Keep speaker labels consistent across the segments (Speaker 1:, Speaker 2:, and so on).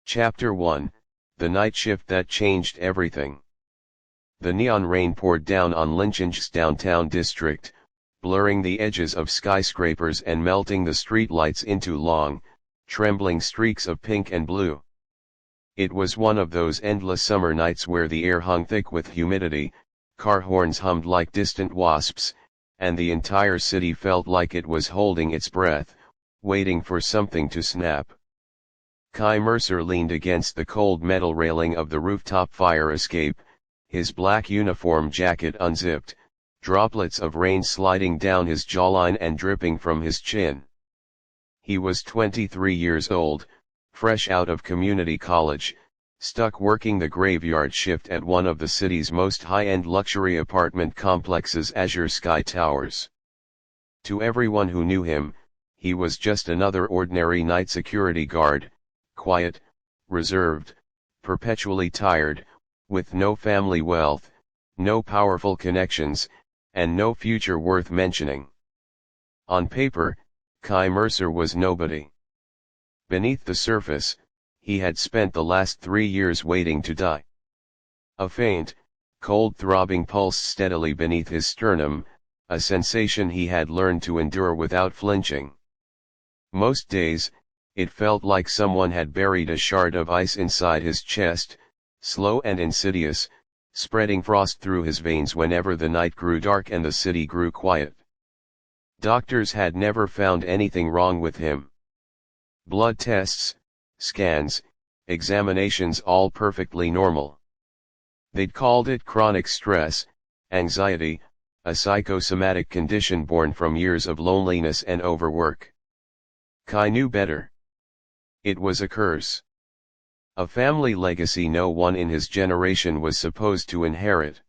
Speaker 1: Chapter 1, The Night Shift That Changed Everything. The neon rain poured down on Linchen's downtown district, blurring the edges of skyscrapers and melting the streetlights into long, trembling streaks of pink and blue. It was one of those endless summer nights where the air hung thick with humidity, car horns hummed like distant wasps, and the entire city felt like it was holding its breath, waiting for something to snap. Kai Mercer leaned against the cold metal railing of the rooftop fire escape, his black uniform jacket unzipped, droplets of rain sliding down his jawline and dripping from his chin. He was 23 years old, fresh out of community college, stuck working the graveyard shift at one of the city's most high-end luxury apartment complexes, Azure Sky Towers. To everyone who knew him, he was just another ordinary night security guard, quiet, reserved, perpetually tired, with no family wealth, no powerful connections, and no future worth mentioning. On paper, Kai Mercer was nobody. Beneath the surface, he had spent the last 3 years waiting to die. A faint, cold throbbing pulse steadily beneath his sternum, a sensation he had learned to endure without flinching. Most days, it felt like someone had buried a shard of ice inside his chest, slow and insidious, spreading frost through his veins whenever the night grew dark and the city grew quiet. Doctors had never found anything wrong with him. Blood tests, scans, examinations, all perfectly normal. They'd called it chronic stress, anxiety, a psychosomatic condition born from years of loneliness and overwork. Kai knew better. It was a curse. A family legacy no one in his generation was supposed to inherit.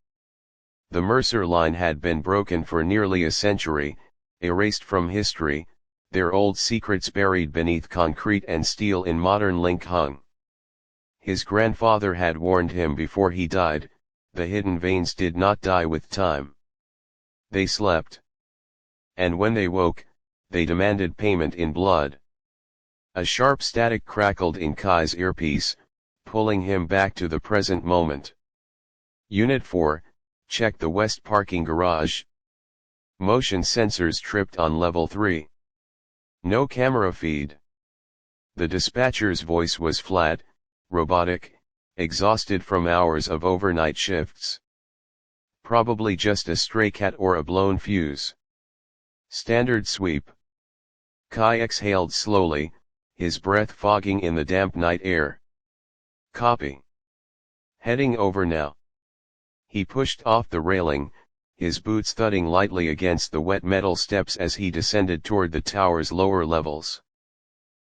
Speaker 1: The Mercer line had been broken for nearly a century, erased from history, their old secrets buried beneath concrete and steel in modern Linkhung. His grandfather had warned him before he died, the hidden veins did not die with time. They slept. And when they woke, they demanded payment in blood. A sharp static crackled in Kai's earpiece, pulling him back to the present moment. Unit 4, check the west parking garage. Motion sensors tripped on level 3. No camera feed. The dispatcher's voice was flat, robotic, exhausted from hours of overnight shifts. Probably just a stray cat or a blown fuse. Standard sweep. Kai exhaled slowly, his breath fogging in the damp night air. Copy. Heading over now. He pushed off the railing, his boots thudding lightly against the wet metal steps as he descended toward the tower's lower levels.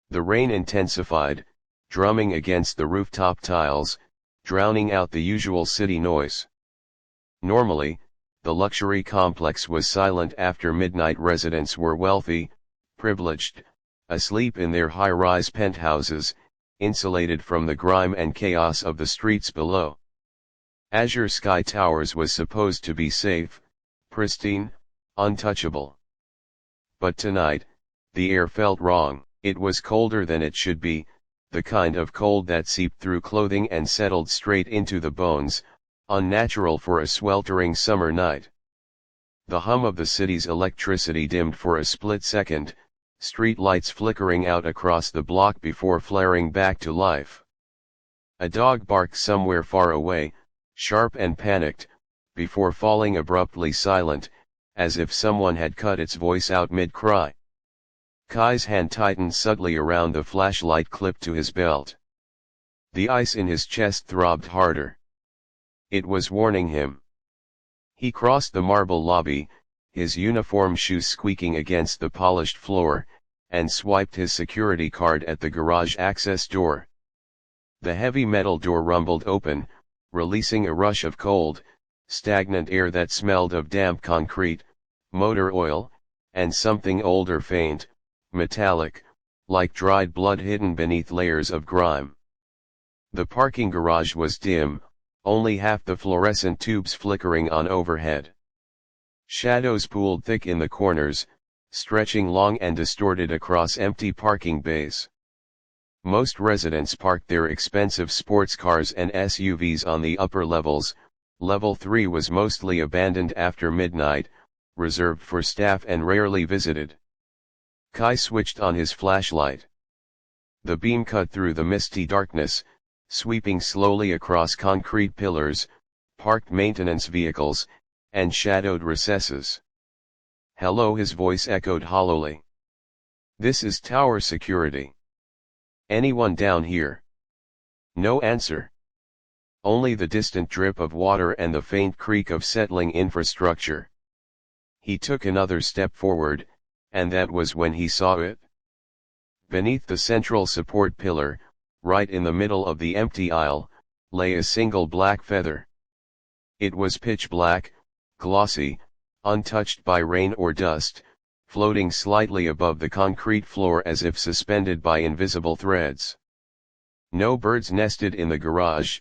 Speaker 1: The rain intensified, drumming against the rooftop tiles, drowning out the usual city noise. Normally, the luxury complex was silent after midnight. Residents were wealthy, privileged, asleep in their high-rise penthouses, insulated from the grime and chaos of the streets below. Azure Sky Towers was supposed to be safe, pristine, untouchable. But tonight, the air felt wrong. It was colder than it should be, the kind of cold that seeped through clothing and settled straight into the bones, unnatural for a sweltering summer night. The hum of the city's electricity dimmed for a split second, street lights flickering out across the block before flaring back to life. A dog barked somewhere far away, sharp and panicked, before falling abruptly silent, as if someone had cut its voice out mid-cry. Kai's hand tightened suddenly around the flashlight clipped to his belt. The ice in his chest throbbed harder. It was warning him. He crossed the marble lobby, his uniform shoes squeaking against the polished floor, and swiped his security card at the garage access door. The heavy metal door rumbled open, releasing a rush of cold, stagnant air that smelled of damp concrete, motor oil, and something older, faint, metallic, like dried blood hidden beneath layers of grime. The parking garage was dim, only half the fluorescent tubes flickering on overhead. Shadows pooled thick in the corners, stretching long and distorted across empty parking bays. Most residents parked their expensive sports cars and SUVs on the upper levels. Level 3 was mostly abandoned after midnight, reserved for staff and rarely visited. Kai switched on his flashlight. The beam cut through the misty darkness, sweeping slowly across concrete pillars, parked maintenance vehicles, and shadowed recesses. "Hello," his voice echoed hollowly. "This is tower security. Anyone down here?" No answer. Only the distant drip of water and the faint creak of settling infrastructure. He took another step forward, and that was when he saw it. Beneath the central support pillar, right in the middle of the empty aisle, lay a single black feather. It was pitch black, glossy, untouched by rain or dust, floating slightly above the concrete floor as if suspended by invisible threads. No birds nested in the garage.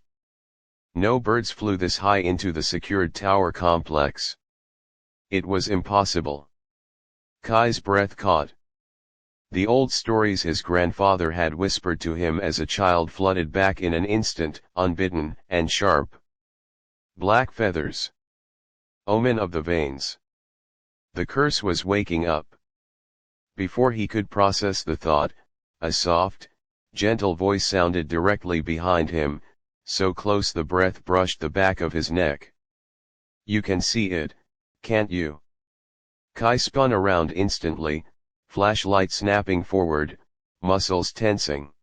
Speaker 1: No birds flew this high into the secured tower complex. It was impossible. Kai's breath caught. The old stories his grandfather had whispered to him as a child flooded back in an instant, unbidden and sharp. Black feathers. Omen of the veins. The curse was waking up. Before he could process the thought, a soft, gentle voice sounded directly behind him, so close the breath brushed the back of his neck. "You can see it, can't you?" Kai spun around instantly, flashlight snapping forward, muscles tensing.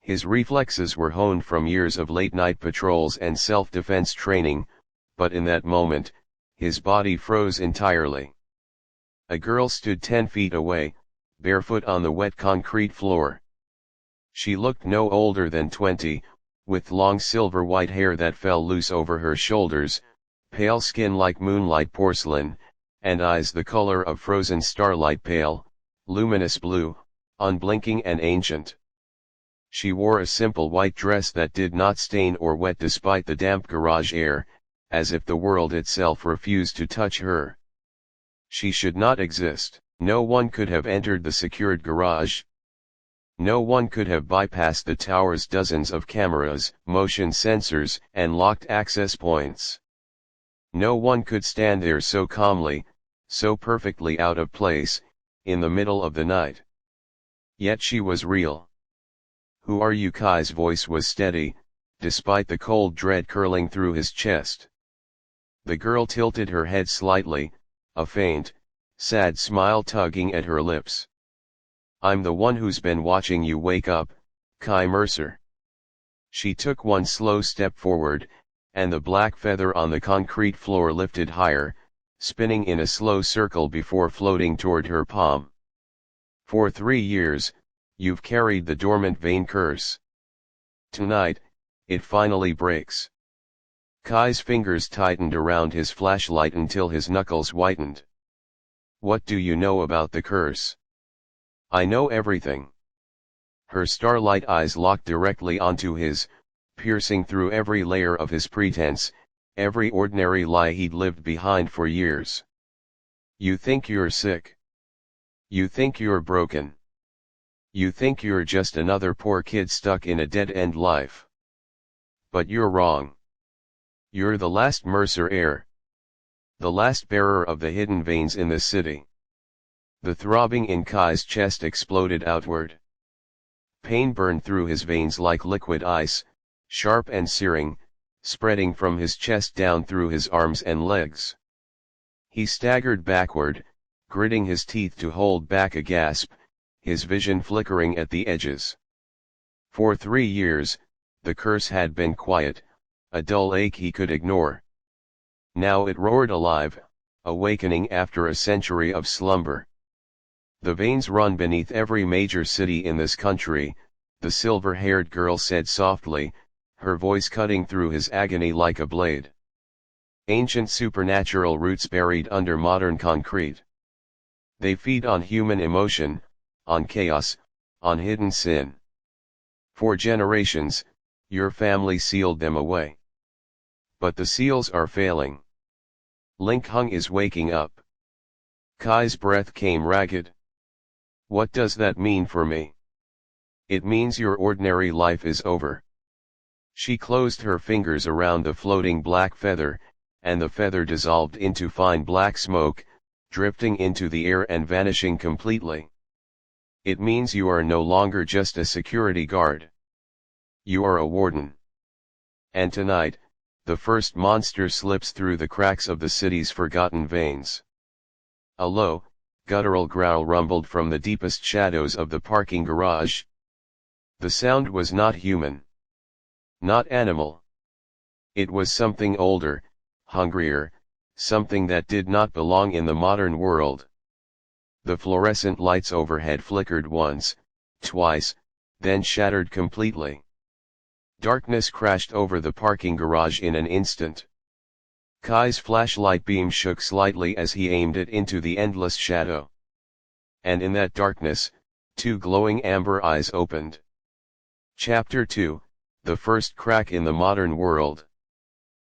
Speaker 1: His reflexes were honed from years of late-night patrols and self-defense training, but in that moment, his body froze entirely. A girl stood 10 feet away, barefoot on the wet concrete floor. She looked no older than 20, with long silver-white hair that fell loose over her shoulders, pale skin like moonlight porcelain, and eyes the color of frozen starlight, pale, luminous blue, unblinking and ancient. She wore a simple white dress that did not stain or wet despite the damp garage air, as if the world itself refused to touch her. She should not exist. No one could have entered the secured garage. No one could have bypassed the tower's dozens of cameras, motion sensors, and locked access points. No one could stand there so calmly, so perfectly out of place, in the middle of the night. Yet she was real. "Who are you?" Kai's voice was steady, despite the cold dread curling through his chest. The girl tilted her head slightly, a faint, sad smile tugging at her lips. "I'm the one who's been watching you wake up, Kai Mercer." She took one slow step forward, and the black feather on the concrete floor lifted higher, spinning in a slow circle before floating toward her palm. "For 3 years, you've carried the dormant vein curse. Tonight, it finally breaks." Kai's fingers tightened around his flashlight until his knuckles whitened. "What do you know about the curse?" "I know everything." Her starlight eyes locked directly onto his, piercing through every layer of his pretense, every ordinary lie he'd lived behind for years. "You think you're sick. You think you're broken. You think you're just another poor kid stuck in a dead-end life. But you're wrong. You're the last Mercer heir. The last bearer of the hidden veins in the city." The throbbing in Kai's chest exploded outward. Pain burned through his veins like liquid ice, sharp and searing, spreading from his chest down through his arms and legs. He staggered backward, gritting his teeth to hold back a gasp, his vision flickering at the edges. For 3 years, the curse had been quiet, a dull ache he could ignore. Now it roared alive, awakening after a century of slumber. "The veins run beneath every major city in this country," the silver-haired girl said softly, her voice cutting through his agony like a blade. "Ancient supernatural roots buried under modern concrete. They feed on human emotion, on chaos, on hidden sin. For generations, your family sealed them away. But the seals are failing. Link Hung is waking up." Kai's breath came ragged. "What does that mean for me?" It means your ordinary life is over. She closed her fingers around the floating black feather, and the feather dissolved into fine black smoke, drifting into the air and vanishing completely. It means you are no longer just a security guard. You are a warden. And tonight, the first monster slips through the cracks of the city's forgotten veins. A low, guttural growl rumbled from the deepest shadows of the parking garage. The sound was not human. Not animal. It was something older, hungrier, something that did not belong in the modern world. The fluorescent lights overhead flickered once, twice, then shattered completely. Darkness crashed over the parking garage in an instant. Kai's flashlight beam shook slightly as he aimed it into the endless shadow. And in that darkness, two glowing amber eyes opened. Chapter 2, The First Crack in the Modern World.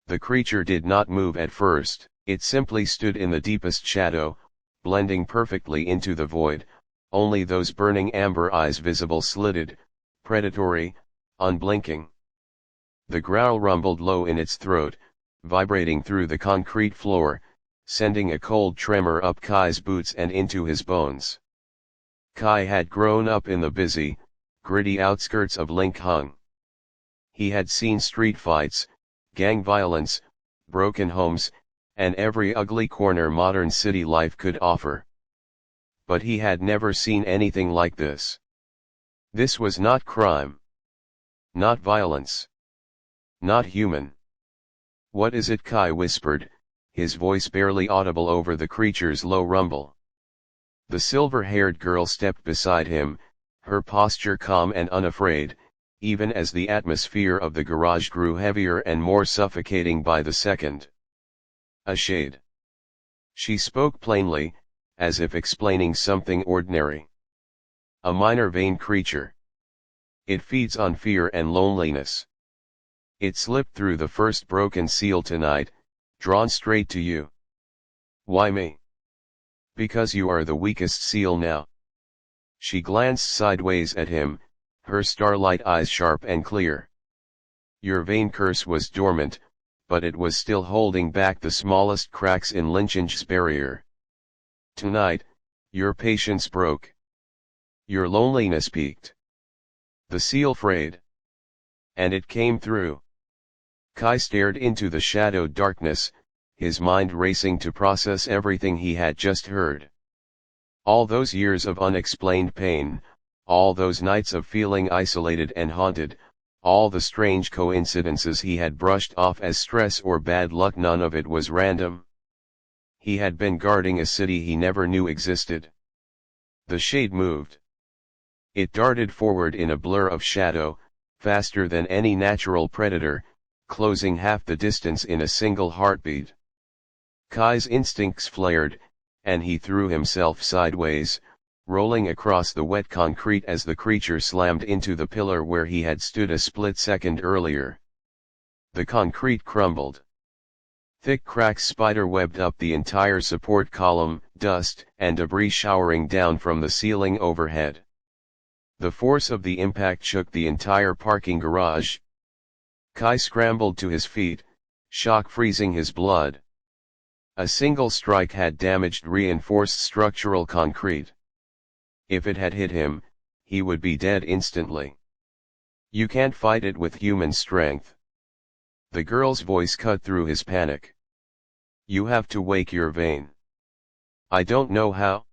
Speaker 1: The creature did not move at first, it simply stood in the deepest shadow, blending perfectly into the void, only those burning amber eyes visible, slitted, predatory, unblinking. The growl rumbled low in its throat, vibrating through the concrete floor, sending a cold tremor up Kai's boots and into his bones. Kai had grown up in the busy, gritty outskirts of Linkhung. He had seen street fights, gang violence, broken homes, and every ugly corner modern city life could offer. But he had never seen anything like this. This was not crime. Not violence. Not human. "What is it?" Kai whispered, his voice barely audible over the creature's low rumble. The silver-haired girl stepped beside him, her posture calm and unafraid, even as the atmosphere of the garage grew heavier and more suffocating by the second. "A shade." She spoke plainly, as if explaining something ordinary. "A minor vein creature. It feeds on fear and loneliness. It slipped through the first broken seal tonight, drawn straight to you." "Why me?" "Because you are the weakest seal now." She glanced sideways at him, her starlight eyes sharp and clear. "Your vein curse was dormant, but it was still holding back the smallest cracks in Linching's barrier. Tonight, your patience broke. Your loneliness peaked. The seal frayed. And it came through." Kai stared into the shadowed darkness, his mind racing to process everything he had just heard. All those years of unexplained pain, all those nights of feeling isolated and haunted, all the strange coincidences he had brushed off as stress or bad luck, none of it was random. He had been guarding a city he never knew existed. The shade moved. It darted forward in a blur of shadow, faster than any natural predator, closing half the distance in a single heartbeat. Kai's instincts flared, and he threw himself sideways, rolling across the wet concrete as the creature slammed into the pillar where he had stood a split second earlier. The concrete crumbled. Thick cracks spider-webbed up the entire support column, dust and debris showering down from the ceiling overhead. The force of the impact shook the entire parking garage. Kai scrambled to his feet, shock freezing his blood. A single strike had damaged reinforced structural concrete. If it had hit him, he would be dead instantly. "You can't fight it with human strength." The girl's voice cut through his panic. "You have to wake your vein." "I don't know how."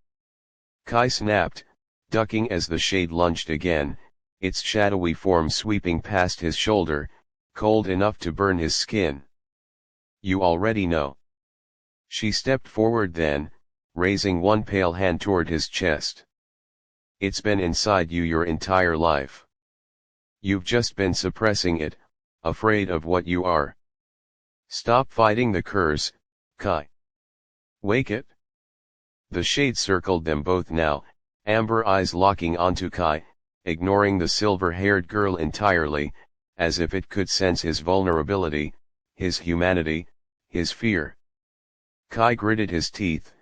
Speaker 1: Kai snapped, ducking as the shade lunged again, its shadowy form sweeping past his shoulder, cold enough to burn his skin. "You already know." She stepped forward then, raising one pale hand toward his chest. "It's been inside you your entire life. You've just been suppressing it, afraid of what you are. Stop fighting the curse, Kai. Wake it." The shade circled them both now, amber eyes locking onto Kai, ignoring the silver-haired girl entirely, as if it could sense his vulnerability, his humanity, his fear. Kai gritted his teeth,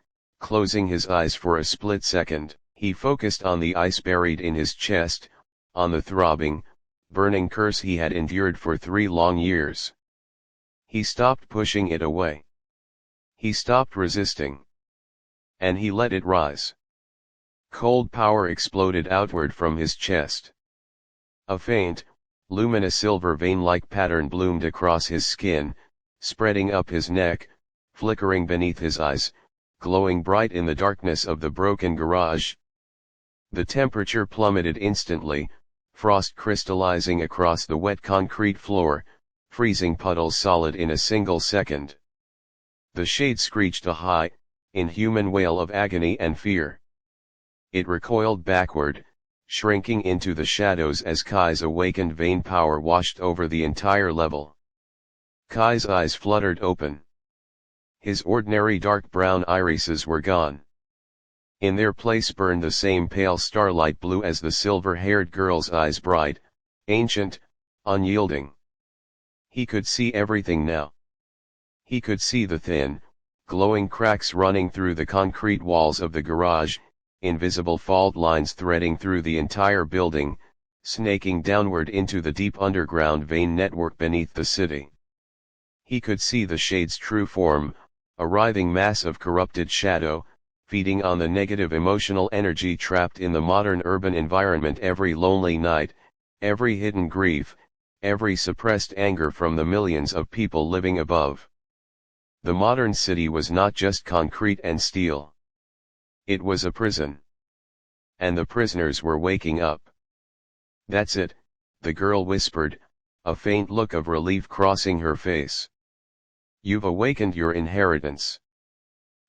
Speaker 1: closing his eyes for a split second. He focused on the ice buried in his chest, on the throbbing, burning curse he had endured for 3 long years. He stopped pushing it away. He stopped resisting. And he let it rise. Cold power exploded outward from his chest. A faint, luminous silver vein-like pattern bloomed across his skin, spreading up his neck, flickering beneath his eyes, glowing bright in the darkness of the broken garage. The temperature plummeted instantly, frost crystallizing across the wet concrete floor, freezing puddles solid in a single second. The shade screeched a high, inhuman wail of agony and fear. It recoiled backward, shrinking into the shadows as Kai's awakened vein power washed over the entire level. Kai's eyes fluttered open. His ordinary dark brown irises were gone. In their place burned the same pale starlight blue as the silver-haired girl's eyes, bright, ancient, unyielding. He could see everything now. He could see the thin, glowing cracks running through the concrete walls of the garage, invisible fault lines threading through the entire building, snaking downward into the deep underground vein network beneath the city. He could see the shade's true form, a writhing mass of corrupted shadow, feeding on the negative emotional energy trapped in the modern urban environment. Every lonely night, every hidden grief, every suppressed anger from the millions of people living above. The modern city was not just concrete and steel. It was a prison. And the prisoners were waking up. "That's it," the girl whispered, a faint look of relief crossing her face. "You've awakened your inheritance."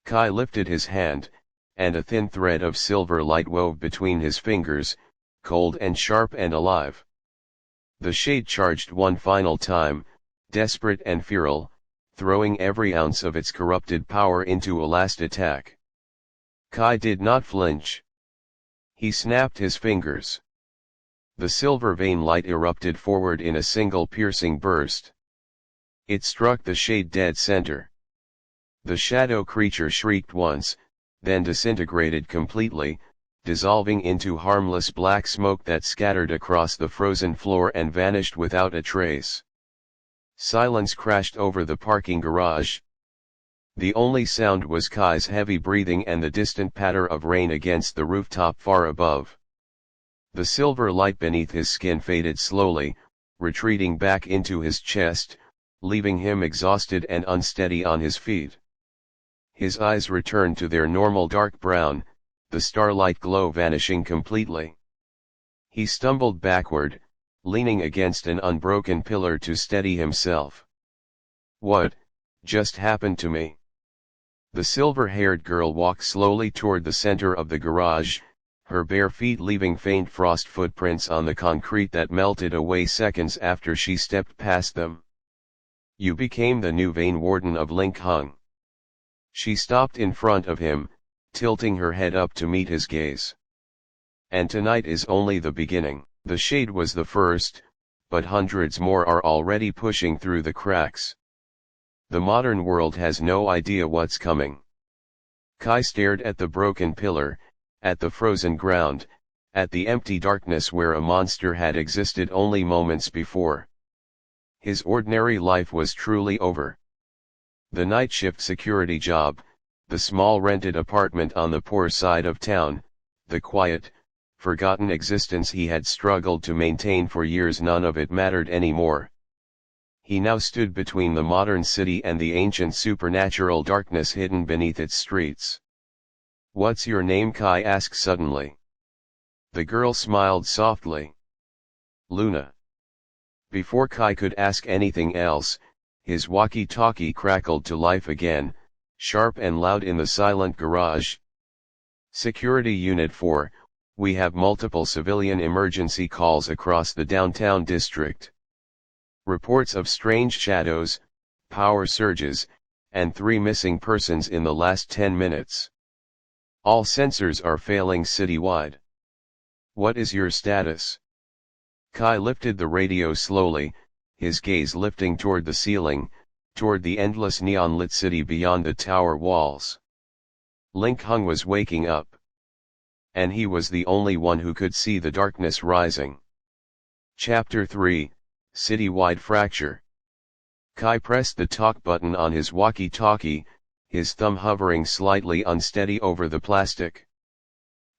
Speaker 1: Kai lifted his hand, and a thin thread of silver light wove between his fingers, cold and sharp and alive. The shade charged one final time, desperate and feral, throwing every ounce of its corrupted power into a last attack. Kai did not flinch. He snapped his fingers. The silver vein light erupted forward in a single piercing burst. It struck the shade dead center. The shadow creature shrieked once, then disintegrated completely, dissolving into harmless black smoke that scattered across the frozen floor and vanished without a trace. Silence crashed over the parking garage. The only sound was Kai's heavy breathing and the distant patter of rain against the rooftop far above. The silver light beneath his skin faded slowly, retreating back into his chest, leaving him exhausted and unsteady on his feet. His eyes returned to their normal dark brown, the starlight glow vanishing completely. He stumbled backward, leaning against an unbroken pillar to steady himself. "What just happened to me?" The silver-haired girl walked slowly toward the center of the garage, her bare feet leaving faint frost footprints on the concrete that melted away seconds after she stepped past them. "You became the new vein warden of Link Hung." She stopped in front of him, tilting her head up to meet his gaze. "And tonight is only the beginning." The shade was the first, but hundreds more are already pushing through the cracks. The modern world has no idea what's coming. Kai stared at the broken pillar, at the frozen ground, at the empty darkness where a monster had existed only moments before. His ordinary life was truly over. The night shift security job, the small rented apartment on the poor side of town, the quiet, forgotten existence he had struggled to maintain for years, none of it mattered anymore. He now stood between the modern city and the ancient supernatural darkness hidden beneath its streets. "What's your name?" Kai asked suddenly. The girl smiled softly. "Luna." Before Kai could ask anything else, his walkie-talkie crackled to life again, sharp and loud in the silent garage. "Security Unit 4, we have multiple civilian emergency calls across the downtown district. Reports of strange shadows, power surges, and 3 missing persons in the last 10 minutes. All sensors are failing citywide. What is your status?" Kai lifted the radio slowly, his gaze lifting toward the ceiling, toward the endless neon-lit city beyond the tower walls. Link Hung was waking up. And he was the only one who could see the darkness rising. Chapter 3, Citywide Fracture. Kai pressed the talk button on his walkie-talkie, his thumb hovering slightly unsteady over the plastic.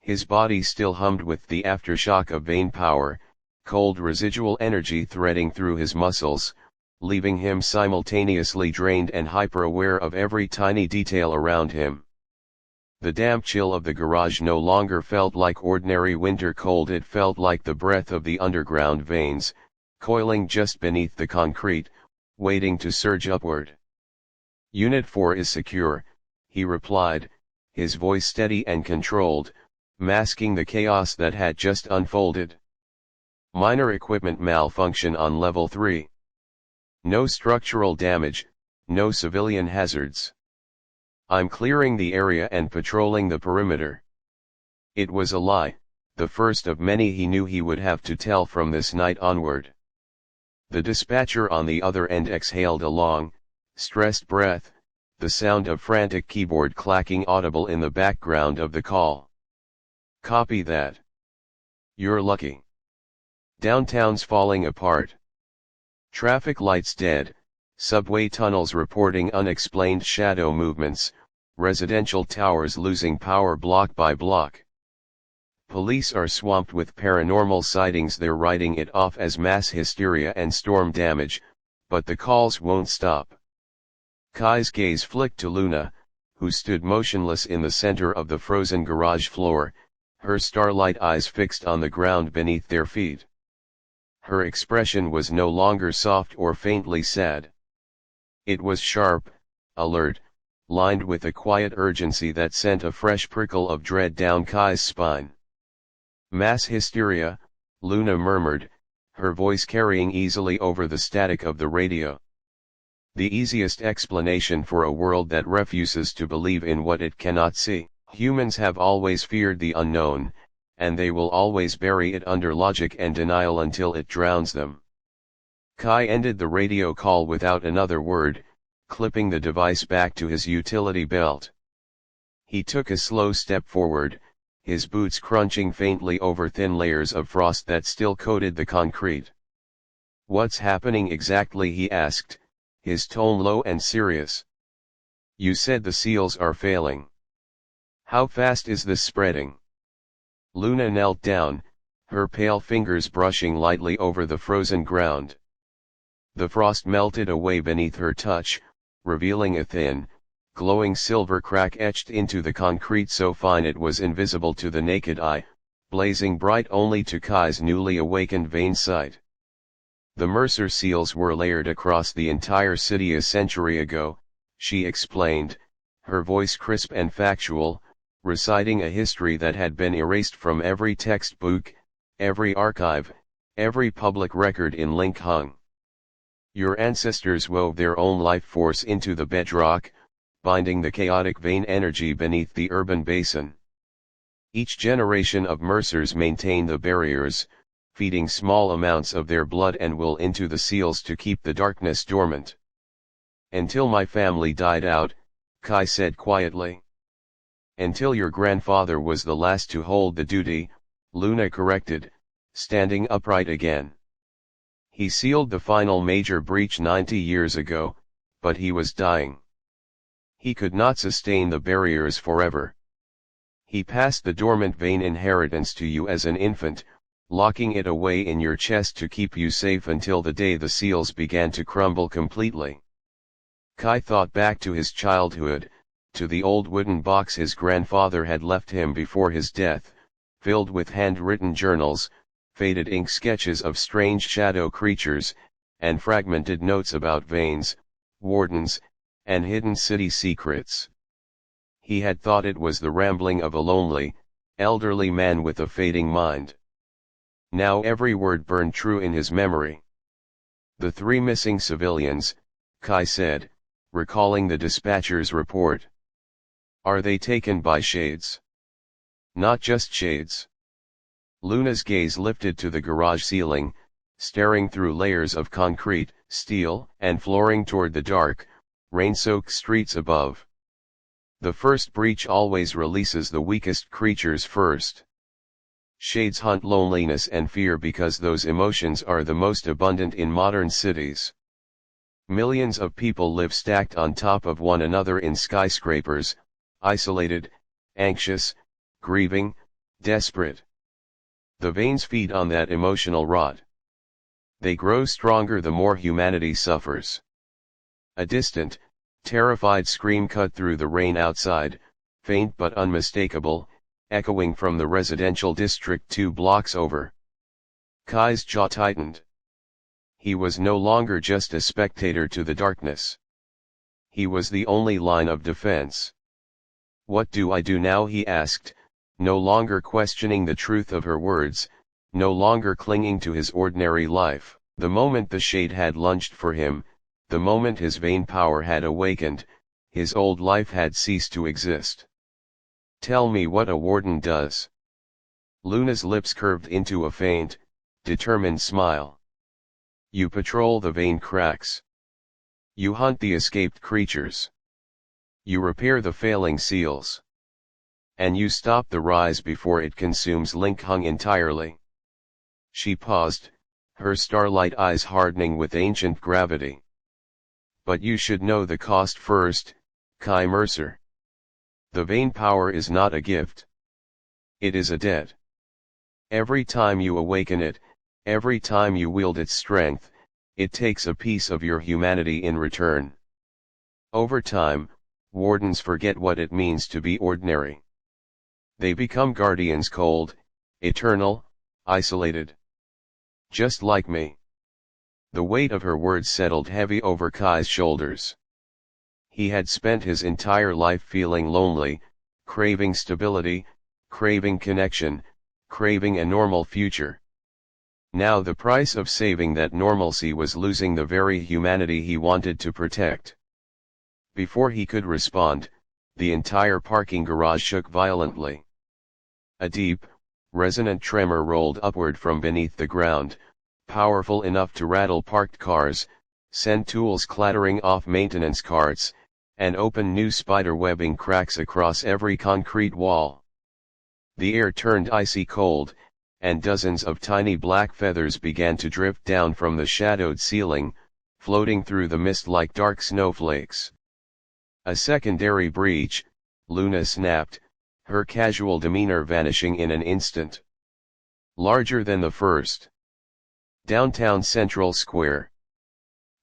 Speaker 1: His body still hummed with the aftershock of vein power, cold residual energy threading through his muscles, leaving him simultaneously drained and hyper-aware of every tiny detail around him. The damp chill of the garage no longer felt like ordinary winter cold, it felt like the breath of the underground veins, coiling just beneath the concrete, waiting to surge upward. "Unit 4 is secure," he replied, his voice steady and controlled, masking the chaos that had just unfolded. "Minor equipment malfunction on level 3. No structural damage, no civilian hazards. I'm clearing the area and patrolling the perimeter." It was a lie, the first of many he knew he would have to tell from this night onward. The dispatcher on the other end exhaled a long, stressed breath, the sound of frantic keyboard clacking audible in the background of the call. "Copy that. You're lucky. Downtown's falling apart. Traffic lights dead, subway tunnels reporting unexplained shadow movements, residential towers losing power block by block. Police are swamped with paranormal sightings. They're writing it off as mass hysteria and storm damage, but the calls won't stop." Kai's gaze flicked to Luna, who stood motionless in the center of the frozen garage floor, her starlight eyes fixed on the ground beneath their feet. Her expression was no longer soft or faintly sad. It was sharp, alert, lined with a quiet urgency that sent a fresh prickle of dread down Kai's spine. "Mass hysteria," Luna murmured, her voice carrying easily over the static of the radio. "The easiest explanation for a world that refuses to believe in what it cannot see. Humans have always feared the unknown, and they will always bury it under logic and denial until it drowns them." Kai ended the radio call without another word, clipping the device back to his utility belt. He took a slow step forward, his boots crunching faintly over thin layers of frost that still coated the concrete. "What's happening exactly?" he asked, his tone low and serious. "You said the seals are failing. How fast is this spreading?" Luna knelt down, her pale fingers brushing lightly over the frozen ground. The frost melted away beneath her touch, revealing a thin, glowing silver crack etched into the concrete so fine it was invisible to the naked eye, blazing bright only to Kai's newly awakened vein sight. "The Mercer seals were layered across the entire city a century ago," she explained, her voice crisp and factual, reciting a history that had been erased from every textbook, every archive, every public record in Linkhung. "Your ancestors wove their own life force into the bedrock, binding the chaotic vein energy beneath the urban basin. Each generation of Mercers maintained the barriers, feeding small amounts of their blood and will into the seals to keep the darkness dormant. Until my family died out," Kai said quietly. "Until your grandfather was the last to hold the duty," Luna corrected, standing upright again. "He sealed the final major breach 90 years ago, but he was dying. He could not sustain the barriers forever. He passed the dormant vein inheritance to you as an infant, locking it away in your chest to keep you safe until the day the seals began to crumble completely." Kai thought back to his childhood, to the old wooden box his grandfather had left him before his death, filled with handwritten journals, faded ink sketches of strange shadow creatures, and fragmented notes about veins, wardens, and hidden city secrets. He had thought it was the rambling of a lonely, elderly man with a fading mind. Now every word burned true in his memory. "The 3 missing civilians," Kai said, recalling the dispatcher's report. "Are they taken by shades?" "Not just shades." Luna's gaze lifted to the garage ceiling, staring through layers of concrete, steel, and flooring toward the dark, rain-soaked streets above. "The first breach always releases the weakest creatures first. Shades hunt loneliness and fear because those emotions are the most abundant in modern cities. Millions of people live stacked on top of one another in skyscrapers, isolated, anxious, grieving, desperate. The veins feed on that emotional rot. They grow stronger the more humanity suffers. A distant, terrified scream cut through the rain outside, faint but unmistakable, echoing from the residential district 2 blocks over. Kai's jaw tightened. He was no longer just a spectator to the darkness. He was the only line of defense. "What do I do now?" he asked, no longer questioning the truth of her words, no longer clinging to his ordinary life. The moment the shade had lunged for him, the moment his vain power had awakened, his old life had ceased to exist. "Tell me what a warden does." Luna's lips curved into a faint, determined smile. "You patrol the vein cracks. You hunt the escaped creatures. You repair the failing seals. And you stop the rise before it consumes Linkhung entirely." She paused, her starlight eyes hardening with ancient gravity. "But you should know the cost first, Kai Mercer. The vein power is not a gift. It is a debt. Every time you awaken it, every time you wield its strength, it takes a piece of your humanity in return. Over time, wardens forget what it means to be ordinary. They become guardians, cold, eternal, isolated. Just like me." The weight of her words settled heavy over Kai's shoulders. He had spent his entire life feeling lonely, craving stability, craving connection, craving a normal future. Now the price of saving that normalcy was losing the very humanity he wanted to protect. Before he could respond, the entire parking garage shook violently. A deep, resonant tremor rolled upward from beneath the ground, powerful enough to rattle parked cars, send tools clattering off maintenance carts, and open new spider-webbing cracks across every concrete wall. The air turned icy cold, and dozens of tiny black feathers began to drift down from the shadowed ceiling, floating through the mist like dark snowflakes. "A secondary breach," Luna snapped, her casual demeanor vanishing in an instant. "Larger than the first." Downtown Central Square.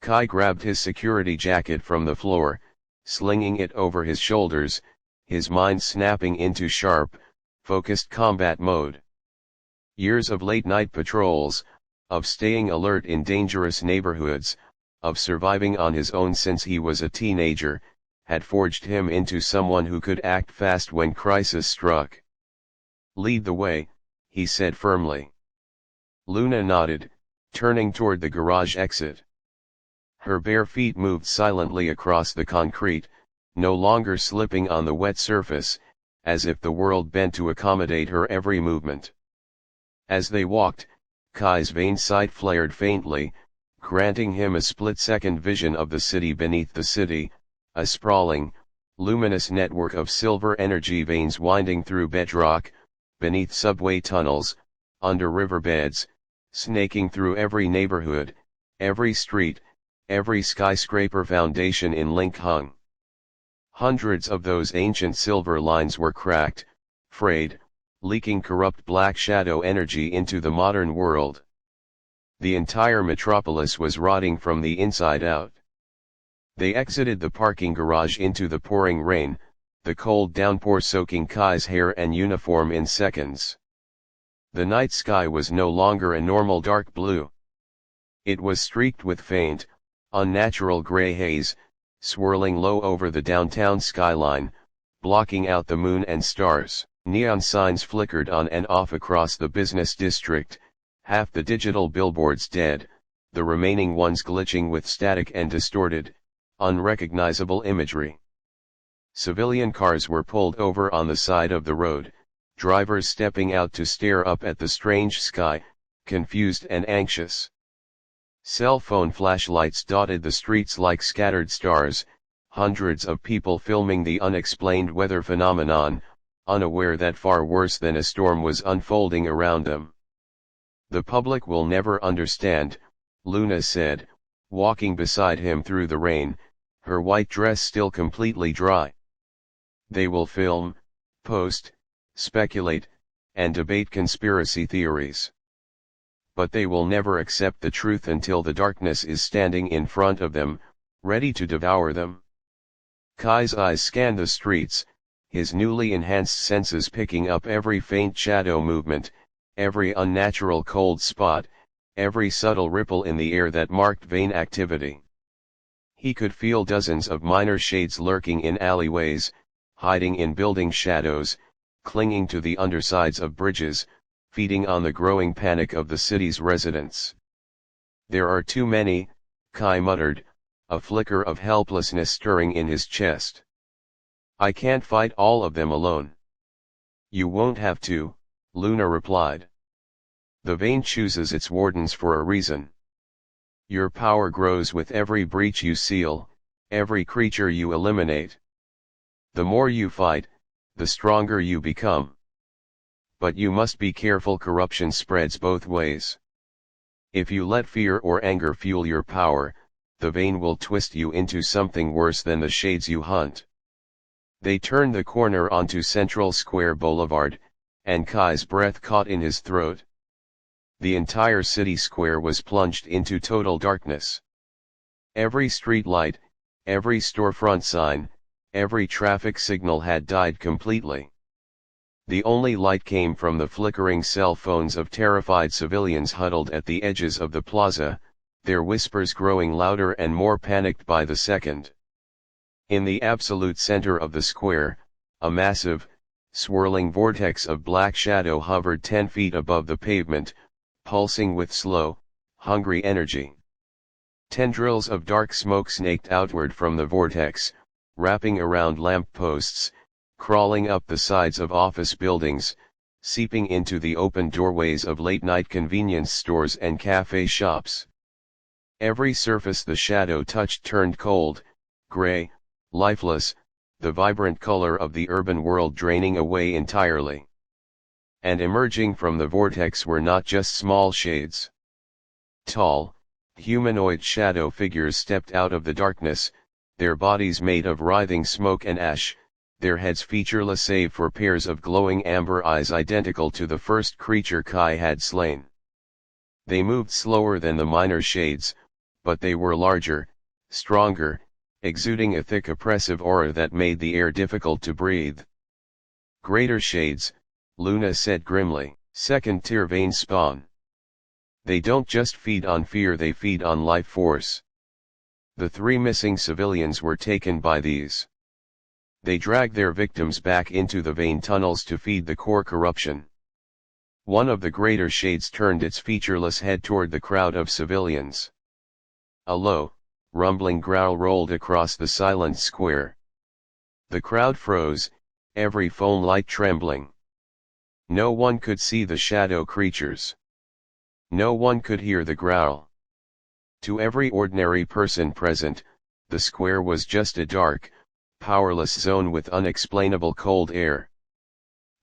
Speaker 1: Kai grabbed his security jacket from the floor, slinging it over his shoulders, his mind snapping into sharp, focused combat mode. Years of late-night patrols, of staying alert in dangerous neighborhoods, of surviving on his own since he was a teenager, had forged him into someone who could act fast when crisis struck. "Lead the way," he said firmly. Luna nodded, turning toward the garage exit. Her bare feet moved silently across the concrete, no longer slipping on the wet surface, as if the world bent to accommodate her every movement. As they walked, Kai's vain sight flared faintly, granting him a split-second vision of the city beneath the city, a sprawling, luminous network of silver energy veins winding through bedrock, beneath subway tunnels, under riverbeds, snaking through every neighborhood, every street, every skyscraper foundation in Linkhung. Hundreds of those ancient silver lines were cracked, frayed, leaking corrupt black shadow energy into the modern world. The entire metropolis was rotting from the inside out. They exited the parking garage into the pouring rain, the cold downpour soaking Kai's hair and uniform in seconds. The night sky was no longer a normal dark blue. It was streaked with faint, unnatural gray haze, swirling low over the downtown skyline, blocking out the moon and stars. Neon signs flickered on and off across the business district, half the digital billboards dead, the remaining ones glitching with static and distorted, unrecognizable imagery. Civilian cars were pulled over on the side of the road, drivers stepping out to stare up at the strange sky, confused and anxious. Cell phone flashlights dotted the streets like scattered stars, hundreds of people filming the unexplained weather phenomenon, unaware that far worse than a storm was unfolding around them. "The public will never understand," Luna said, walking beside him through the rain, her white dress still completely dry. "They will film, post, speculate, and debate conspiracy theories. But they will never accept the truth until the darkness is standing in front of them, ready to devour them." Kai's eyes scanned the streets, his newly enhanced senses picking up every faint shadow movement, every unnatural cold spot, every subtle ripple in the air that marked vein activity. He could feel dozens of minor shades lurking in alleyways, hiding in building shadows, clinging to the undersides of bridges, feeding on the growing panic of the city's residents. "There are too many," Kai muttered, a flicker of helplessness stirring in his chest. "I can't fight all of them alone." "You won't have to," Luna replied. "The vein chooses its wardens for a reason. Your power grows with every breach you seal, every creature you eliminate. The more you fight, the stronger you become. But you must be careful, corruption spreads both ways. If you let fear or anger fuel your power, the vein will twist you into something worse than the shades you hunt." They turned the corner onto Central Square Boulevard, and Kai's breath caught in his throat. The entire city square was plunged into total darkness. Every street light, every storefront sign, every traffic signal had died completely. The only light came from the flickering cell phones of terrified civilians huddled at the edges of the plaza, their whispers growing louder and more panicked by the second. In the absolute center of the square, a massive, swirling vortex of black shadow hovered 10 feet above the pavement, pulsing with slow, hungry energy. Tendrils of dark smoke snaked outward from the vortex, wrapping around lamp posts, crawling up the sides of office buildings, seeping into the open doorways of late-night convenience stores and cafe shops. Every surface the shadow touched turned cold, gray, lifeless, the vibrant color of the urban world draining away entirely. And emerging from the vortex were not just small shades. Tall, humanoid shadow figures stepped out of the darkness, their bodies made of writhing smoke and ash, their heads featureless save for pairs of glowing amber eyes identical to the first creature Kai had slain. They moved slower than the minor shades, but they were larger, stronger, exuding a thick oppressive aura that made the air difficult to breathe. "Greater shades," Luna said grimly. "Second-tier vein spawn. They don't just feed on fear, they feed on life force." The 3 missing civilians were taken by these. They dragged their victims back into the vein tunnels to feed the core corruption. One of the greater shades turned its featureless head toward the crowd of civilians. A low, rumbling growl rolled across the silent square. The crowd froze, every phone light trembling. No one could see the shadow creatures. No one could hear the growl. To every ordinary person present, the square was just a dark, powerless zone with unexplainable cold air.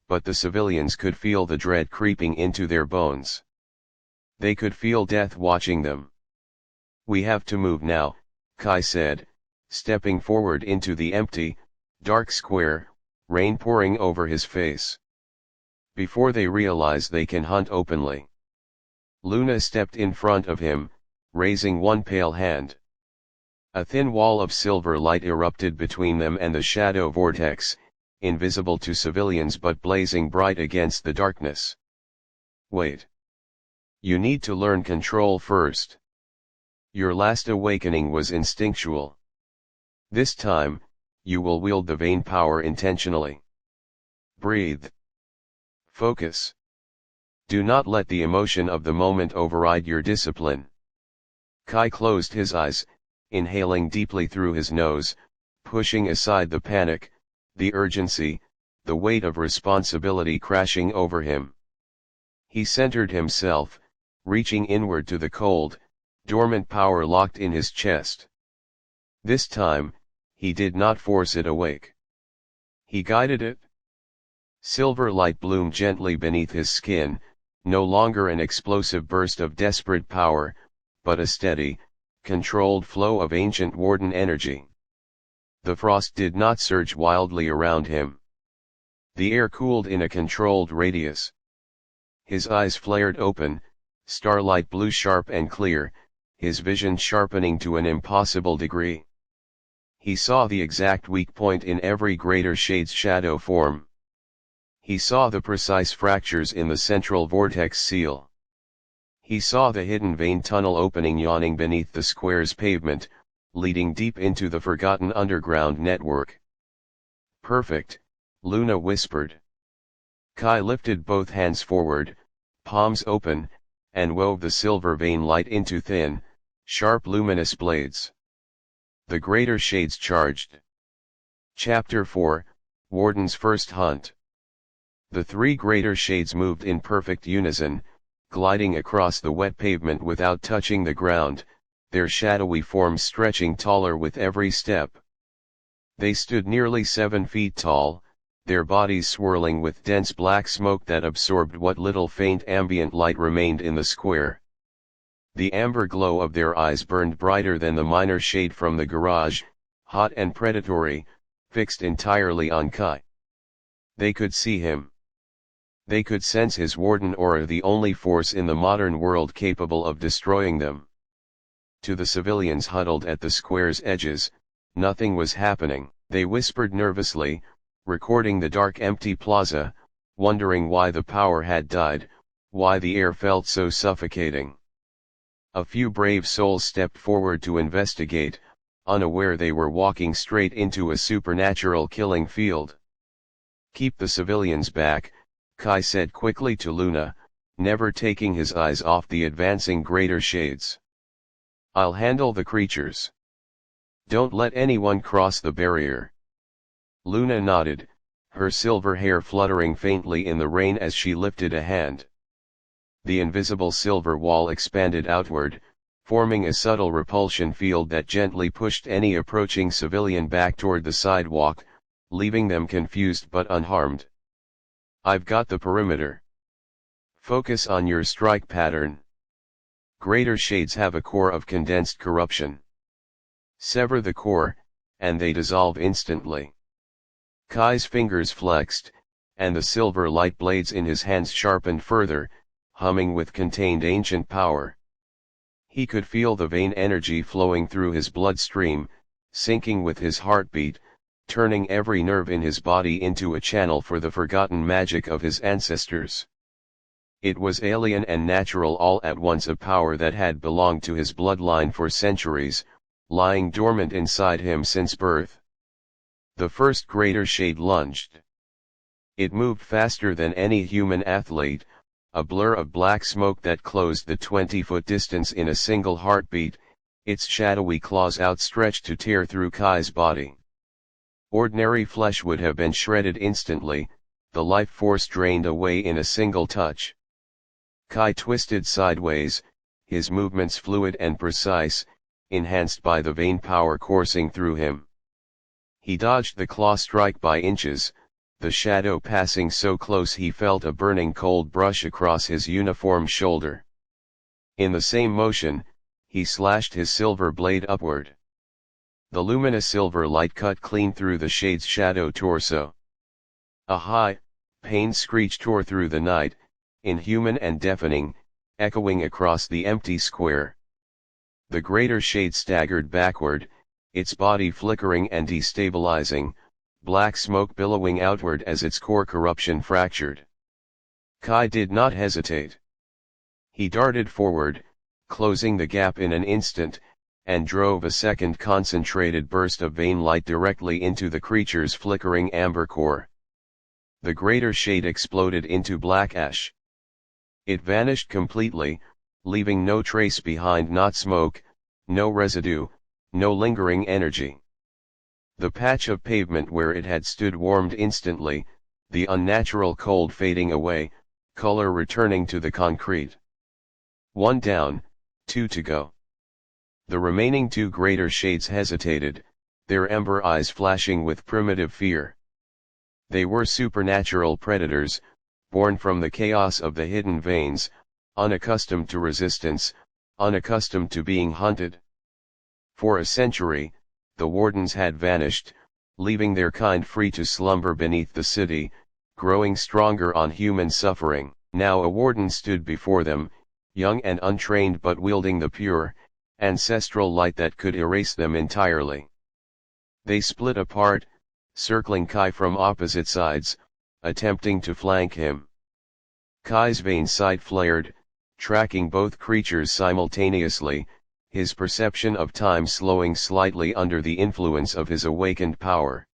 Speaker 1: But the civilians could feel the dread creeping into their bones. They could feel death watching them. "We have to move now," Kai said, stepping forward into the empty, dark square, rain pouring over his face. "Before they realize they can hunt openly." Luna stepped in front of him, raising one pale hand. A thin wall of silver light erupted between them and the shadow vortex, invisible to civilians but blazing bright against the darkness. "Wait. You need to learn control first. Your last awakening was instinctual. This time, you will wield the vein power intentionally. Breathe. Focus. Do not let the emotion of the moment override your discipline." Kai closed his eyes, inhaling deeply through his nose, pushing aside the panic, the urgency, the weight of responsibility crashing over him. He centered himself, reaching inward to the cold, dormant power locked in his chest. This time, he did not force it awake. He guided it. Silver light bloomed gently beneath his skin, no longer an explosive burst of desperate power, but a steady, controlled flow of ancient warden energy. The frost did not surge wildly around him. The air cooled in a controlled radius. His eyes flared open, starlight blue sharp and clear, his vision sharpening to an impossible degree. He saw the exact weak point in every greater shade's shadow form. He saw the precise fractures in the central vortex seal. He saw the hidden vein tunnel opening yawning beneath the square's pavement, leading deep into the forgotten underground network. "Perfect," Luna whispered. Kai lifted both hands forward, palms open, and wove the silver vein light into thin, sharp luminous blades. The greater shades charged. Chapter 4, Warden's First Hunt. The three greater shades moved in perfect unison, gliding across the wet pavement without touching the ground, their shadowy forms stretching taller with every step. They stood nearly 7 feet tall, their bodies swirling with dense black smoke that absorbed what little faint ambient light remained in the square. The amber glow of their eyes burned brighter than the minor shade from the garage, hot and predatory, fixed entirely on Kai. They could see him. They could sense his warden aura, the only force in the modern world capable of destroying them. To the civilians huddled at the square's edges, nothing was happening. They whispered nervously, recording the dark empty plaza, wondering why the power had died, why the air felt so suffocating. A few brave souls stepped forward to investigate, unaware they were walking straight into a supernatural killing field. "Keep the civilians back," Kai said quickly to Luna, never taking his eyes off the advancing greater shades. "I'll handle the creatures. Don't let anyone cross the barrier." Luna nodded, her silver hair fluttering faintly in the rain as she lifted a hand. The invisible silver wall expanded outward, forming a subtle repulsion field that gently pushed any approaching civilian back toward the sidewalk, leaving them confused but unharmed. "I've got the perimeter. Focus on your strike pattern. Greater shades have a core of condensed corruption. Sever the core, and they dissolve instantly." Kai's fingers flexed, and the silver light blades in his hands sharpened further, humming with contained ancient power. He could feel the vein energy flowing through his bloodstream, syncing with his heartbeat, turning every nerve in his body into a channel for the forgotten magic of his ancestors. It was alien and natural all at once, a power that had belonged to his bloodline for centuries, lying dormant inside him since birth. The first greater shade lunged. It moved faster than any human athlete, a blur of black smoke that closed the 20-foot distance in a single heartbeat, its shadowy claws outstretched to tear through Kai's body. Ordinary flesh would have been shredded instantly, the life force drained away in a single touch. Kai twisted sideways, his movements fluid and precise, enhanced by the vein power coursing through him. He dodged the claw strike by inches, the shadow passing so close he felt a burning cold brush across his uniform shoulder. In the same motion, he slashed his silver blade upward. The luminous silver light cut clean through the shade's shadow torso. A high, pained screech tore through the night, inhuman and deafening, echoing across the empty square. The greater shade staggered backward, its body flickering and destabilizing, black smoke billowing outward as its core corruption fractured. Kai did not hesitate. He darted forward, closing the gap in an instant, and drove a second concentrated burst of vein light directly into the creature's flickering amber core. The greater shade exploded into black ash. It vanished completely, leaving no trace behind, not smoke, no residue, no lingering energy. The patch of pavement where it had stood warmed instantly, the unnatural cold fading away, color returning to the concrete. One down, 2 to go. The remaining 2 greater shades hesitated, their ember eyes flashing with primitive fear. They were supernatural predators, born from the chaos of the hidden veins, unaccustomed to resistance, unaccustomed to being hunted. For a century, the wardens had vanished, leaving their kind free to slumber beneath the city, growing stronger on human suffering. Now a warden stood before them, young and untrained but wielding the pure, ancestral light that could erase them entirely. They split apart, circling Kai from opposite sides, attempting to flank him. Kai's vein sight flared, tracking both creatures simultaneously, his perception of time slowing slightly under the influence of his awakened power.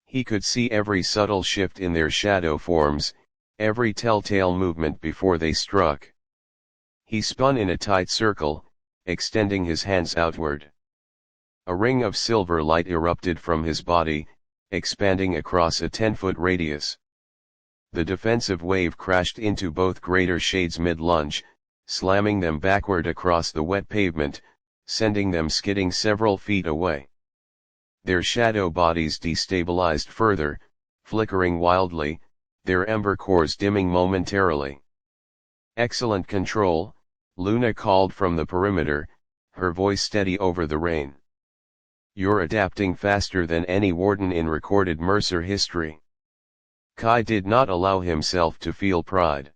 Speaker 1: He could see every subtle shift in their shadow forms, every telltale movement before they struck. He spun in a tight circle, extending his hands outward. A ring of silver light erupted from his body, expanding across a 10-foot radius. The defensive wave crashed into both greater shades mid-lunge, slamming them backward across the wet pavement, sending them skidding several feet away. Their shadow bodies destabilized further, flickering wildly, their ember cores dimming momentarily. "Excellent control," Luna called from the perimeter, her voice steady over the rain. "You're adapting faster than any warden in recorded Mercer history." Kai did not allow himself to feel pride.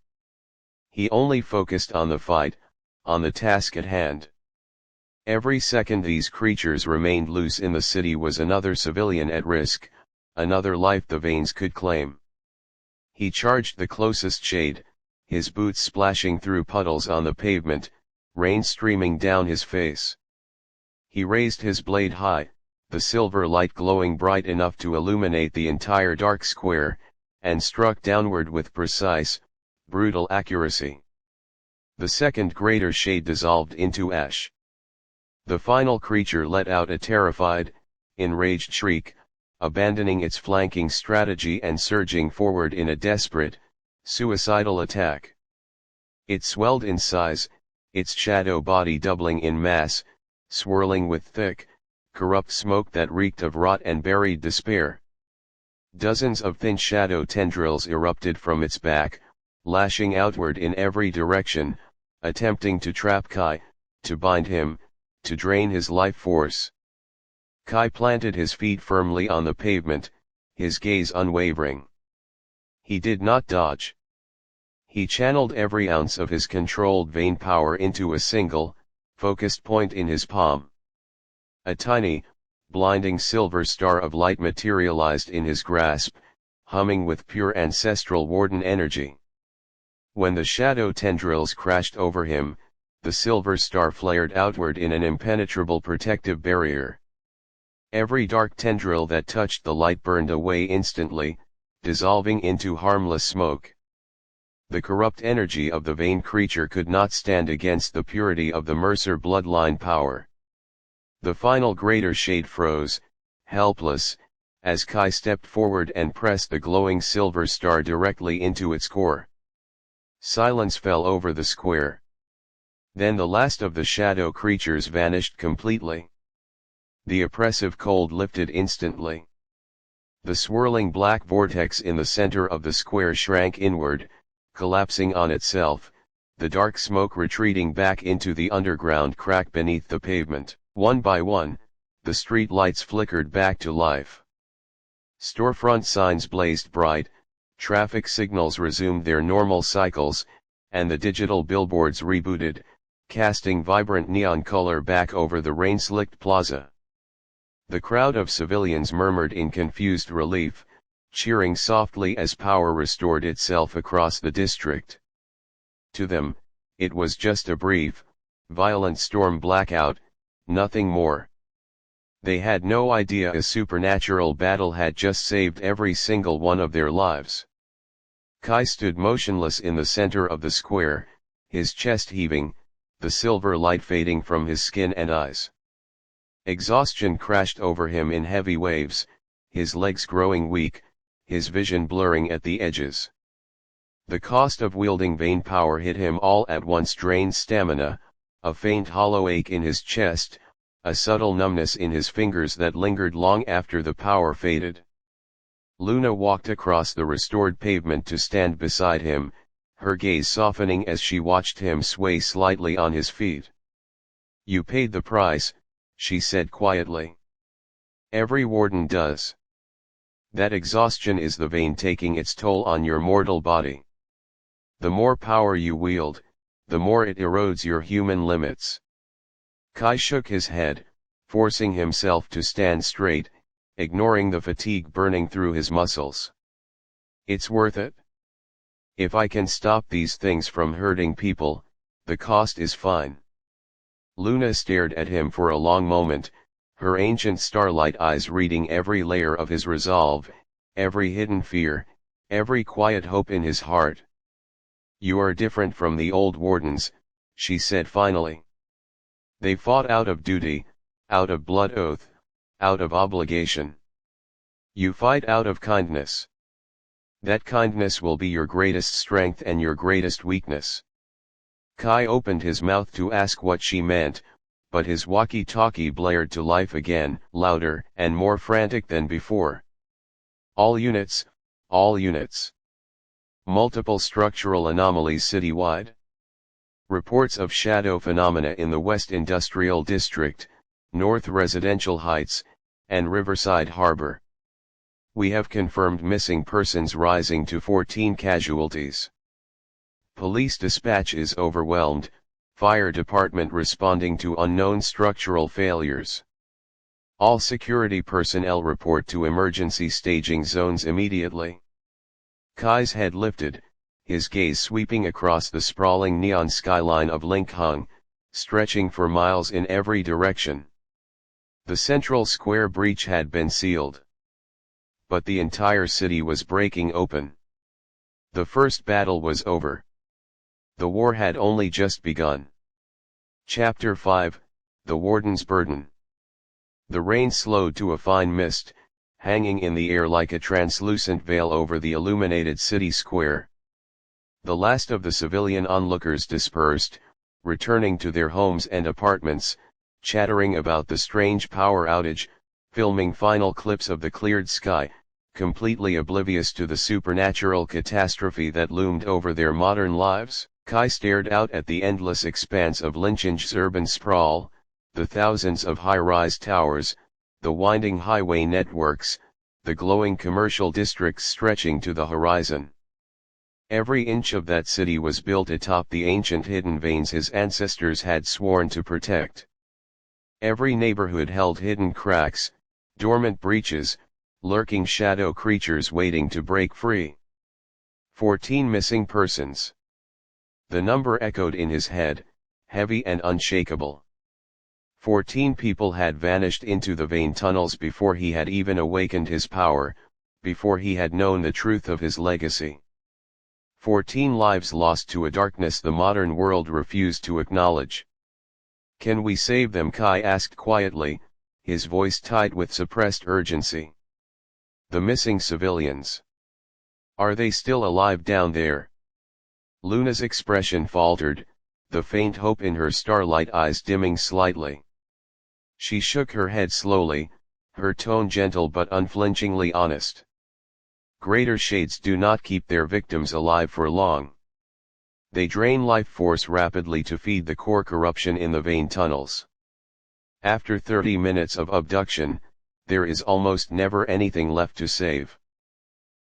Speaker 1: He only focused on the fight, on the task at hand. Every second these creatures remained loose in the city was another civilian at risk, another life the veins could claim. He charged the closest shade, his boots splashing through puddles on the pavement, rain streaming down his face. He raised his blade high, the silver light glowing bright enough to illuminate the entire dark square, and struck downward with precise, brutal accuracy. The second greater shade dissolved into ash. The final creature let out a terrified, enraged shriek, abandoning its flanking strategy and surging forward in a desperate, suicidal attack. It swelled in size, its shadow body doubling in mass, swirling with thick, corrupt smoke that reeked of rot and buried despair. Dozens of thin shadow tendrils erupted from its back, lashing outward in every direction, attempting to trap Kai, to bind him, to drain his life force. Kai planted his feet firmly on the pavement, his gaze unwavering. He did not dodge. He channeled every ounce of his controlled vein power into a single, focused point in his palm. A tiny, blinding silver star of light materialized in his grasp, humming with pure ancestral warden energy. When the shadow tendrils crashed over him, the silver star flared outward in an impenetrable protective barrier. Every dark tendril that touched the light burned away instantly, dissolving into harmless smoke. The corrupt energy of the vein creature could not stand against the purity of the Mercer bloodline power. The final greater shade froze, helpless, as Kai stepped forward and pressed the glowing silver star directly into its core. Silence fell over the square. Then the last of the shadow creatures vanished completely. The oppressive cold lifted instantly. The swirling black vortex in the center of the square shrank inward, collapsing on itself, the dark smoke retreating back into the underground crack beneath the pavement. One by one, the street lights flickered back to life. Storefront signs blazed bright, traffic signals resumed their normal cycles, and the digital billboards rebooted, casting vibrant neon color back over the rain-slicked plaza. The crowd of civilians murmured in confused relief, cheering softly as power restored itself across the district. To them, it was just a brief, violent storm blackout, nothing more. They had no idea a supernatural battle had just saved every single one of their lives. Kai stood motionless in the center of the square, his chest heaving, the silver light fading from his skin and eyes. Exhaustion crashed over him in heavy waves, his legs growing weak, his vision blurring at the edges. The cost of wielding vein power hit him all at once: drained stamina, a faint hollow ache in his chest, a subtle numbness in his fingers that lingered long after the power faded. Luna walked across the restored pavement to stand beside him, her gaze softening as she watched him sway slightly on his feet. "You paid the price," she said quietly. "Every warden does. That exhaustion is the vein taking its toll on your mortal body. The more power you wield, the more it erodes your human limits." Kai shook his head, forcing himself to stand straight, ignoring the fatigue burning through his muscles. "It's worth it. If I can stop these things from hurting people, the cost is fine." Luna stared at him for a long moment, her ancient starlight eyes reading every layer of his resolve, every hidden fear, every quiet hope in his heart. "You are different from the old wardens," she said finally. "They fought out of duty, out of blood oath, out of obligation. You fight out of kindness. That kindness will be your greatest strength and your greatest weakness." Kai opened his mouth to ask what she meant, but his walkie-talkie blared to life again, louder and more frantic than before. All units, all units. Multiple structural anomalies citywide. Reports of shadow phenomena in the West Industrial District, North Residential Heights, and Riverside Harbor. We have confirmed missing persons rising to 14 casualties. Police dispatch is overwhelmed, fire department responding to unknown structural failures. All security personnel report to emergency staging zones immediately. Kai's head lifted, his gaze sweeping across the sprawling neon skyline of Linkhung, stretching for miles in every direction. The central square breach had been sealed. But the entire city was breaking open. The first battle was over. The war had only just begun. Chapter 5, The Warden's Burden. The rain slowed to a fine mist, hanging in the air like a translucent veil over the illuminated city square. The last of the civilian onlookers dispersed, returning to their homes and apartments, chattering about the strange power outage, filming final clips of the cleared sky, completely oblivious to the supernatural catastrophe that loomed over their modern lives. Kai stared out at the endless expanse of Lincheng's urban sprawl, the thousands of high-rise towers, the winding highway networks, the glowing commercial districts stretching to the horizon. Every inch of that city was built atop the ancient hidden veins his ancestors had sworn to protect. Every neighborhood held hidden cracks, dormant breaches, lurking shadow creatures waiting to break free. 14 missing persons. The number echoed in his head, heavy and unshakable. 14 people had vanished into the vein tunnels before he had even awakened his power, before he had known the truth of his legacy. 14 lives lost to a darkness the modern world refused to acknowledge. "Can we save them?" Kai asked quietly, his voice tight with suppressed urgency. "The missing civilians. Are they still alive down there?" Luna's expression faltered, the faint hope in her starlight eyes dimming slightly. She shook her head slowly, her tone gentle but unflinchingly honest. "Greater shades do not keep their victims alive for long. They drain life force rapidly to feed the core corruption in the vein tunnels. After 30 minutes of abduction, there is almost never anything left to save."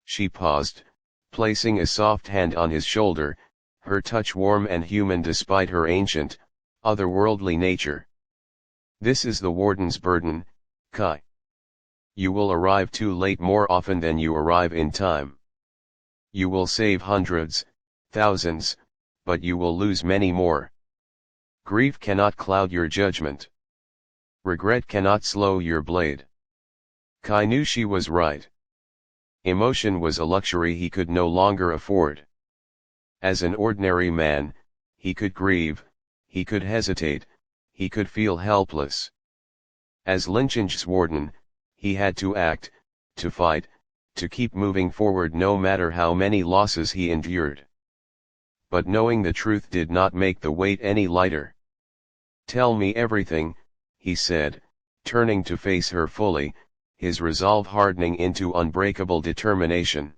Speaker 1: She paused, placing a soft hand on his shoulder, her touch warm and human despite her ancient, otherworldly nature. "This is the Warden's burden, Kai. You will arrive too late more often than you arrive in time. You will save hundreds, thousands, but you will lose many more. Grief cannot cloud your judgment. Regret cannot slow your blade." Kai knew she was right. Emotion was a luxury he could no longer afford. As an ordinary man, he could grieve, he could hesitate, he could feel helpless. As Lincheng's warden, he had to act, to fight, to keep moving forward no matter how many losses he endured. But knowing the truth did not make the weight any lighter. "Tell me everything," he said, turning to face her fully, his resolve hardening into unbreakable determination.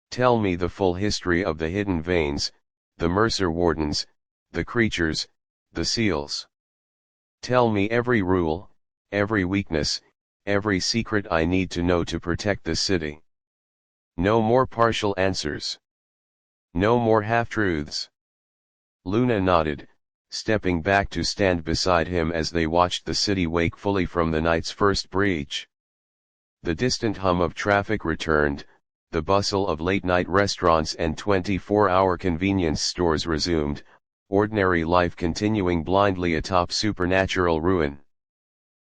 Speaker 1: Tell me the full history of the hidden veins, the Mercer wardens, the creatures, the seals. Tell me every rule, every weakness, every secret I need to know to protect the city. No more partial answers. No more half-truths. Luna nodded, stepping back to stand beside him as they watched the city wake fully from the night's first breach. The distant hum of traffic returned, the bustle of late-night restaurants and 24-hour convenience stores resumed, ordinary life continuing blindly atop supernatural ruin.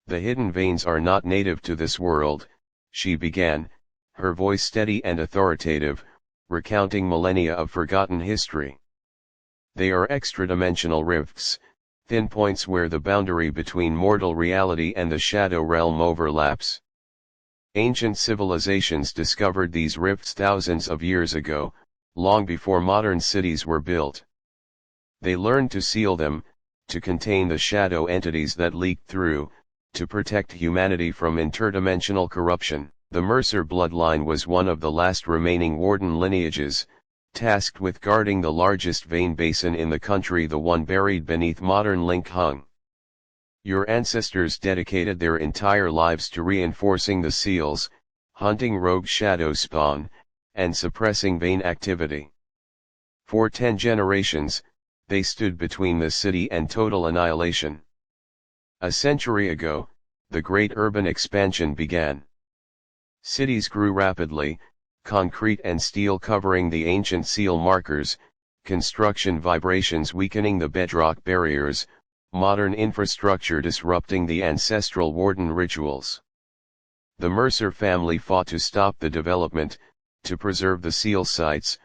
Speaker 1: The hidden veins are not native to this world, she began, her voice steady and authoritative, recounting millennia of forgotten history. They are extra-dimensional rifts, thin points where the boundary between mortal reality and the shadow realm overlaps. Ancient civilizations discovered these rifts thousands of years ago, long before modern cities were built. They learned to seal them, to contain the shadow entities that leaked through, to protect humanity from interdimensional corruption. The Mercer bloodline was one of the last remaining warden lineages, tasked with guarding the largest vein basin in the country, the one buried beneath modern Link Hung. Your ancestors dedicated their entire lives to reinforcing the seals, hunting rogue shadow spawn, and suppressing vein activity. For 10 generations, they stood between the city and total annihilation. A century ago, the great urban expansion began. Cities grew rapidly, concrete and steel covering the ancient seal markers, construction vibrations weakening the bedrock barriers, modern infrastructure disrupting the ancestral warden rituals. The Mercer family fought to stop the development, to preserve the seal sites,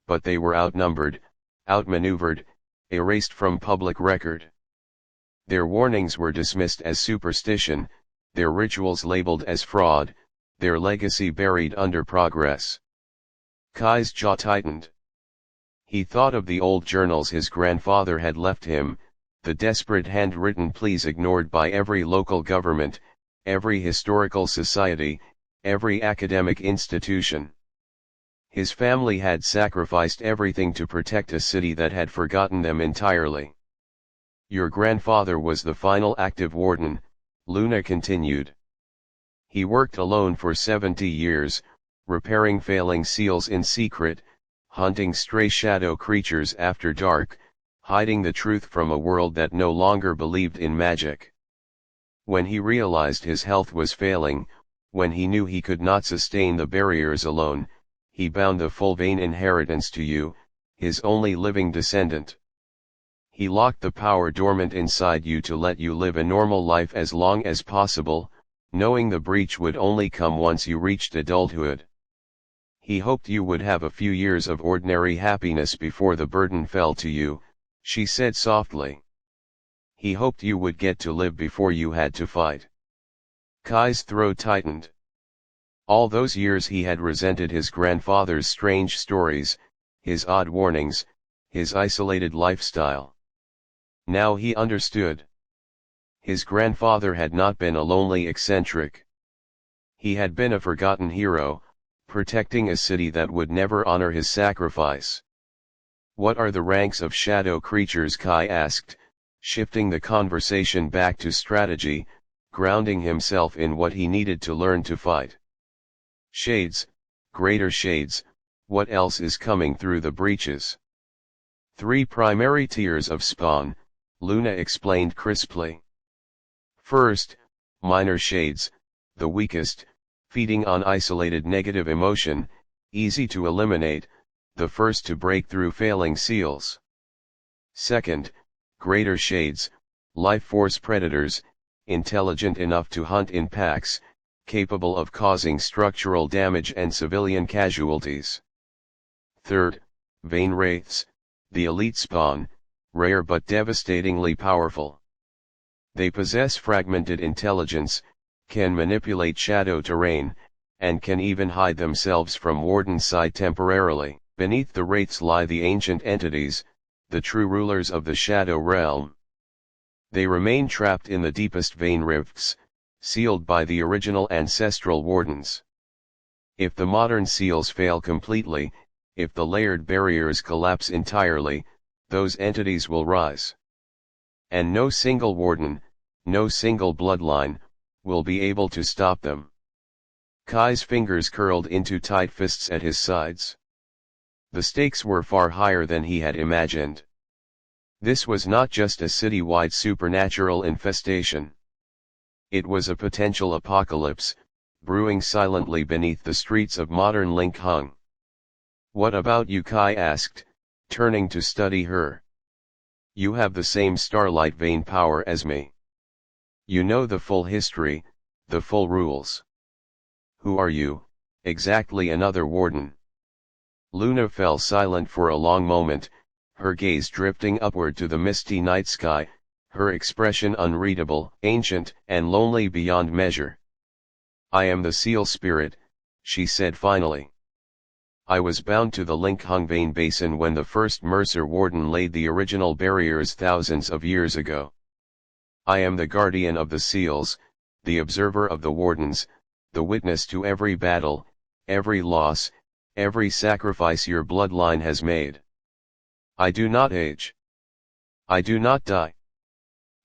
Speaker 1: but they were outnumbered, outmaneuvered, erased from public record. Their warnings were dismissed as superstition, their rituals labeled as fraud, their legacy buried under progress. Kai's jaw tightened. He thought of the old journals his grandfather had left him, the desperate handwritten pleas ignored by every local government, every historical society, every academic institution. His family had sacrificed everything to protect a city that had forgotten them entirely. Your grandfather was the final active warden, Luna continued. He worked alone for 70 years, repairing failing seals in secret, hunting stray shadow creatures after dark, hiding the truth from a world that no longer believed in magic. When he realized his health was failing, when he knew he could not sustain the barriers alone, he bound the full vein inheritance to you, his only living descendant. He locked the power dormant inside you to let you live a normal life as long as possible, knowing the breach would only come once you reached adulthood. He hoped you would have a few years of ordinary happiness before the burden fell to you, she said softly. He hoped you would get to live before you had to fight. Kai's throat tightened. All those years he had resented his grandfather's strange stories, his odd warnings, his isolated lifestyle. Now he understood. His grandfather had not been a lonely eccentric. He had been a forgotten hero, protecting a city that would never honor his sacrifice. What are the ranks of shadow creatures? Kai asked, shifting the conversation back to strategy, grounding himself in what he needed to learn to fight. Shades, greater shades, what else is coming through the breaches? 3 primary tiers of spawn, Luna explained crisply. First, minor shades, the weakest, feeding on isolated negative emotion, easy to eliminate, the first to break through failing seals. Second, greater shades, life force predators, intelligent enough to hunt in packs, capable of causing structural damage and civilian casualties. Third, vein wraiths, the elite spawn, rare but devastatingly powerful. They possess fragmented intelligence, can manipulate shadow terrain, and can even hide themselves from Warden's sight temporarily. Beneath the wraiths lie the ancient entities, the true rulers of the shadow realm. They remain trapped in the deepest vein rifts, sealed by the original ancestral wardens. If the modern seals fail completely, if the layered barriers collapse entirely, those entities will rise. And no single warden, no single bloodline, will be able to stop them. Kai's fingers curled into tight fists at his sides. The stakes were far higher than he had imagined. This was not just a city-wide supernatural infestation. It was a potential apocalypse, brewing silently beneath the streets of modern Linkhung. "What about you?" Kai asked, turning to study her. "You have the same starlight vein power as me. You know the full history, the full rules. Who are you, exactly?" "Another warden." Luna fell silent for a long moment, her gaze drifting upward to the misty night sky, her expression unreadable, ancient, and lonely beyond measure. "I am the seal spirit," she said finally. "I was bound to the Linkhung vein basin when the first Mercer warden laid the original barriers thousands of years ago. I am the guardian of the seals, the observer of the wardens, the witness to every battle, every loss, every sacrifice your bloodline has made. I do not age. I do not die.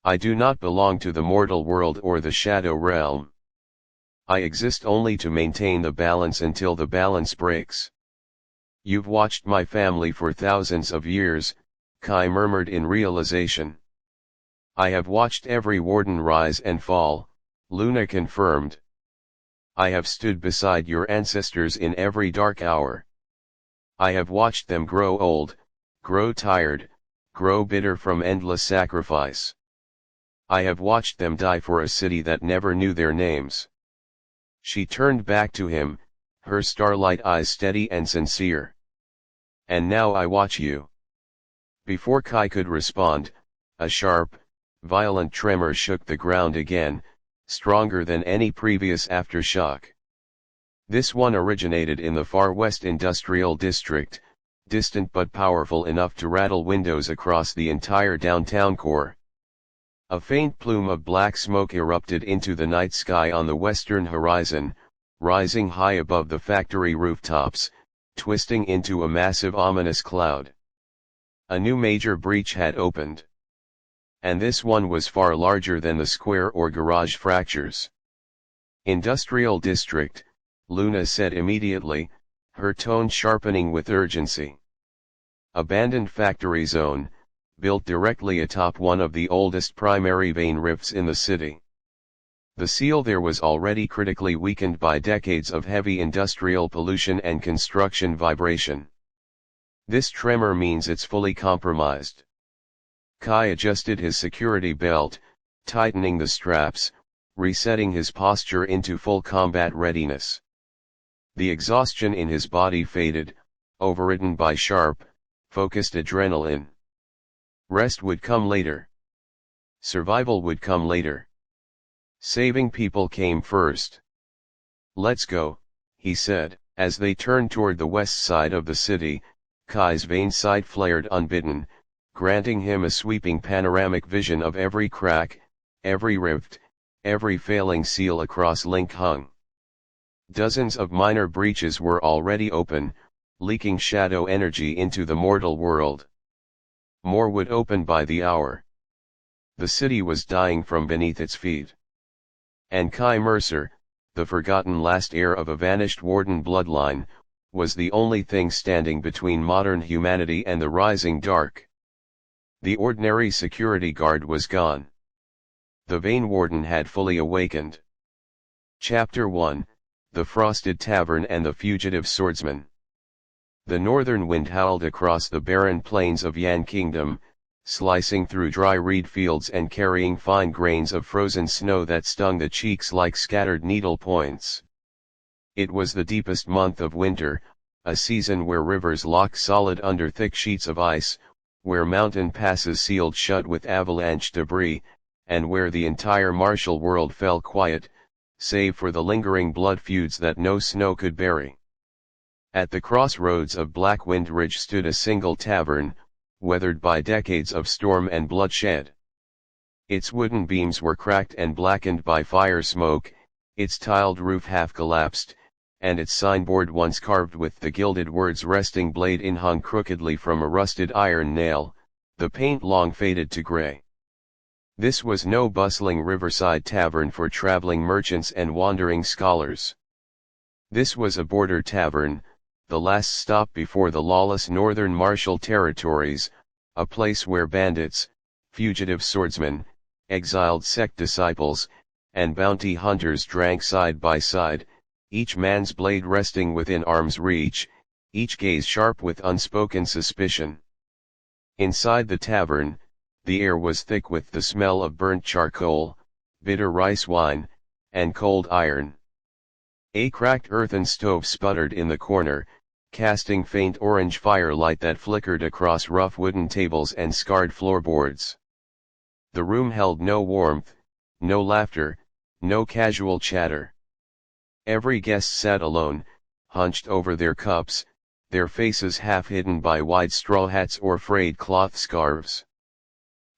Speaker 1: I do not belong to the mortal world or the shadow realm. I exist only to maintain the balance until the balance breaks." "You've watched my family for thousands of years," Kai murmured in realization. "I have watched every warden rise and fall," Luna confirmed. "I have stood beside your ancestors in every dark hour. I have watched them grow old, grow tired, grow bitter from endless sacrifice. I have watched them die for a city that never knew their names." She turned back to him, her starlight eyes steady and sincere. "And now I watch you." Before Kai could respond, a sharp, violent tremor shook the ground again, stronger than any previous aftershock. This one originated in the far west industrial district, distant but powerful enough to rattle windows across the entire downtown core. A faint plume of black smoke erupted into the night sky on the western horizon, rising high above the factory rooftops, twisting into a massive ominous cloud. A new major breach had opened. And this one was far larger than the square or garage fractures. "Industrial district," Luna said immediately, her tone sharpening with urgency. "Abandoned factory zone, built directly atop one of the oldest primary vein rifts in the city. The seal there was already critically weakened by decades of heavy industrial pollution and construction vibration. This tremor means it's fully compromised." Kai adjusted his security belt, tightening the straps, resetting his posture into full combat readiness. The exhaustion in his body faded, overridden by sharp, focused adrenaline. Rest would come later. Survival would come later. Saving people came first. "Let's go," he said. As they turned toward the west side of the city, Kai's vein sight flared unbidden, granting him a sweeping panoramic vision of every crack, every rift, every failing seal across Linkhung. Dozens of minor breaches were already open, leaking shadow energy into the mortal world. More would open by the hour. The city was dying from beneath its feet. And Kai Mercer, the forgotten last heir of a vanished warden bloodline, was the only thing standing between modern humanity and the rising dark. The ordinary security guard was gone. The vein warden had fully awakened. Chapter 1, The Frosted Tavern and the Fugitive Swordsman. The northern wind howled across the barren plains of Yan Kingdom, slicing through dry reed fields and carrying fine grains of frozen snow that stung the cheeks like scattered needle points. It was the deepest month of winter, a season where rivers lock solid under thick sheets of ice, where mountain passes sealed shut with avalanche debris, and where the entire martial world fell quiet, save for the lingering blood feuds that no snow could bury. At the crossroads of Black Wind Ridge stood a single tavern, weathered by decades of storm and bloodshed. Its wooden beams were cracked and blackened by fire smoke, its tiled roof half collapsed, and its signboard once carved with the gilded words "Resting Blade Inn" hung crookedly from a rusted iron nail, the paint long faded to grey. This was no bustling riverside tavern for traveling merchants and wandering scholars. This was a border tavern, the last stop before the lawless northern martial territories, a place where bandits, fugitive swordsmen, exiled sect disciples, and bounty hunters drank side by side, each man's blade resting within arm's reach, each gaze sharp with unspoken suspicion. Inside the tavern, the air was thick with the smell of burnt charcoal, bitter rice wine, and cold iron. A cracked earthen stove sputtered in the corner, casting faint orange firelight that flickered across rough wooden tables and scarred floorboards. The room held no warmth, no laughter, no casual chatter. Every guest sat alone, hunched over their cups, their faces half hidden by wide straw hats or frayed cloth scarves.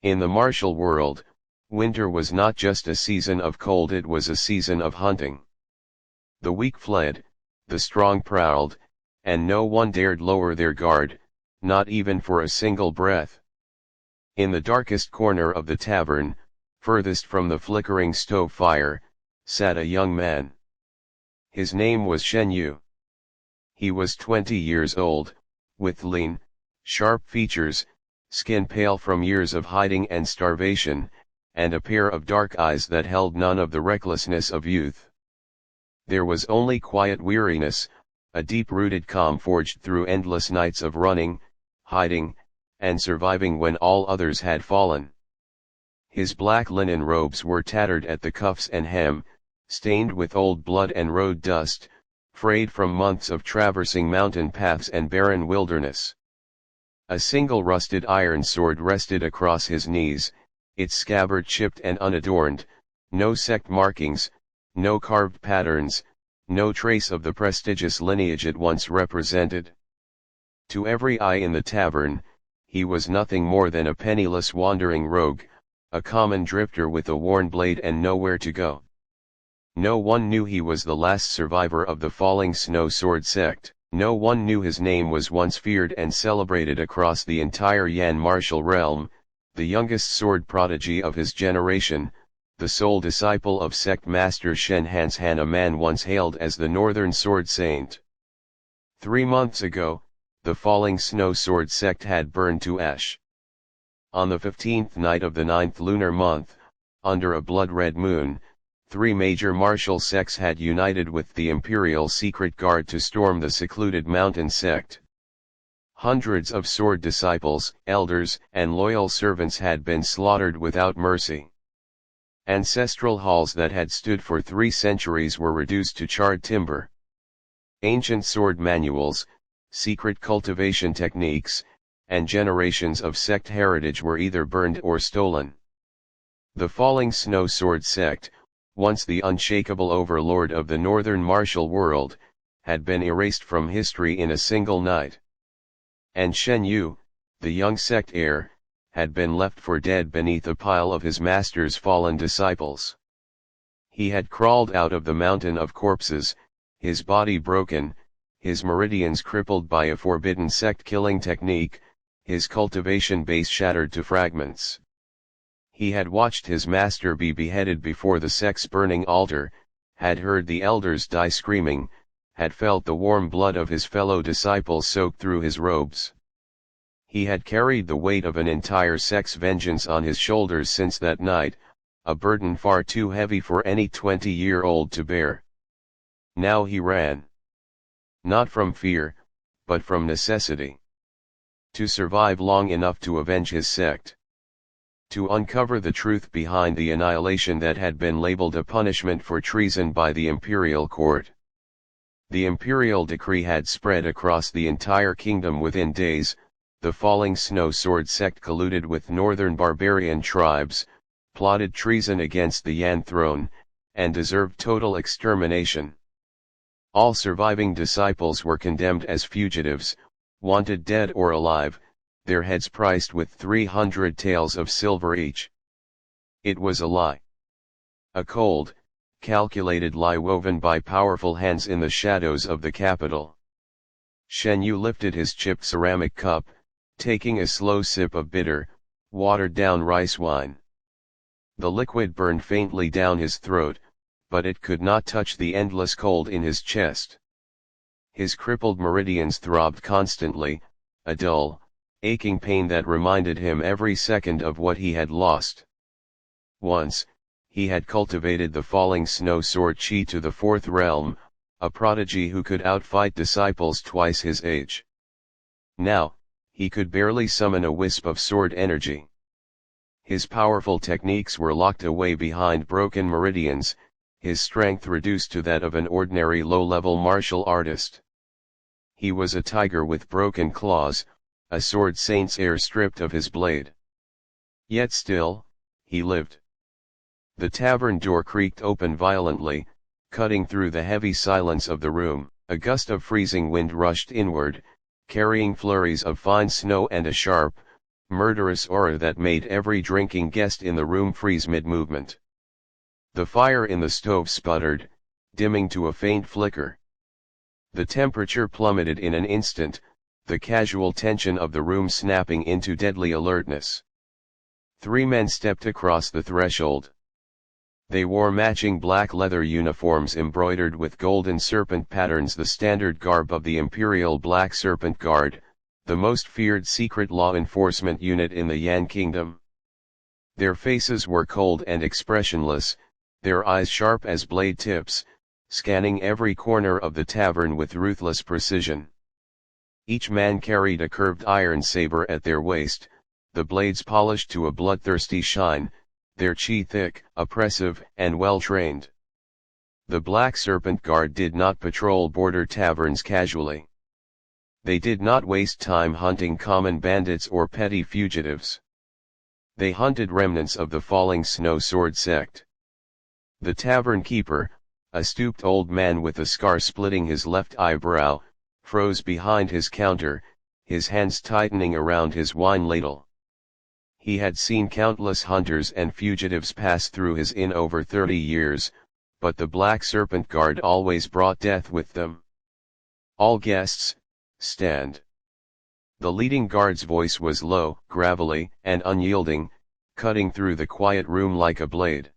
Speaker 1: In the martial world, winter was not just a season of cold, it was a season of hunting. The weak fled, the strong prowled, and no one dared lower their guard, not even for a single breath. In the darkest corner of the tavern, furthest from the flickering stove fire, sat a young man. His name was Shen Yu. He was 20 years old, with lean, sharp features, skin pale from years of hiding and starvation, and a pair of dark eyes that held none of the recklessness of youth. There was only quiet weariness, a deep-rooted calm forged through endless nights of running, hiding, and surviving when all others had fallen. His black linen robes were tattered at the cuffs and hem, stained with old blood and road dust, frayed from months of traversing mountain paths and barren wilderness. A single rusted iron sword rested across his knees, its scabbard chipped and unadorned, no sect markings, no carved patterns, no trace of the prestigious lineage it once represented. To every eye in the tavern, he was nothing more than a penniless wandering rogue, a common drifter with a worn blade and nowhere to go. No one knew he was the last survivor of the Falling Snow Sword sect. No one knew his name was once feared and celebrated across the entire Yan martial realm, the youngest sword prodigy of his generation, the sole disciple of sect master Shen Hanshan, a man once hailed as the Northern Sword Saint. 3 months ago, the Falling Snow Sword sect had burned to ash. On the 15th night of the 9th lunar month, under a blood-red moon, 3 major martial sects had united with the Imperial Secret Guard to storm the secluded mountain sect. Hundreds of sword disciples, elders, and loyal servants had been slaughtered without mercy. Ancestral halls that had stood for 3 centuries were reduced to charred timber. Ancient sword manuals, secret cultivation techniques, and generations of sect heritage were either burned or stolen. The Falling Snow Sword sect, once the unshakable overlord of the northern martial world, had been erased from history in a single night. And Shen Yu, the young sect heir, had been left for dead beneath a pile of his master's fallen disciples. He had crawled out of the mountain of corpses, his body broken, his meridians crippled by a forbidden sect-killing technique, his cultivation base shattered to fragments. He had watched his master be beheaded before the sect's burning altar, had heard the elders die screaming, had felt the warm blood of his fellow disciples soak through his robes. He had carried the weight of an entire sect's vengeance on his shoulders since that night, a burden far too heavy for any 20-year-old to bear. Now he ran. Not from fear, but from necessity. To survive long enough to avenge his sect. To uncover the truth behind the annihilation that had been labeled a punishment for treason by the imperial court. The imperial decree had spread across the entire kingdom within days. The Falling Snow Sword sect colluded with northern barbarian tribes, plotted treason against the Yan throne, and deserved total extermination. All surviving disciples were condemned as fugitives, wanted dead or alive, their heads priced with 300 taels of silver each. It was a lie. A cold, calculated lie woven by powerful hands in the shadows of the capital. Shen Yu lifted his chipped ceramic cup, taking a slow sip of bitter, watered-down rice wine. The liquid burned faintly down his throat, but it could not touch the endless cold in his chest. His crippled meridians throbbed constantly, a dull, aching pain that reminded him every second of what he had lost. Once, he had cultivated the falling snow sword chi to the fourth realm, a prodigy who could outfight disciples twice his age. Now, he could barely summon a wisp of sword energy. His powerful techniques were locked away behind broken meridians, his strength reduced to that of an ordinary low-level martial artist. He was a tiger with broken claws, a sword saint's heir stripped of his blade. Yet still, he lived. The tavern door creaked open violently, cutting through the heavy silence of the room. A gust of freezing wind rushed inward, carrying flurries of fine snow and a sharp, murderous aura that made every drinking guest in the room freeze mid-movement. The fire in the stove sputtered, dimming to a faint flicker. The temperature plummeted in an instant, the casual tension of the room snapping into deadly alertness. 3 men stepped across the threshold. They wore matching black leather uniforms embroidered with golden serpent patterns, the standard garb of the Imperial Black Serpent Guard, the most feared secret law enforcement unit in the Yan Kingdom. Their faces were cold and expressionless, their eyes sharp as blade tips, scanning every corner of the tavern with ruthless precision. Each man carried a curved iron saber at their waist, the blades polished to a bloodthirsty shine, their chi thick, oppressive, and well-trained. The Black Serpent Guard did not patrol border taverns casually. They did not waste time hunting common bandits or petty fugitives. They hunted remnants of the falling snow sword sect. The tavern keeper, a stooped old man with a scar splitting his left eyebrow, froze behind his counter, his hands tightening around his wine ladle. He had seen countless hunters and fugitives pass through his inn over 30 years, but the Black Serpent Guard always brought death with them. All guests, stand. The leading guard's voice was low, gravelly, and unyielding, cutting through the quiet room like a blade.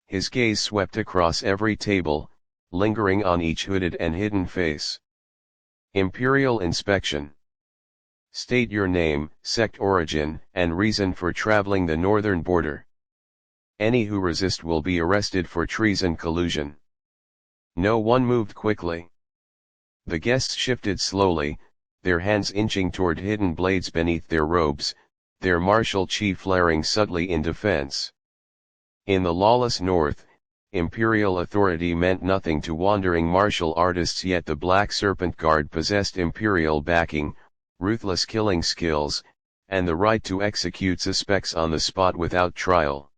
Speaker 1: His gaze swept across every table, lingering on each hooded and hidden face. Imperial inspection. State your name, sect origin, and reason for traveling the northern border. Any who resist will be arrested for treason collusion. No one moved quickly. The guests shifted slowly, their hands inching toward hidden blades beneath their robes, their martial chi flaring subtly in defense. In the lawless north, imperial authority meant nothing to wandering martial artists, yet the Black Serpent Guard possessed imperial backing, ruthless killing skills, and the right to execute suspects on the spot without trial.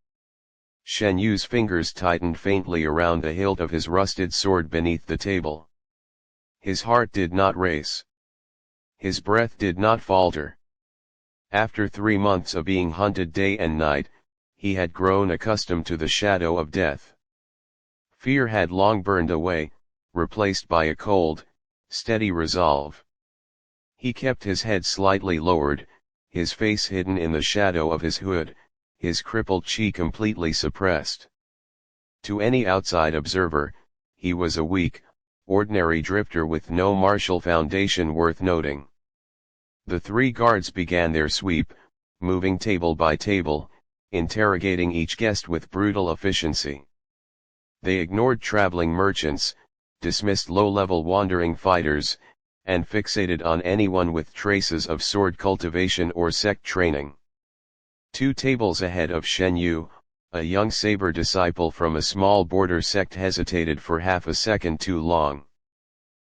Speaker 1: Shen Yu's fingers tightened faintly around the hilt of his rusted sword beneath the table. His heart did not race. His breath did not falter. After 3 months of being hunted day and night, he had grown accustomed to the shadow of death. Fear had long burned away, replaced by a cold, steady resolve. He kept his head slightly lowered, his face hidden in the shadow of his hood, his crippled chi completely suppressed. To any outside observer, he was a weak, ordinary drifter with no martial foundation worth noting. The 3 guards began their sweep, moving table by table, interrogating each guest with brutal efficiency. They ignored traveling merchants, dismissed low-level wandering fighters, and fixated on anyone with traces of sword cultivation or sect training. 2 tables ahead of Shen Yu, a young saber disciple from a small border sect hesitated for half a second too long.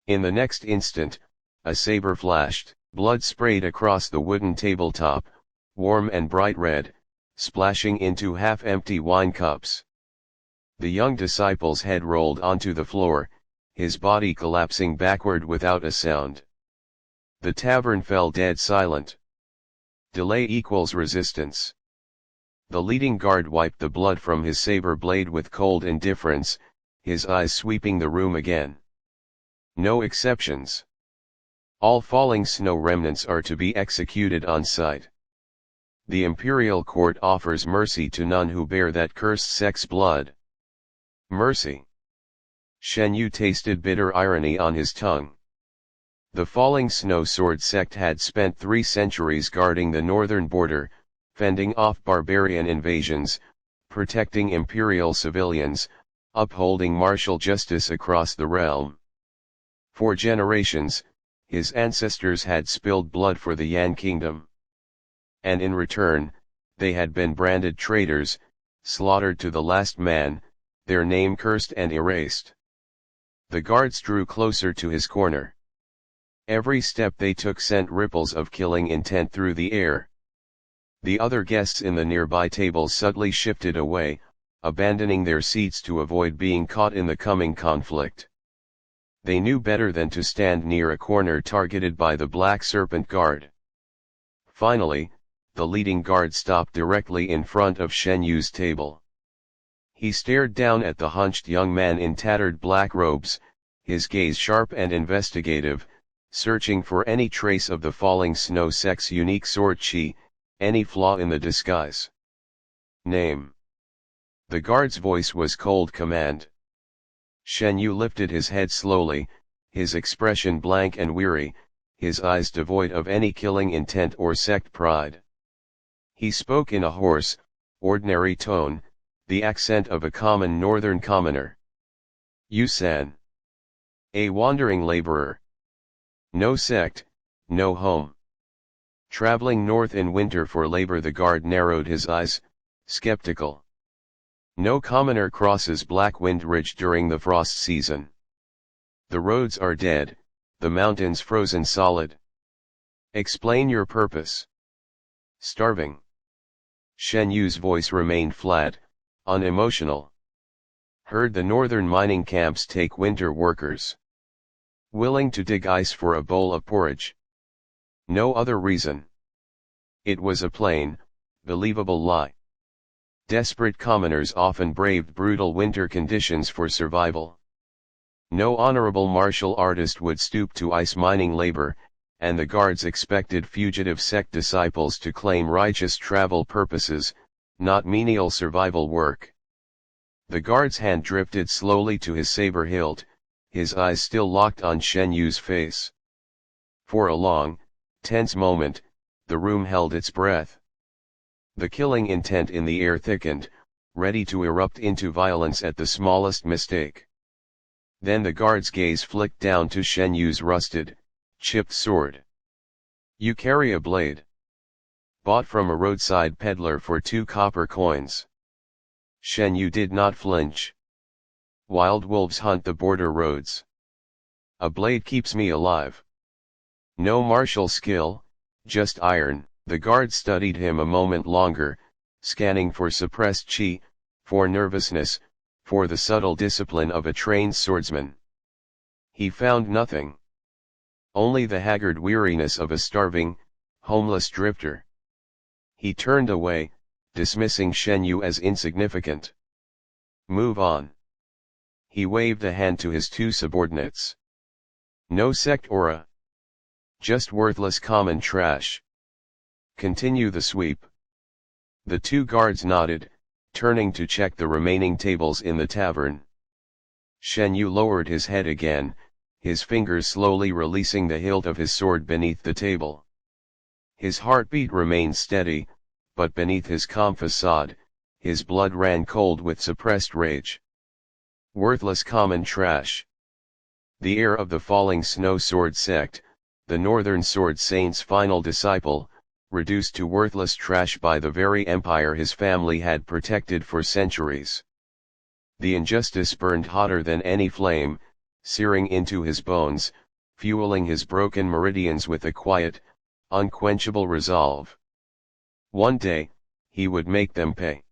Speaker 1: In the next instant, a saber flashed, blood sprayed across the wooden tabletop, warm and bright red, splashing into half-empty wine cups. The young disciple's head rolled onto the floor, his body collapsing backward without a sound. The tavern fell dead silent. Delay equals resistance. The leading guard wiped the blood from his saber blade with cold indifference, his eyes sweeping the room again. No exceptions. All falling snow remnants are to be executed on sight. The imperial court offers mercy to none who bear that cursed sect's blood. Mercy. Shen Yu tasted bitter irony on his tongue. The falling snow sword sect had spent 3 centuries guarding the northern border, fending off barbarian invasions, protecting imperial civilians, upholding martial justice across the realm. For generations, his ancestors had spilled blood for the Yan kingdom. And in return, they had been branded traitors, slaughtered to the last man, their name cursed and erased. The guards drew closer to his corner. Every step they took sent ripples of killing intent through the air. The other guests in the nearby tables subtly shifted away, abandoning their seats to avoid being caught in the coming conflict. They knew better than to stand near a corner targeted by the Black Serpent Guard. Finally, the leading guard stopped directly in front of Shen Yu's table. He stared down at the hunched young man in tattered black robes, his gaze sharp and investigative, searching for any trace of the falling snow sect's unique sword chi, any flaw in the disguise. Name. The guard's voice was cold command. Shen Yu lifted his head slowly, his expression blank and weary, his eyes devoid of any killing intent or sect pride. He spoke in a hoarse, ordinary tone, the accent of a common northern commoner. Yu-san. A wandering laborer. No sect, no home. Traveling north in winter for labor. The guard narrowed his eyes, skeptical. No commoner crosses Black Wind Ridge during the frost season. The roads are dead, the mountains frozen solid. Explain your purpose. Starving. Shen Yu's voice remained flat, unemotional. Heard the northern mining camps take winter workers. Willing to dig ice for a bowl of porridge. No other reason. It was a plain, believable lie. Desperate commoners often braved brutal winter conditions for survival. No honorable martial artist would stoop to ice mining labor, and the guards expected fugitive sect disciples to claim righteous travel purposes, not menial survival work. The guard's hand drifted slowly to his saber hilt, his eyes still locked on Shen Yu's face. For a long, tense moment, the room held its breath. The killing intent in the air thickened, ready to erupt into violence at the smallest mistake. Then the guard's gaze flicked down to Shen Yu's rusted, chipped sword. You carry a blade. Bought from a roadside peddler for 2 copper coins. Shen Yu did not flinch. Wild wolves hunt the border roads. A blade keeps me alive. No martial skill, just iron. The guard studied him a moment longer, scanning for suppressed chi, for nervousness, for the subtle discipline of a trained swordsman. He found nothing. Only the haggard weariness of a starving, homeless drifter. He turned away, dismissing Shen Yu as insignificant. Move on. He waved a hand to his 2 subordinates. No sect aura. Just worthless common trash. Continue the sweep. The 2 guards nodded, turning to check the remaining tables in the tavern. Shen Yu lowered his head again, his fingers slowly releasing the hilt of his sword beneath the table. His heartbeat remained steady, but beneath his calm facade, his blood ran cold with suppressed rage. Worthless common trash. The heir of the falling snow sword sect, the Northern Sword Saint's final disciple, reduced to worthless trash by the very empire his family had protected for centuries. The injustice burned hotter than any flame, searing into his bones, fueling his broken meridians with a quiet, unquenchable resolve. One day, he would make them pay.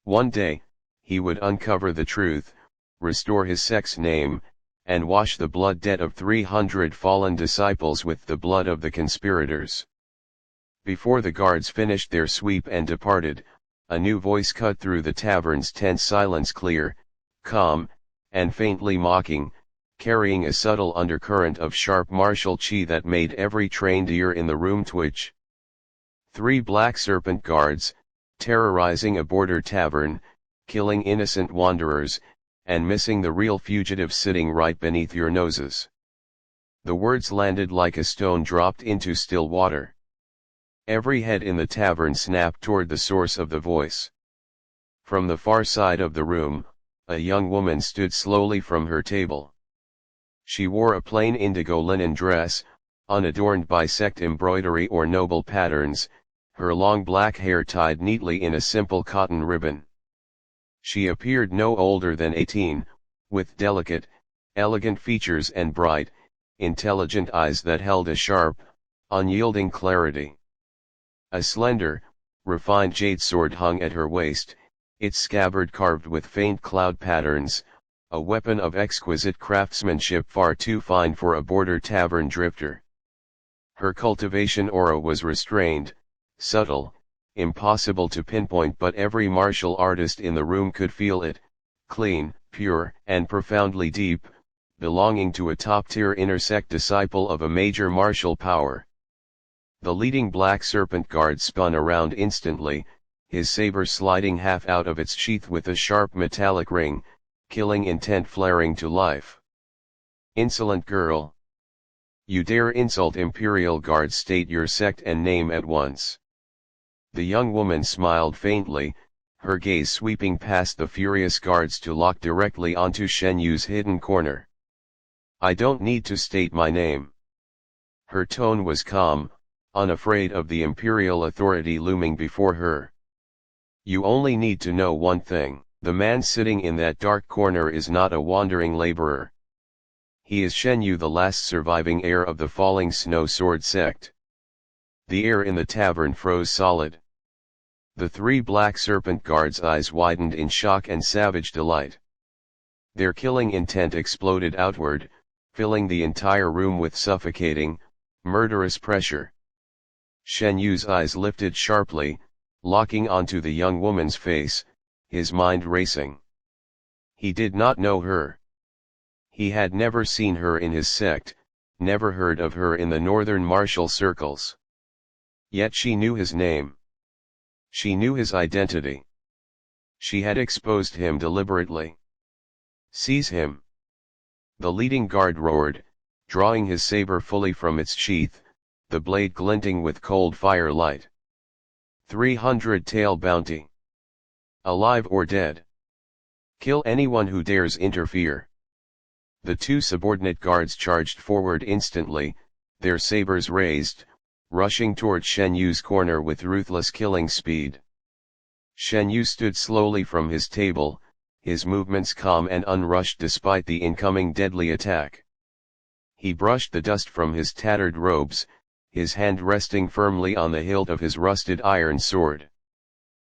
Speaker 1: One day, he would uncover the truth, restore his sect's name, and wash the blood debt of 300 fallen disciples with the blood of the conspirators. Before the guards finished their sweep and departed, a new voice cut through the tavern's tense silence, clear, calm, and faintly mocking, carrying a subtle undercurrent of sharp martial chi that made every trained ear in the room twitch. 3 Black Serpent Guards, terrorizing a border tavern, killing innocent wanderers, and missing the real fugitive sitting right beneath your noses. The words landed like a stone dropped into still water. Every head in the tavern snapped toward the source of the voice. From the far side of the room, a young woman stood slowly from her table. She wore a plain indigo linen dress, unadorned by sect embroidery or noble patterns, her long black hair tied neatly in a simple cotton ribbon. She appeared no older than 18, with delicate, elegant features and bright, intelligent eyes that held a sharp, unyielding clarity. A slender, refined jade sword hung at her waist, its scabbard carved with faint cloud patterns, a weapon of exquisite craftsmanship far too fine for a border tavern drifter. Her cultivation aura was restrained, subtle, impossible to pinpoint, but every martial artist in the room could feel it, clean, pure, and profoundly deep, belonging to a top-tier inner sect disciple of a major martial power. The leading Black Serpent Guard spun around instantly, his saber sliding half out of its sheath with a sharp metallic ring, killing intent flaring to life. "Insolent girl! You dare insult Imperial Guards? State your sect and name at once." The young woman smiled faintly, her gaze sweeping past the furious guards to lock directly onto Shen Yu's hidden corner. "I don't need to state my name." Her tone was calm, unafraid of the imperial authority looming before her. "You only need to know one thing: the man sitting in that dark corner is not a wandering laborer. He is Shen Yu, the last surviving heir of the Falling Snow Sword sect." The air in the tavern froze solid. The 3 Black Serpent Guards' eyes widened in shock and savage delight. Their killing intent exploded outward, filling the entire room with suffocating, murderous pressure. Shen Yu's eyes lifted sharply, locking onto the young woman's face, his mind racing. He did not know her. He had never seen her in his sect, never heard of her in the northern martial circles. Yet she knew his name. She knew his identity. She had exposed him deliberately. "Seize him!" The leading guard roared, drawing his saber fully from its sheath, the blade glinting with cold firelight. 300 tael bounty. Alive or dead. Kill anyone who dares interfere. The 2 subordinate guards charged forward instantly, their sabers raised, rushing toward Shen Yu's corner with ruthless killing speed. Shen Yu stood slowly from his table, his movements calm and unrushed despite the incoming deadly attack. He brushed the dust from his tattered robes, his hand resting firmly on the hilt of his rusted iron sword.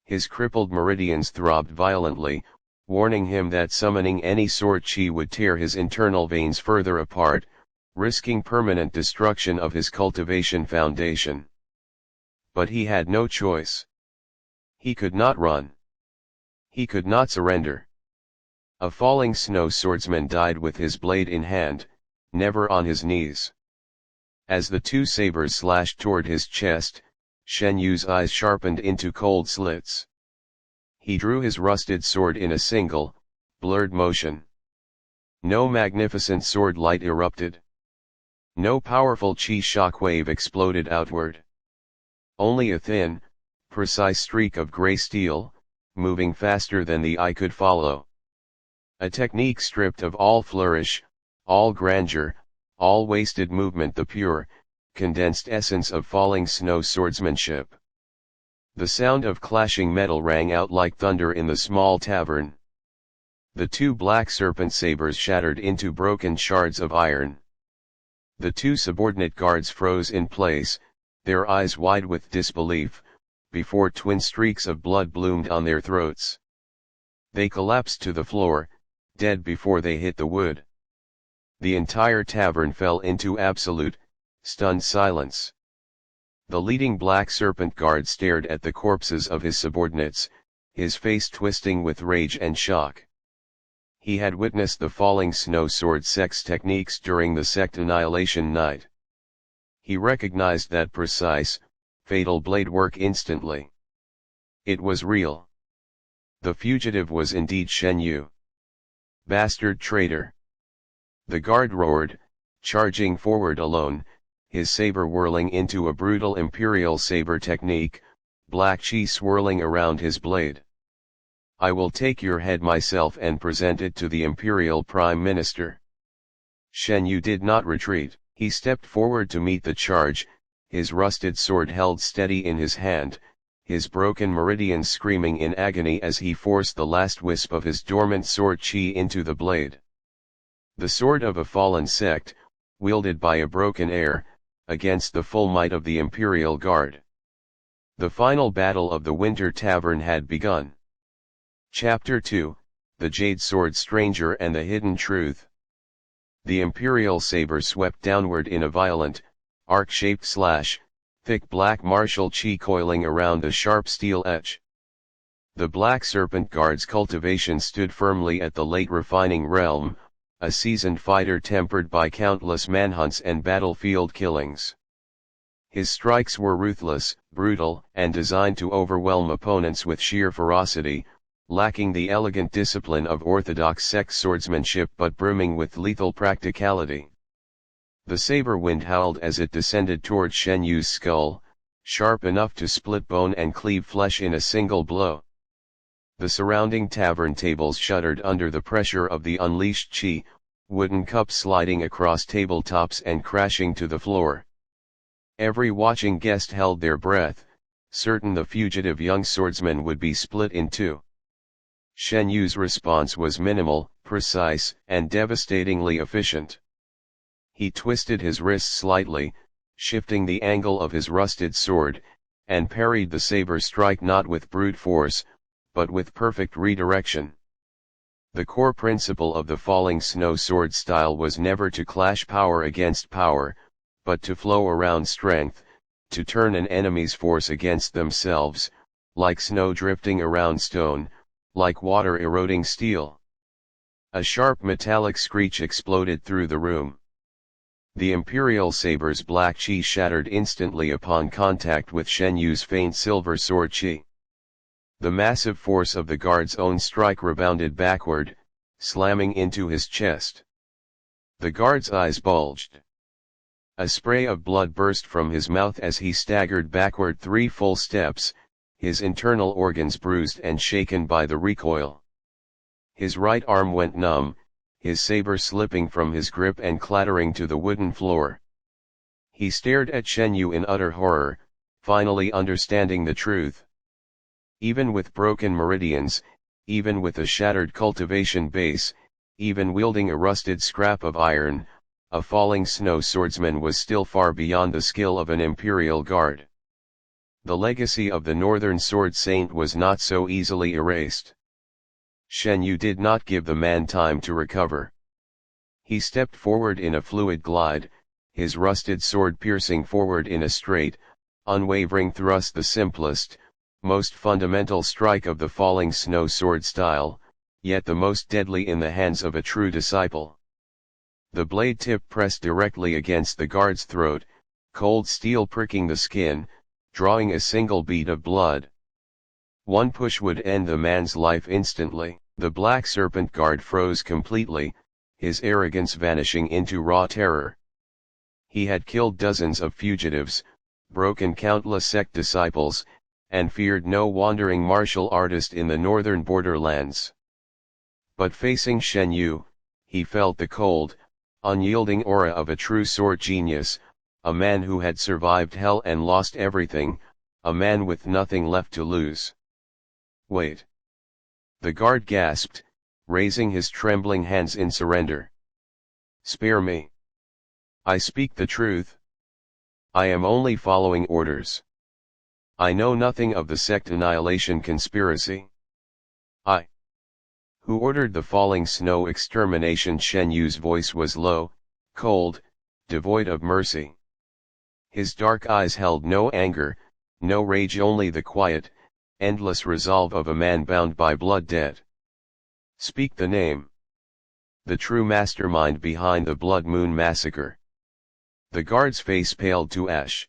Speaker 1: His crippled meridians throbbed violently, warning him that summoning any sword chi would tear his internal veins further apart, risking permanent destruction of his cultivation foundation. But he had no choice. He could not run. He could not surrender. A Falling Snow swordsman died with his blade in hand, never on his knees. As the 2 sabers slashed toward his chest, Shen Yu's eyes sharpened into cold slits. He drew his rusted sword in a single, blurred motion. No magnificent sword light erupted. No powerful chi shockwave exploded outward. Only a thin, precise streak of gray steel, moving faster than the eye could follow. A technique stripped of all flourish, all grandeur, all wasted movement, the pure, condensed essence of Falling Snow swordsmanship. The sound of clashing metal rang out like thunder in the small tavern. The 2 Black Serpent sabers shattered into broken shards of iron. The 2 subordinate guards froze in place, their eyes wide with disbelief, before twin streaks of blood bloomed on their throats. They collapsed to the floor, dead before they hit the wood. The entire tavern fell into absolute, stunned silence. The leading Black Serpent Guard stared at the corpses of his subordinates, his face twisting with rage and shock. He had witnessed the falling snow sword sect's techniques during the sect annihilation night. He recognized that precise, fatal blade work instantly. It was real. The fugitive was indeed Shen Yu. Bastard traitor! The guard roared, charging forward alone, his saber whirling into a brutal imperial saber technique, black chi swirling around his blade. I will take your head myself and present it to the imperial prime minister. Shen Yu did not retreat. He stepped forward to meet the charge, his rusted sword held steady in his hand, his broken meridians screaming in agony as he forced the last wisp of his dormant sword chi into the blade. The sword of a fallen sect, wielded by a broken heir, against the full might of the Imperial Guard. The final battle of the Winter Tavern had begun. Chapter 2, The Jade Sword Stranger and the Hidden Truth. The Imperial saber swept downward in a violent, arc-shaped slash, thick black martial chi coiling around the sharp steel edge. The Black Serpent Guard's cultivation stood firmly at the late refining realm, a seasoned fighter tempered by countless manhunts and battlefield killings. His strikes were ruthless, brutal, and designed to overwhelm opponents with sheer ferocity, lacking the elegant discipline of orthodox sect swordsmanship but brimming with lethal practicality. The saber wind howled as it descended toward Shen Yu's skull, sharp enough to split bone and cleave flesh in a single blow. The surrounding tavern tables shuddered under the pressure of the unleashed chi, wooden cups sliding across tabletops and crashing to the floor. Every watching guest held their breath, certain the fugitive young swordsman would be split in two. Shen Yu's response was minimal, precise, and devastatingly efficient. He twisted his wrist slightly, shifting the angle of his rusted sword, and parried the saber strike not with brute force, but with perfect redirection. The core principle of the falling snow sword style was never to clash power against power, but to flow around strength, to turn an enemy's force against themselves, like snow drifting around stone, like water eroding steel. A sharp metallic screech exploded through the room. The Imperial saber's black chi shattered instantly upon contact with Shen Yu's faint silver sword chi. The massive force of the guard's own strike rebounded backward, slamming into his chest. The guard's eyes bulged. A spray of blood burst from his mouth as he staggered backward 3 full steps, his internal organs bruised and shaken by the recoil. His right arm went numb, his saber slipping from his grip and clattering to the wooden floor. He stared at Shen Yu in utter horror, finally understanding the truth. Even with broken meridians, even with a shattered cultivation base, even wielding a rusted scrap of iron, a falling snow swordsman was still far beyond the skill of an Imperial Guard. The legacy of the Northern Sword Saint was not so easily erased. Shen Yu did not give the man time to recover. He stepped forward in a fluid glide, his rusted sword piercing forward in a straight, unwavering thrust, the simplest, most fundamental strike of the falling snow sword style, yet the most deadly in the hands of a true disciple. The blade tip pressed directly against the guard's throat, cold steel pricking the skin, drawing a single bead of blood. One push would end the man's life instantly. The Black Serpent Guard froze completely, his arrogance vanishing into raw terror. He had killed dozens of fugitives, broken countless sect disciples, and feared no wandering martial artist in the northern borderlands. But facing Shen Yu, he felt the cold, unyielding aura of a true sword genius, a man who had survived hell and lost everything, a man with nothing left to lose. Wait. The guard gasped, raising his trembling hands in surrender. Spare me. I speak the truth. I am only following orders. I know nothing of the sect annihilation conspiracy. Who ordered the falling snow extermination? Shen Yu's voice was low, cold, devoid of mercy. His dark eyes held no anger, no rage, only the quiet, endless resolve of a man bound by blood debt. Speak the name. The true mastermind behind the Blood Moon massacre. The guard's face paled to ash.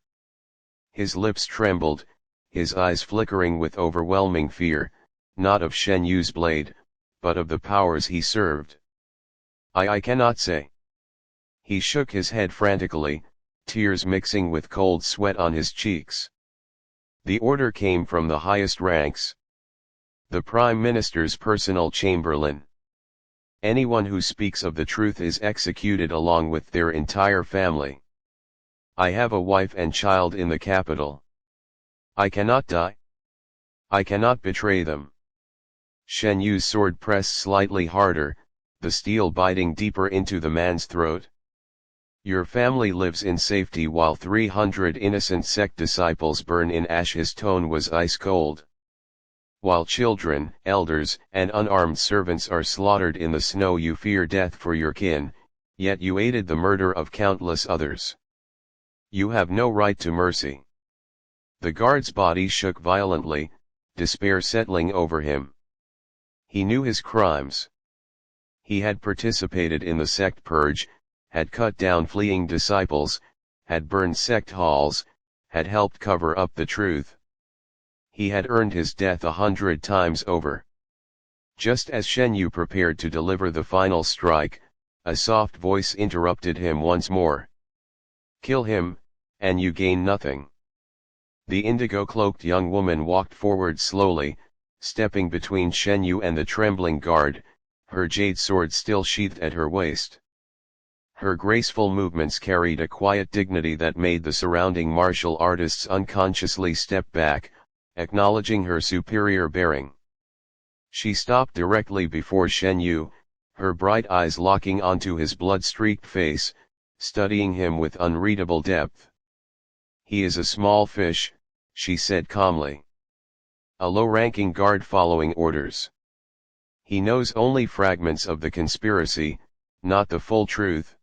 Speaker 1: His lips trembled, his eyes flickering with overwhelming fear, not of Shen Yu's blade, but of the powers he served. I cannot say. He shook his head frantically, tears mixing with cold sweat on his cheeks. The order came from the highest ranks. The Prime Minister's personal chamberlain. Anyone who speaks of the truth is executed along with their entire family. I have a wife and child in the capital. I cannot die. I cannot betray them. Shen Yu's sword pressed slightly harder, the steel biting deeper into the man's throat. Your family lives in safety while 300 innocent sect disciples burn in ash. His tone was ice cold. While children, elders, and unarmed servants are slaughtered in the snow, you fear death for your kin, yet you aided the murder of countless others. You have no right to mercy. The guard's body shook violently, despair settling over him. He knew his crimes. He had participated in the sect purge, had cut down fleeing disciples, had burned sect halls, had helped cover up the truth. He had earned his death 100 times over. Just as Shen Yu prepared to deliver the final strike, a soft voice interrupted him once more. Kill him, and you gain nothing. The indigo-cloaked young woman walked forward slowly, stepping between Shen Yu and the trembling guard, her jade sword still sheathed at her waist. Her graceful movements carried a quiet dignity that made the surrounding martial artists unconsciously step back, acknowledging her superior bearing. She stopped directly before Shen Yu, her bright eyes locking onto his blood-streaked face, studying him with unreadable depth. He is a small fish, she said calmly. A low-ranking guard following orders. He knows only fragments of the conspiracy, not the full truth.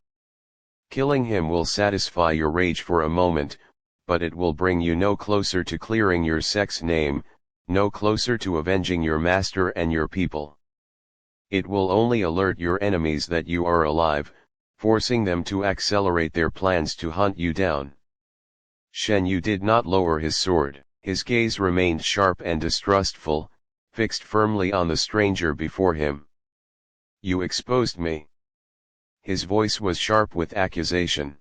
Speaker 1: Killing him will satisfy your rage for a moment, but it will bring you no closer to clearing your sect's name, no closer to avenging your master and your people. It will only alert your enemies that you are alive, forcing them to accelerate their plans to hunt you down. Shen Yu did not lower his sword. His gaze remained sharp and distrustful, fixed firmly on the stranger before him. You exposed me. His voice was sharp with accusation.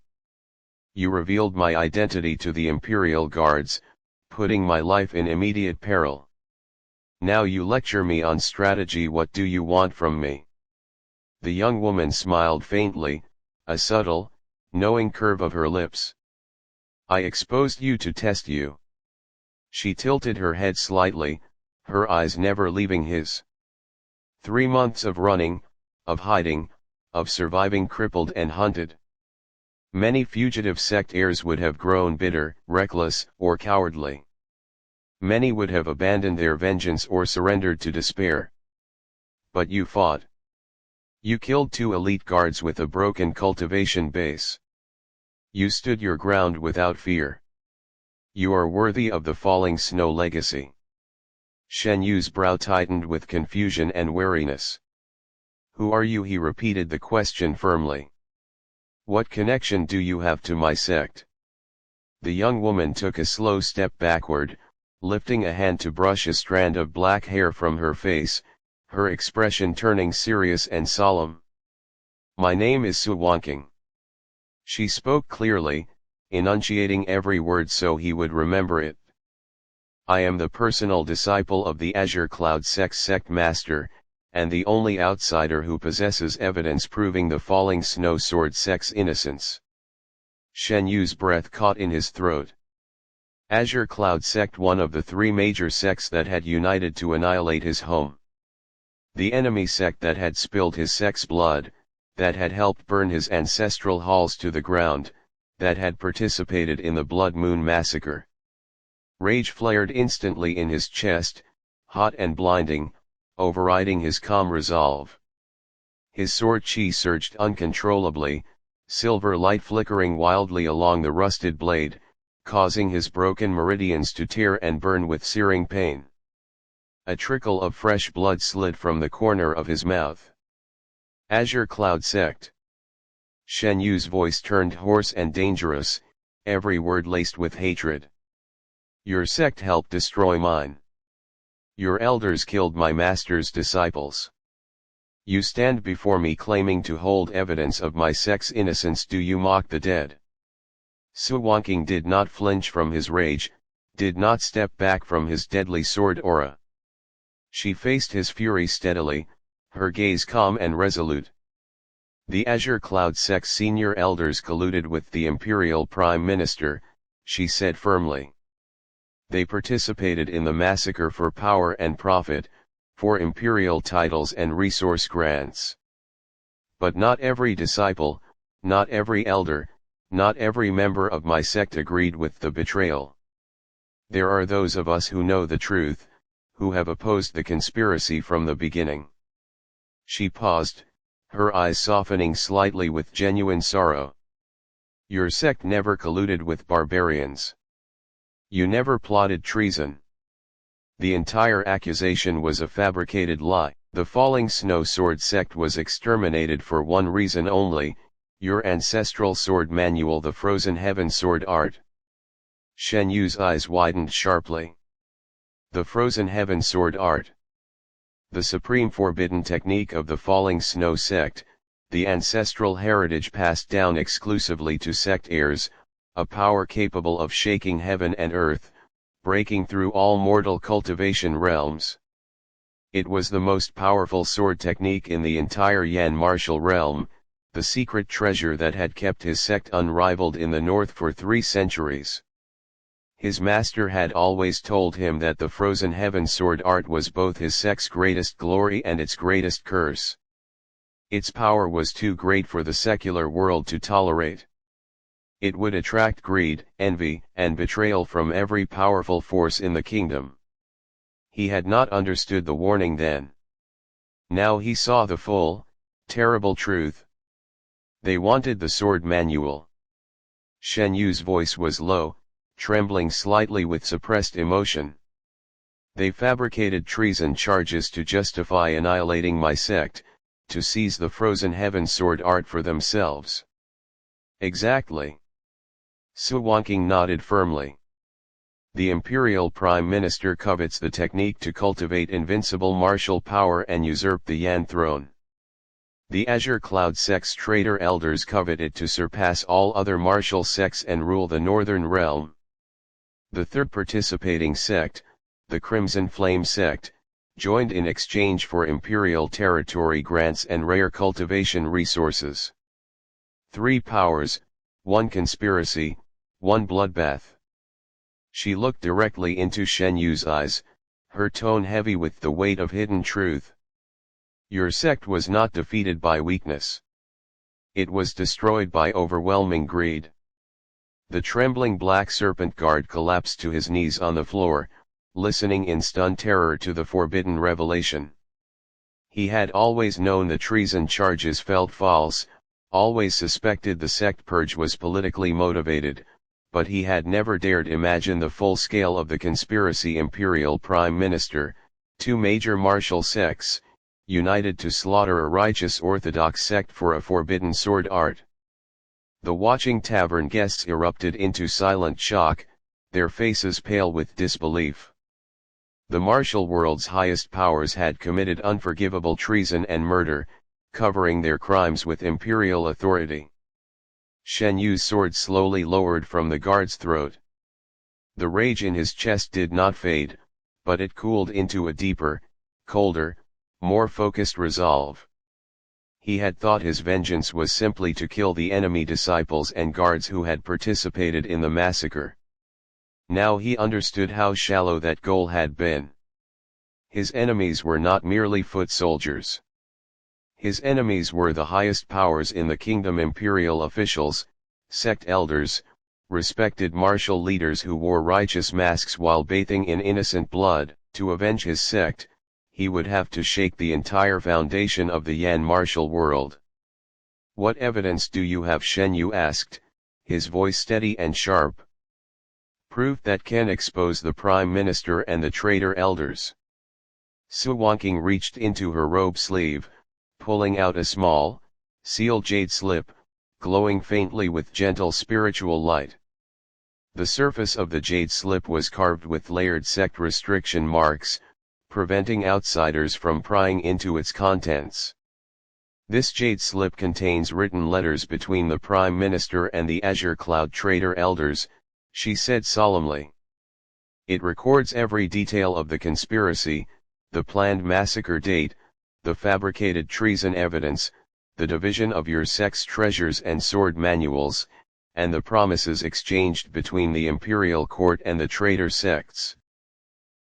Speaker 1: You revealed my identity to the Imperial Guards, putting my life in immediate peril. Now you lecture me on strategy. What do you want from me? The young woman smiled faintly, a subtle, knowing curve of her lips. I exposed you to test you. She tilted her head slightly, her eyes never leaving his. 3 months of running, of hiding, of surviving crippled and hunted. Many fugitive sect heirs would have grown bitter, reckless, or cowardly. Many would have abandoned their vengeance or surrendered to despair. But you fought. You killed 2 elite guards with a broken cultivation base. You stood your ground without fear. You are worthy of the falling snow legacy. Shen Yu's brow tightened with confusion and wariness. Who are you? He repeated the question firmly. What connection do you have to my sect? The young woman took a slow step backward, lifting a hand to brush a strand of black hair from her face, her expression turning serious and solemn. My name is Su Wanking. She spoke clearly, enunciating every word so he would remember it. I am the personal disciple of the Azure Cloud sect master, and the only outsider who possesses evidence proving the falling snow sword sect's innocence. Shen Yu's breath caught in his throat. Azure Cloud sect, one of the 3 major sects that had united to annihilate his home. The enemy sect that had spilled his sect's blood, that had helped burn his ancestral halls to the ground, that had participated in the Blood Moon massacre. Rage flared instantly in his chest, hot and blinding, overriding his calm resolve. His sword chi surged uncontrollably, silver light flickering wildly along the rusted blade, causing his broken meridians to tear and burn with searing pain. A trickle of fresh blood slid from the corner of his mouth. Azure Cloud Sect. Shen Yu's voice turned hoarse and dangerous, every word laced with hatred. Your sect helped destroy mine. Your elders killed my master's disciples. You stand before me claiming to hold evidence of my sect's innocence. Do you mock the dead? Su Wanqing did not flinch from his rage, did not step back from his deadly sword aura. She faced his fury steadily, her gaze calm and resolute. The Azure Cloud Sect's senior elders colluded with the Imperial Prime Minister, she said firmly. They participated in the massacre for power and profit, for imperial titles and resource grants. But not every disciple, not every elder, not every member of my sect agreed with the betrayal. There are those of us who know the truth, who have opposed the conspiracy from the beginning. She paused, her eyes softening slightly with genuine sorrow. Your sect never colluded with barbarians. You never plotted treason. The entire accusation was a fabricated lie. The Falling Snow Sword sect was exterminated for one reason only, your ancestral sword manual, the Frozen Heaven Sword Art. Shen Yu's eyes widened sharply. The Frozen Heaven Sword Art. The supreme forbidden technique of the Falling Snow sect, the ancestral heritage passed down exclusively to sect heirs, a power capable of shaking heaven and earth, breaking through all mortal cultivation realms. It was the most powerful sword technique in the entire Yan martial realm, the secret treasure that had kept his sect unrivaled in the north for 3 centuries. His master had always told him that the Frozen Heaven Sword Art was both his sect's greatest glory and its greatest curse. Its power was too great for the secular world to tolerate. It would attract greed, envy, and betrayal from every powerful force in the kingdom. He had not understood the warning then. Now he saw the full, terrible truth. They wanted the sword manual. Shen Yu's voice was low, trembling slightly with suppressed emotion. They fabricated treason charges to justify annihilating my sect, to seize the Frozen Heaven Sword Art for themselves. Exactly. Su Wanqing nodded firmly. The Imperial Prime Minister covets the technique to cultivate invincible martial power and usurp the Yan throne. The Azure Cloud sect's traitor elders covet it to surpass all other martial sects and rule the Northern Realm. The third participating sect, the Crimson Flame sect, joined in exchange for imperial territory grants and rare cultivation resources. 3 powers, 1 conspiracy, 1 bloodbath. She looked directly into Shen Yu's eyes, her tone heavy with the weight of hidden truth. Your sect was not defeated by weakness. It was destroyed by overwhelming greed. The trembling Black Serpent guard collapsed to his knees on the floor, listening in stunned terror to the forbidden revelation. He had always known the treason charges felt false, always suspected the sect purge was politically motivated, but he had never dared imagine the full scale of the conspiracy. Imperial Prime Minister, 2 major martial sects, united to slaughter a righteous orthodox sect for a forbidden sword art. The watching tavern guests erupted into silent shock, their faces pale with disbelief. The martial world's highest powers had committed unforgivable treason and murder, covering their crimes with imperial authority. Shen Yu's sword slowly lowered from the guard's throat. The rage in his chest did not fade, but it cooled into a deeper, colder, more focused resolve. He had thought his vengeance was simply to kill the enemy disciples and guards who had participated in the massacre. Now he understood how shallow that goal had been. His enemies were not merely foot soldiers. His enemies were the highest powers in the kingdom: imperial officials, sect elders, respected martial leaders who wore righteous masks while bathing in innocent blood. To avenge his sect, he would have to shake the entire foundation of the Yan martial world. What evidence do you have? Shen Yu asked, his voice steady and sharp. Proof that can expose the Prime Minister and the traitor elders. Suwanking reached into her robe sleeve, pulling out a small, sealed jade slip, glowing faintly with gentle spiritual light. The surface of the jade slip was carved with layered sect restriction marks, preventing outsiders from prying into its contents. This jade slip contains written letters between the Prime Minister and the Azure Cloud Trader elders, she said solemnly. It records every detail of the conspiracy, the planned massacre date, the fabricated treason evidence, the division of your sect's treasures and sword manuals, and the promises exchanged between the imperial court and the traitor sects.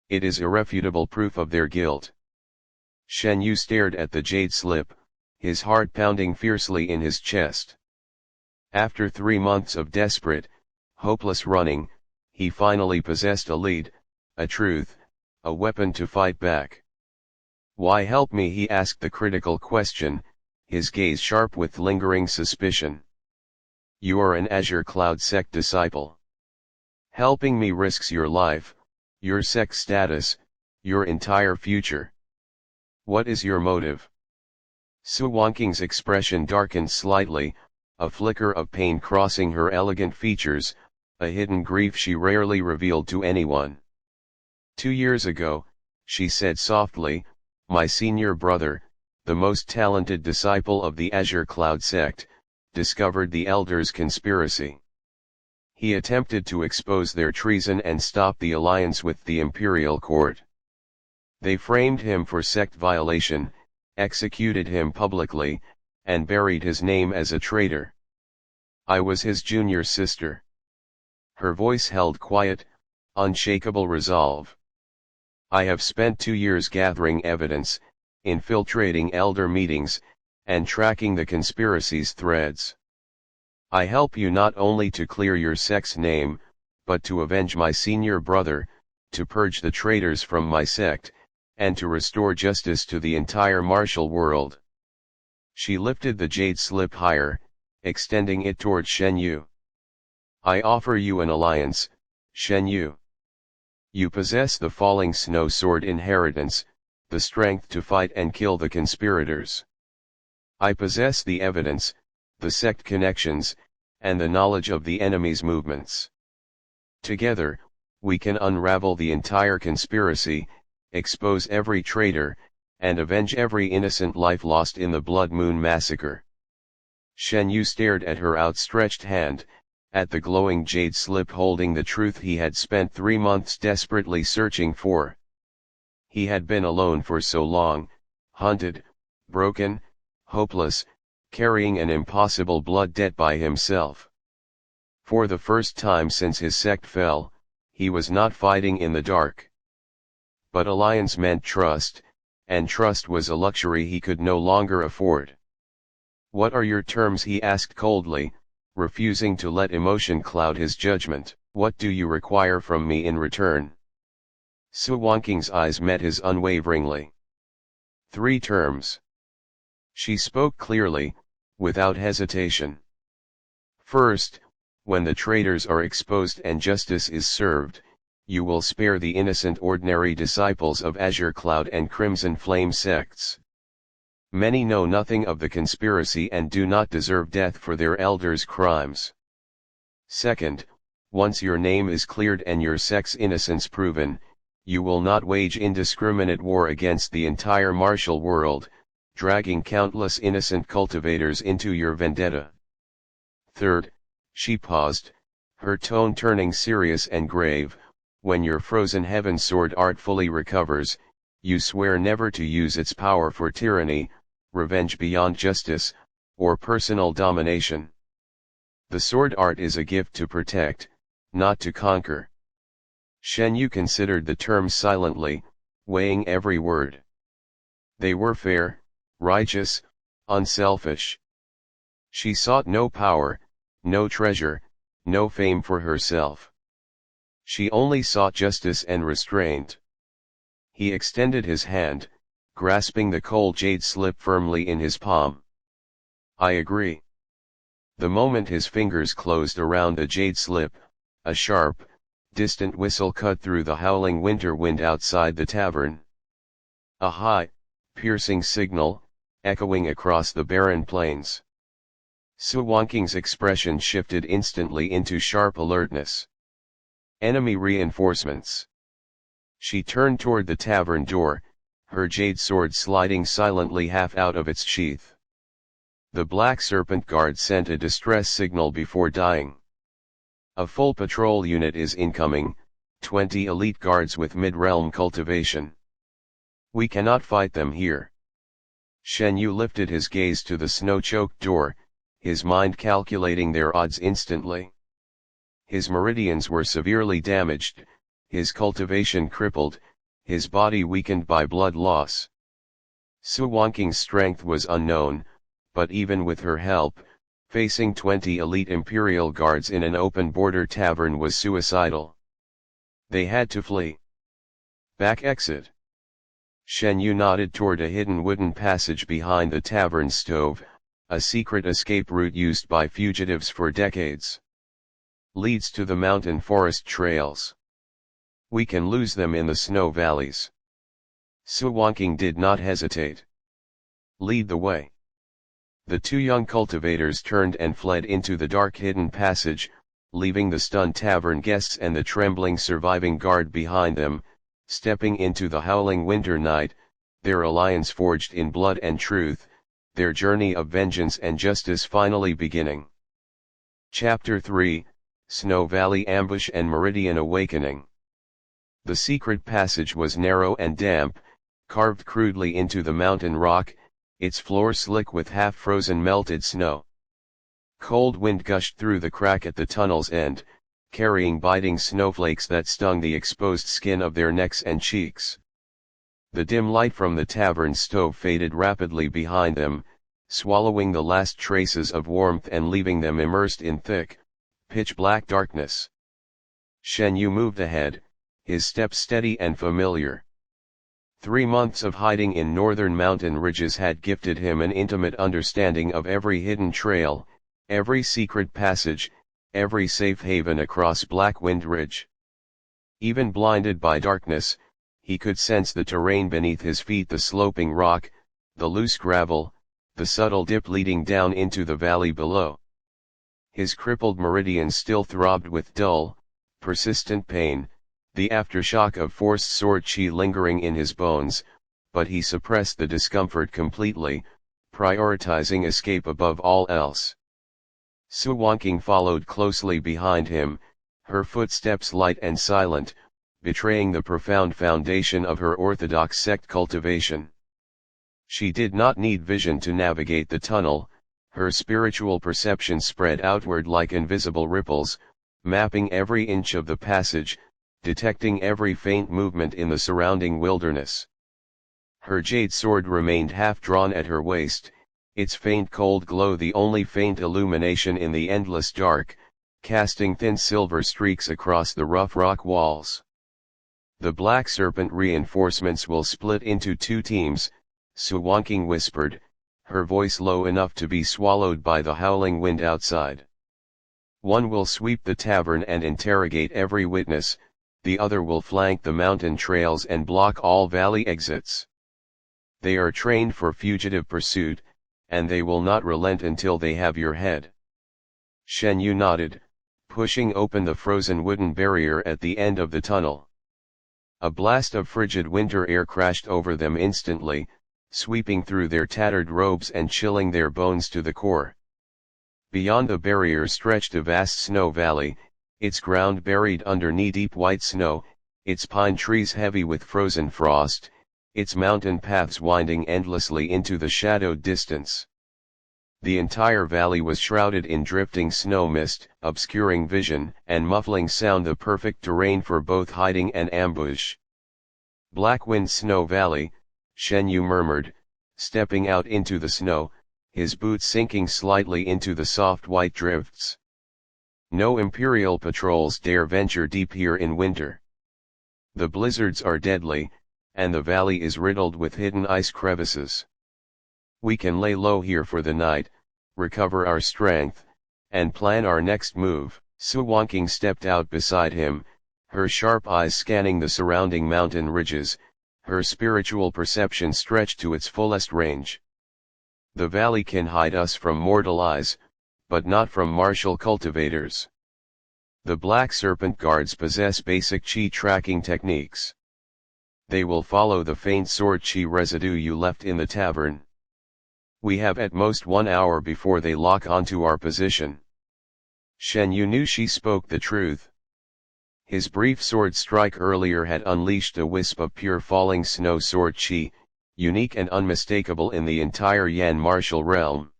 Speaker 1: It is irrefutable proof of their guilt. Shen Yu stared at the jade slip, his heart pounding fiercely in his chest. After 3 months of desperate, hopeless running, he finally possessed a lead, a truth, a weapon to fight back. Why help me? He asked the critical question, his gaze sharp with lingering suspicion. You are an Azure Cloud sect disciple. Helping me risks your life, your sect status, your entire future. What is your motive? Suwanking's expression darkened slightly, a flicker of pain crossing her elegant features, a hidden grief she rarely revealed to anyone. 2 years ago, she said softly, my senior brother, the most talented disciple of the Azure Cloud sect, discovered the elders' conspiracy. He attempted to expose their treason and stop the alliance with the imperial court. They framed him for sect violation, executed him publicly, and buried his name as a traitor. I was his junior sister. Her voice held quiet, unshakable resolve. I have spent 2 years gathering evidence, infiltrating elder meetings, and tracking the conspiracy's threads. I help you not only to clear your sect's name, but to avenge my senior brother, to purge the traitors from my sect, and to restore justice to the entire martial world. She lifted the jade slip higher, extending it toward Shen Yu. I offer you an alliance, Shen Yu. You possess the falling snow sword inheritance, the strength to fight and kill the conspirators. I possess the evidence, the sect connections, and the knowledge of the enemy's movements. Together, we can unravel the entire conspiracy, expose every traitor, and avenge every innocent life lost in the Blood Moon massacre. Shen Yu stared at her outstretched hand, at the glowing jade slip holding the truth he had spent 3 months desperately searching for. He had been alone for so long, hunted, broken, hopeless, carrying an impossible blood debt by himself. For the first time since his sect fell, he was not fighting in the dark. But alliance meant trust, and trust was a luxury he could no longer afford. What are your terms? He asked coldly, refusing to let emotion cloud his judgment. What do you require from me in return? Suwanking's eyes met his unwaveringly. 3 terms. She spoke clearly, without hesitation. First, when the traitors are exposed and justice is served, you will spare the innocent ordinary disciples of Azure Cloud and Crimson Flame sects. Many know nothing of the conspiracy and do not deserve death for their elders' crimes. Second, once your name is cleared and your sect's innocence proven, you will not wage indiscriminate war against the entire martial world, dragging countless innocent cultivators into your vendetta. Third, she paused, her tone turning serious and grave, when your frozen heaven sword artfully recovers, you swear never to use its power for tyranny, revenge beyond justice, or personal domination. The sword art is a gift to protect, not to conquer. Shen Yu considered the terms silently, weighing every word. They were fair, righteous, unselfish. She sought no power, no treasure, no fame for herself. She only sought justice and restraint. He extended his hand, grasping the cold jade slip firmly in his palm. I agree. The moment his fingers closed around the jade slip, a sharp, distant whistle cut through the howling winter wind outside the tavern. A high, piercing signal, echoing across the barren plains. Su Wanking's expression shifted instantly into sharp alertness. Enemy reinforcements. She turned toward the tavern door, her jade sword sliding silently half out of its sheath. The Black Serpent Guard sent a distress signal before dying. A full patrol unit is incoming, 20 elite guards with mid-realm cultivation. We cannot fight them here. Shen Yu lifted his gaze to the snow-choked door, his mind calculating their odds instantly. His meridians were severely damaged, his cultivation crippled, his body weakened by blood loss. Su Wanking's strength was unknown, but even with her help, facing 20 elite Imperial guards in an open border tavern was suicidal. They had to flee. Back exit. Shen Yu nodded toward a hidden wooden passage behind the tavern stove, a secret escape route used by fugitives for decades. Leads to the mountain forest trails. We can lose them in the snow valleys. Su Wanking did not hesitate. Lead the way. The two young cultivators turned and fled into the dark hidden passage, leaving the stunned tavern guests and the trembling surviving guard behind them, stepping into the howling winter night, their alliance forged in blood and truth, their journey of vengeance and justice finally beginning. Chapter 3, Snow Valley Ambush and Meridian Awakening. The secret passage was narrow and damp, carved crudely into the mountain rock, its floor slick with half-frozen melted snow. Cold wind gushed through the crack at the tunnel's end, carrying biting snowflakes that stung the exposed skin of their necks and cheeks. The dim light from the tavern stove faded rapidly behind them, swallowing the last traces of warmth and leaving them immersed in thick, pitch-black darkness. Shen Yu moved ahead, his steps steady and familiar. 3 months of hiding in northern mountain ridges had gifted him an intimate understanding of every hidden trail, every secret passage, every safe haven across Black Wind Ridge. Even blinded by darkness, he could sense the terrain beneath his feet, the sloping rock, the loose gravel, the subtle dip leading down into the valley below. His crippled meridians still throbbed with dull, persistent pain, the aftershock of forced sword chi lingering in his bones, but he suppressed the discomfort completely, prioritizing escape above all else. Su Wanking followed closely behind him, her footsteps light and silent, betraying the profound foundation of her orthodox sect cultivation. She did not need vision to navigate the tunnel, her spiritual perception spread outward like invisible ripples, mapping every inch of the passage, detecting every faint movement in the surrounding wilderness. Her jade sword remained half-drawn at her waist, its faint cold glow the only faint illumination in the endless dark, casting thin silver streaks across the rough rock walls. The Black Serpent reinforcements will split into 2 teams, Su Wanking whispered, her voice low enough to be swallowed by the howling wind outside. One will sweep the tavern and interrogate every witness, the other will flank the mountain trails and block all valley exits. They are trained for fugitive pursuit, and they will not relent until they have your head. Shen Yu nodded, pushing open the frozen wooden barrier at the end of the tunnel. A blast of frigid winter air crashed over them instantly, sweeping through their tattered robes and chilling their bones to the core. Beyond the barrier stretched a vast snow valley, its ground buried under knee-deep white snow, its pine trees heavy with frozen frost, its mountain paths winding endlessly into the shadowed distance. The entire valley was shrouded in drifting snow mist, obscuring vision and muffling sound, the perfect terrain for both hiding and ambush. Black Wind Snow Valley, Shen Yu murmured, stepping out into the snow, his boots sinking slightly into the soft white drifts. No Imperial patrols dare venture deep here in winter. The blizzards are deadly, and the valley is riddled with hidden ice crevices. We can lay low here for the night, recover our strength, and plan our next move. Su Wanking stepped out beside him, her sharp eyes scanning the surrounding mountain ridges, her spiritual perception stretched to its fullest range. The valley can hide us from mortal eyes, but not from martial cultivators. The Black Serpent Guards possess basic chi tracking techniques. They will follow the faint sword chi residue you left in the tavern. We have at most 1 hour before they lock onto our position. Shen Yu knew she spoke the truth. His brief sword strike earlier had unleashed a wisp of pure falling snow sword chi, unique and unmistakable in the entire Yan martial realm.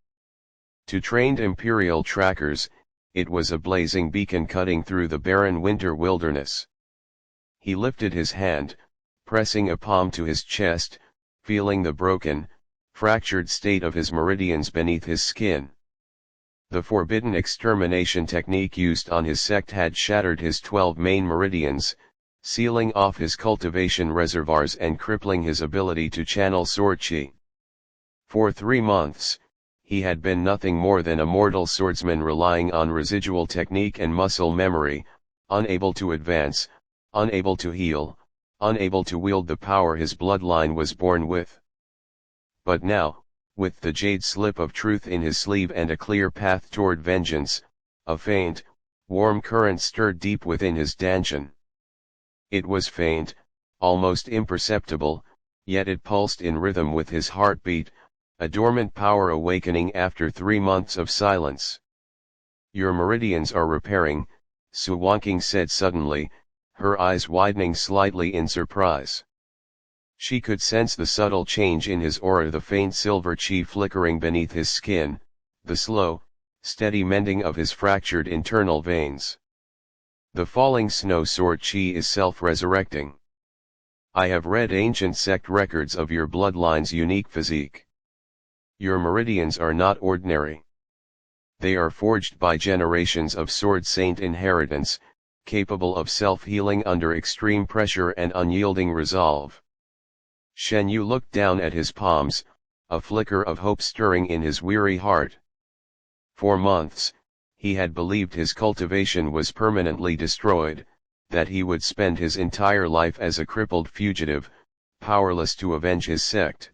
Speaker 1: To trained Imperial trackers, it was a blazing beacon cutting through the barren winter wilderness. He lifted his hand, pressing a palm to his chest, feeling the broken, fractured state of his meridians beneath his skin. The forbidden extermination technique used on his sect had shattered his 12 main meridians, sealing off his cultivation reservoirs and crippling his ability to channel sword chi. For 3 months, he had been nothing more than a mortal swordsman relying on residual technique and muscle memory, unable to advance, unable to heal, unable to wield the power his bloodline was born with. But now, with the jade slip of truth in his sleeve and a clear path toward vengeance, a faint, warm current stirred deep within his dantian. It was faint, almost imperceptible, yet it pulsed in rhythm with his heartbeat, a dormant power awakening after 3 months of silence. Your meridians are repairing, Su Wanqing said suddenly, her eyes widening slightly in surprise. She could sense the subtle change in his aura, the faint silver chi flickering beneath his skin, the slow, steady mending of his fractured internal veins. The falling snow sword chi is self-resurrecting. I have read ancient sect records of your bloodline's unique physique. Your meridians are not ordinary. They are forged by generations of sword saint inheritance, capable of self-healing under extreme pressure and unyielding resolve. Shen Yu looked down at his palms, a flicker of hope stirring in his weary heart. For months, he had believed his cultivation was permanently destroyed, that he would spend his entire life as a crippled fugitive, powerless to avenge his sect.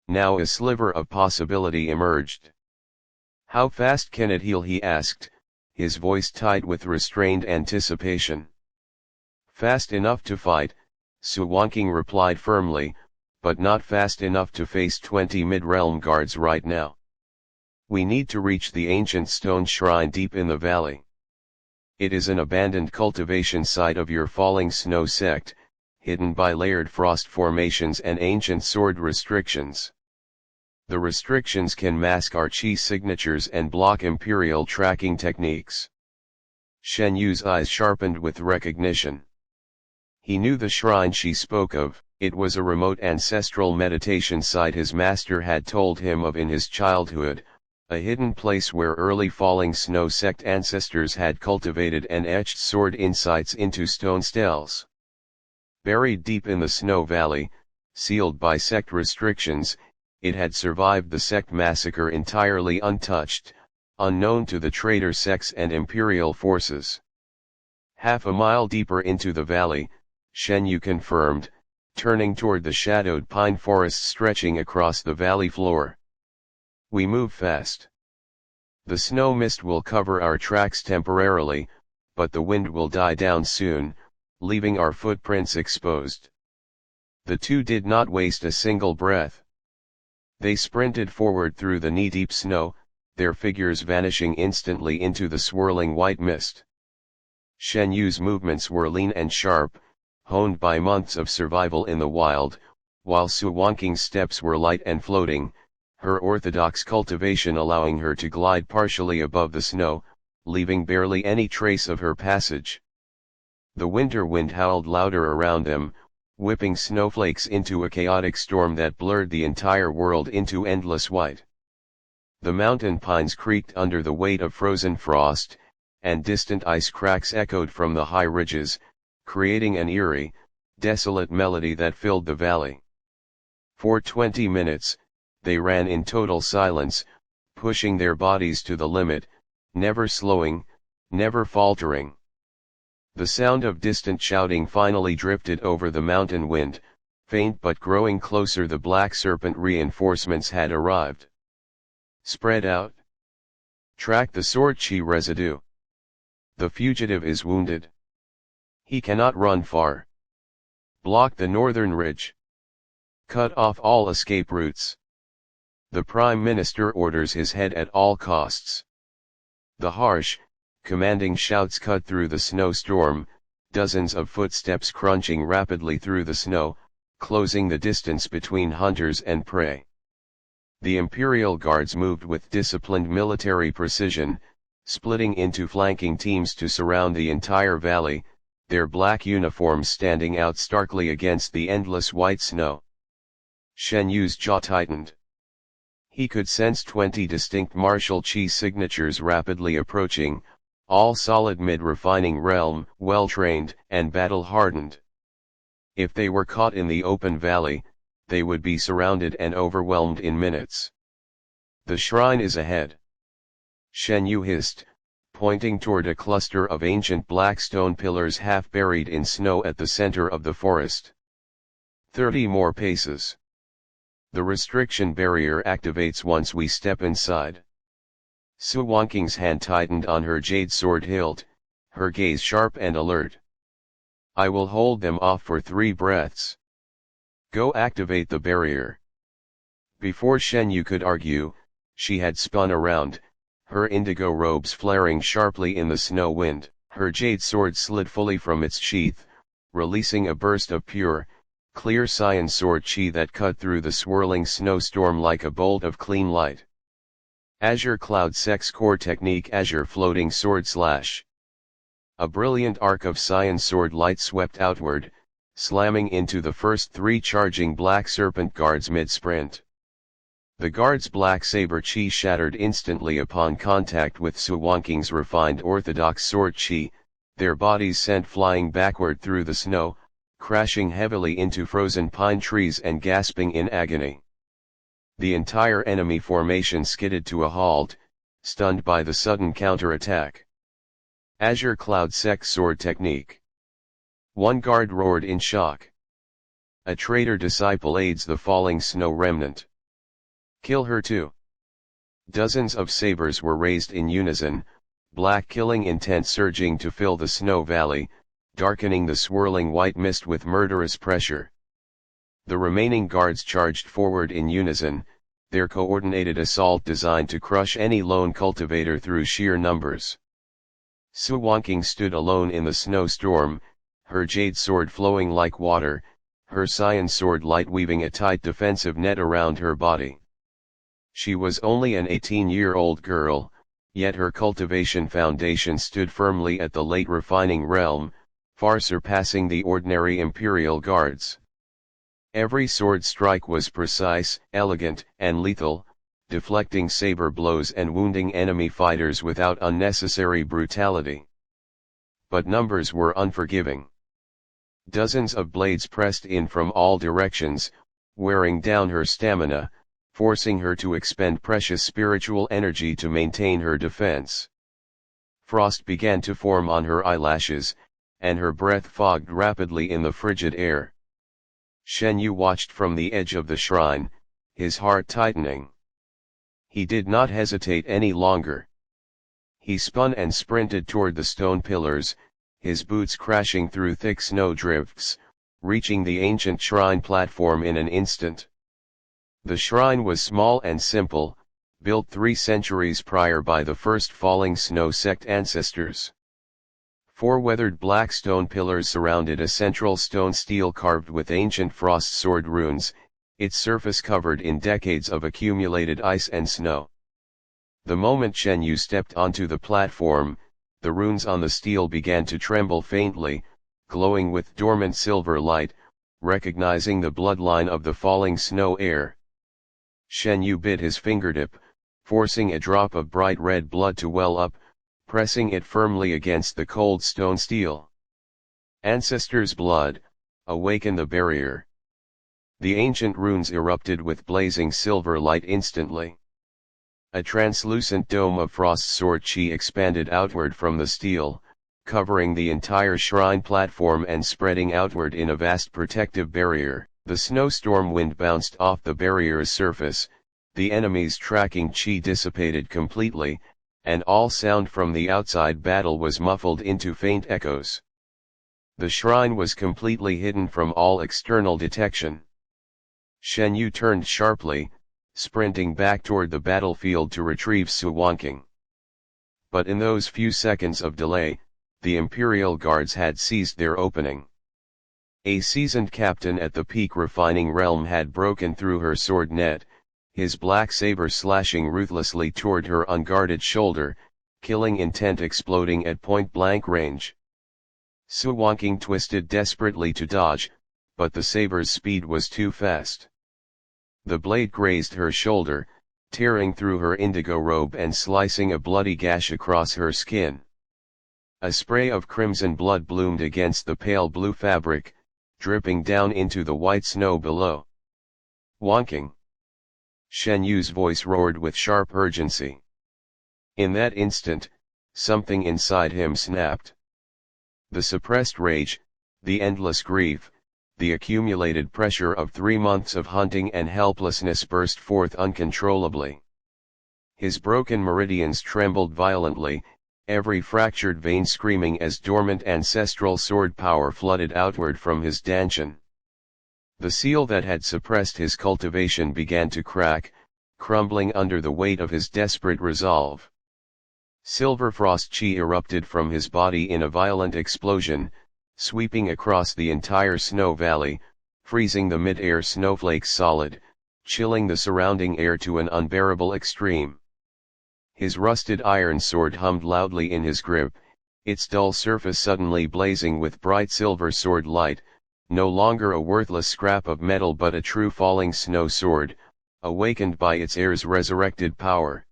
Speaker 1: Now a sliver of possibility emerged. How fast can it heal, he asked, his voice tight with restrained anticipation. Fast enough to fight, Su Wanqing replied firmly, but not fast enough to face 20 mid-realm guards right now. We need to reach the ancient stone shrine deep in the valley. It is an abandoned cultivation site of your falling snow sect, hidden by layered frost formations and ancient sword restrictions. The restrictions can mask our chi signatures and block imperial tracking techniques. Shen Yu's eyes sharpened with recognition. He knew the shrine she spoke of. It was a remote ancestral meditation site his master had told him of in his childhood, a hidden place where early falling snow sect ancestors had cultivated and etched sword insights into stone stels. Buried deep in the snow valley, sealed by sect restrictions, it had survived the sect massacre entirely untouched, unknown to the traitor sects and imperial forces. Half a mile deeper into the valley, Shen Yu confirmed, turning toward the shadowed pine forest stretching across the valley floor. We move fast. The snow mist will cover our tracks temporarily, but the wind will die down soon, leaving our footprints exposed. The two did not waste a single breath. They sprinted forward through the knee-deep snow, their figures vanishing instantly into the swirling white mist. Shen Yu's movements were lean and sharp, honed by months of survival in the wild, while Su Wanqing's steps were light and floating, her orthodox cultivation allowing her to glide partially above the snow, leaving barely any trace of her passage. The winter wind howled louder around them, whipping snowflakes into a chaotic storm that blurred the entire world into endless white. The mountain pines creaked under the weight of frozen frost, and distant ice cracks echoed from the high ridges, creating an eerie, desolate melody that filled the valley. For 20 minutes, they ran in total silence, pushing their bodies to the limit, never slowing, never faltering. The sound of distant shouting finally drifted over the mountain wind, Faint but growing closer, the Black Serpent reinforcements had arrived. Spread out. Track the sword chi residue. The fugitive is wounded. He cannot run far. Block the northern ridge. Cut off all escape routes. The Prime Minister orders his head at all costs. The harsh, commanding shouts cut through the snowstorm, dozens of footsteps crunching rapidly through the snow, closing the distance between hunters and prey. The Imperial Guards moved with disciplined military precision, splitting into flanking teams to surround the entire valley, their black uniforms standing out starkly against the endless white snow. Shen Yu's jaw tightened. He could sense 20 distinct martial chi signatures rapidly approaching, all solid mid-refining realm, well-trained and battle-hardened. If they were caught in the open valley, they would be surrounded and overwhelmed in minutes. The shrine is ahead. Shen Yu hissed, pointing toward a cluster of ancient black stone pillars half buried in snow at the center of the forest. 30 more paces. The restriction barrier activates once we step inside. Su Wangqing's hand tightened on her jade sword hilt, her gaze sharp and alert. I will hold them off for 3 breaths. Go activate the barrier. Before Shen Yu could argue, she had spun around, her indigo robes flaring sharply in the snow wind. Her jade sword slid fully from its sheath, releasing a burst of pure, clear cyan sword chi that cut through the swirling snowstorm like a bolt of clean light. Azure Cloud Sex Core Technique Azure Floating Sword Slash. A brilliant arc of cyan sword light swept outward, slamming into the first 3 charging Black Serpent guards mid-sprint. The guards' black saber chi shattered instantly upon contact with Su Wangqing's refined orthodox sword chi, their bodies sent flying backward through the snow, crashing heavily into frozen pine trees and gasping in agony. The entire enemy formation skidded to a halt, stunned by the sudden counterattack. Azure Cloud Sex Sword Technique. One guard roared in shock. A traitor disciple aids the falling snow remnant. Kill her too. Dozens of sabers were raised in unison, black killing intent surging to fill the snow valley, darkening the swirling white mist with murderous pressure. The remaining guards charged forward in unison, their coordinated assault designed to crush any lone cultivator through sheer numbers. Su Wangqing stood alone in the snowstorm, her jade sword flowing like water, her cyan sword light weaving a tight defensive net around her body. She was only an 18-year-old girl, yet her cultivation foundation stood firmly at the late refining realm, far surpassing the ordinary Imperial Guards. Every sword strike was precise, elegant, and lethal, deflecting saber blows and wounding enemy fighters without unnecessary brutality. But numbers were unforgiving. Dozens of blades pressed in from all directions, wearing down her stamina, forcing her to expend precious spiritual energy to maintain her defense. Frost began to form on her eyelashes, and her breath fogged rapidly in the frigid air. Shen Yu watched from the edge of the shrine, his heart tightening. He did not hesitate any longer. He spun and sprinted toward the stone pillars, his boots crashing through thick snow drifts, reaching the ancient shrine platform in an instant. The shrine was small and simple, built 3 centuries prior by the first falling snow sect ancestors. 4 weathered black stone pillars surrounded a central stone stele carved with ancient frost sword runes, its surface covered in decades of accumulated ice and snow. The moment Shen Yu stepped onto the platform, the runes on the stele began to tremble faintly, glowing with dormant silver light, recognizing the bloodline of the falling snow heir. Shen Yu bit his fingertip, forcing a drop of bright red blood to well up, pressing it firmly against the cold stone stele. Ancestors' blood, awaken the barrier. The ancient runes erupted with blazing silver light instantly. A translucent dome of frost sword chi expanded outward from the stele, covering the entire shrine platform and spreading outward in a vast protective barrier. The snowstorm wind bounced off the barrier's surface, the enemy's tracking chi dissipated completely, and all sound from the outside battle was muffled into faint echoes. The shrine was completely hidden from all external detection. Shen Yu turned sharply, sprinting back toward the battlefield to retrieve Su Wanking. But in those few seconds of delay, the Imperial Guards had seized their opening. A seasoned captain at the Peak Refining Realm had broken through her sword net, his black saber slashing ruthlessly toward her unguarded shoulder, killing intent exploding at point-blank range. Su Wanking twisted desperately to dodge, but the saber's speed was too fast. The blade grazed her shoulder, tearing through her indigo robe and slicing a bloody gash across her skin. A spray of crimson blood bloomed against the pale blue fabric, dripping down into the white snow below. Wanking! Shen Yu's voice roared with sharp urgency. In that instant, something inside him snapped. The suppressed rage, the endless grief, the accumulated pressure of 3 months of hunting and helplessness burst forth uncontrollably. His broken meridians trembled violently, every fractured vein screaming as dormant ancestral sword power flooded outward from his dantian. The seal that had suppressed his cultivation began to crack, crumbling under the weight of his desperate resolve. Silver frost chi erupted from his body in a violent explosion, sweeping across the entire snow valley, freezing the mid-air snowflakes solid, chilling the surrounding air to an unbearable extreme. His rusted iron sword hummed loudly in his grip, its dull surface suddenly blazing with bright silver sword light, no longer a worthless scrap of metal but a true falling snow sword, awakened by its heir's resurrected power.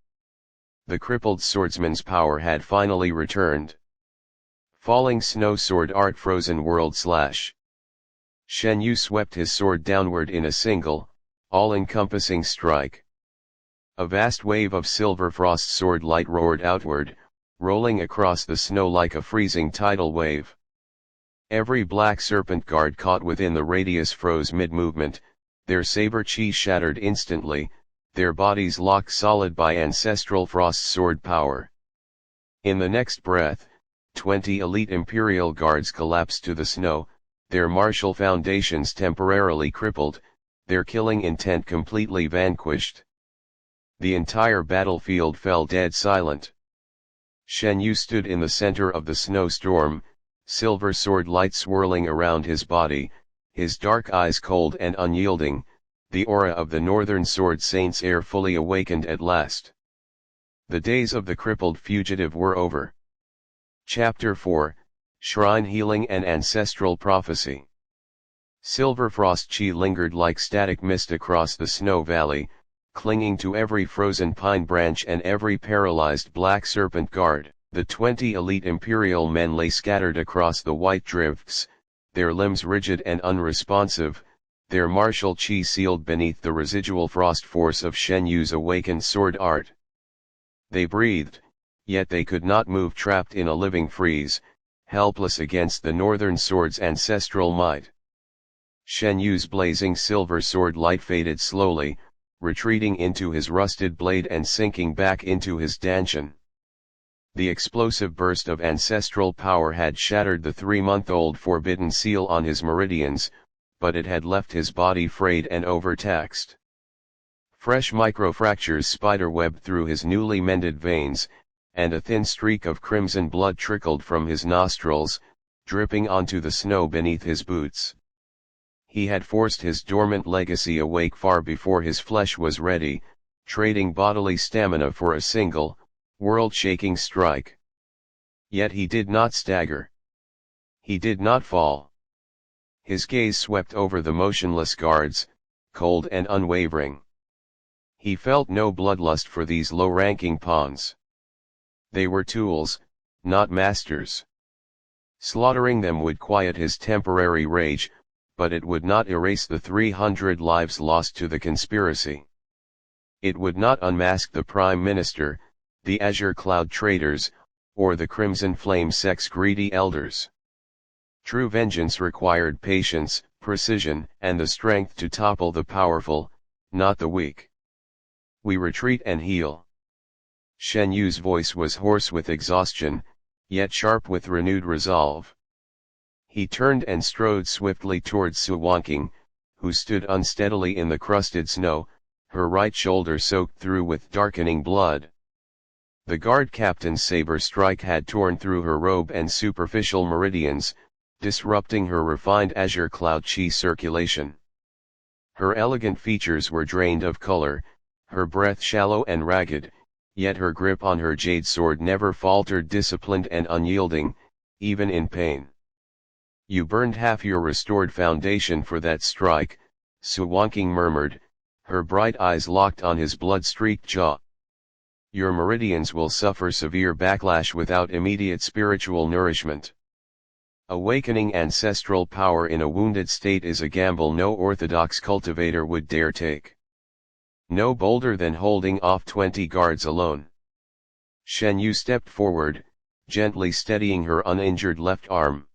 Speaker 1: The crippled swordsman's power had finally returned. Falling snow sword art frozen world slash. Shen Yu swept his sword downward in a single, all-encompassing strike. A vast wave of silver frost sword light roared outward, rolling across the snow like a freezing tidal wave. Every black serpent guard caught within the radius froze mid-movement, their saber chi shattered instantly, their bodies locked solid by ancestral frost sword power. In the next breath, 20 elite Imperial Guards collapsed to the snow, their martial foundations temporarily crippled, their killing intent completely vanquished. The entire battlefield fell dead silent. Shen Yu stood in the center of the snowstorm, silver sword light swirling around his body, his dark eyes cold and unyielding, the aura of the Northern Sword Saint's heir fully awakened at last. The days of the crippled fugitive were over. Chapter 4, Shrine Healing and Ancestral Prophecy. Silver frost chi lingered like static mist across the snow valley, clinging to every frozen pine branch and every paralyzed black serpent guard. The 20 elite Imperial men lay scattered across the white drifts, their limbs rigid and unresponsive, their martial chi sealed beneath the residual frost force of Shen Yu's awakened sword art. They breathed, yet they could not move, trapped in a living freeze, helpless against the Northern Sword's ancestral might. Shen Yu's blazing silver sword light faded slowly, retreating into his rusted blade and sinking back into his dantian. The explosive burst of ancestral power had shattered the 3-month-old forbidden seal on his meridians, but it had left his body frayed and overtaxed. Fresh microfractures spiderwebbed through his newly mended veins, and a thin streak of crimson blood trickled from his nostrils, dripping onto the snow beneath his boots. He had forced his dormant legacy awake far before his flesh was ready, trading bodily stamina for a single, world-shaking strike. Yet he did not stagger. He did not fall. His gaze swept over the motionless guards, cold and unwavering. He felt no bloodlust for these low-ranking pawns. They were tools, not masters. Slaughtering them would quiet his temporary rage, but it would not erase the 300 lives lost to the conspiracy. It would not unmask the Prime Minister, the Azure Cloud traders, or the Crimson Flame sex-greedy elders. True vengeance required patience, precision and the strength to topple the powerful, not the weak. We retreat and heal. Shen Yu's voice was hoarse with exhaustion, yet sharp with renewed resolve. He turned and strode swiftly towards Su Wanqing, who stood unsteadily in the crusted snow, her right shoulder soaked through with darkening blood. The guard captain's saber strike had torn through her robe and superficial meridians, disrupting her refined azure cloud chi circulation. Her elegant features were drained of color, her breath shallow and ragged, yet her grip on her jade sword never faltered, disciplined and unyielding, even in pain. "You burned half your restored foundation for that strike," Su Wanqing murmured, her bright eyes locked on his blood-streaked jaw. "Your meridians will suffer severe backlash without immediate spiritual nourishment. Awakening ancestral power in a wounded state is a gamble no orthodox cultivator would dare take. No bolder than holding off 20 guards alone." Shen Yu stepped forward, gently steadying her uninjured left arm.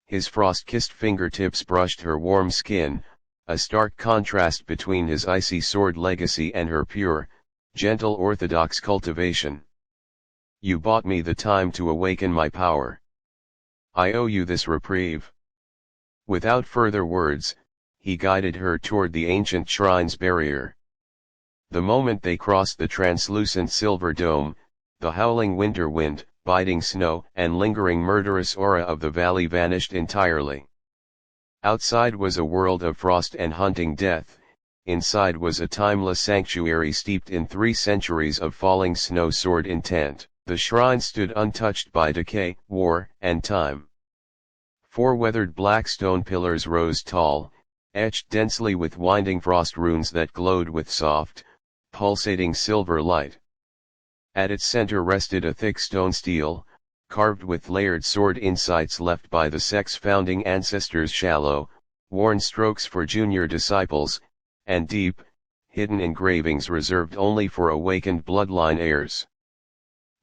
Speaker 1: His frost-kissed fingertips brushed her warm skin, a stark contrast between his icy sword legacy and her pure, gentle orthodox cultivation. "You bought me the time to awaken my power. I owe you this reprieve." Without further words, he guided her toward the ancient shrine's barrier. The moment they crossed the translucent silver dome, the howling winter wind, biting snow, and lingering murderous aura of the valley vanished entirely. Outside was a world of frost and hunting death, inside was a timeless sanctuary steeped in 3 centuries of falling snow sword intent. The shrine stood untouched by decay, war, and time. 4 weathered black stone pillars rose tall, etched densely with winding frost runes that glowed with soft, pulsating silver light. At its center rested a thick stone stele, carved with layered sword insights left by the sect's founding ancestors' shallow, worn strokes for junior disciples, and deep, hidden engravings reserved only for awakened bloodline heirs.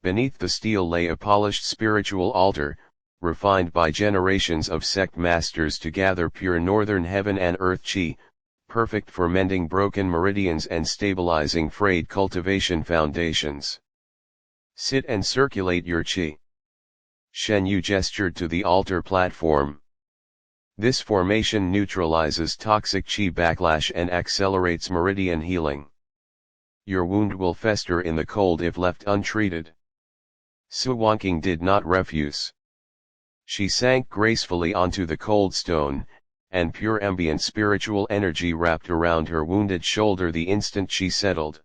Speaker 1: Beneath the stele lay a polished spiritual altar, refined by generations of sect masters to gather pure northern heaven and earth chi, perfect for mending broken meridians and stabilizing frayed cultivation foundations. "Sit and circulate your chi." Shen Yu gestured to the altar platform. "This formation neutralizes toxic chi backlash and accelerates meridian healing. Your wound will fester in the cold if left untreated." Su Wanqing did not refuse. She sank gracefully onto the cold stone, and pure ambient spiritual energy wrapped around her wounded shoulder the instant she settled.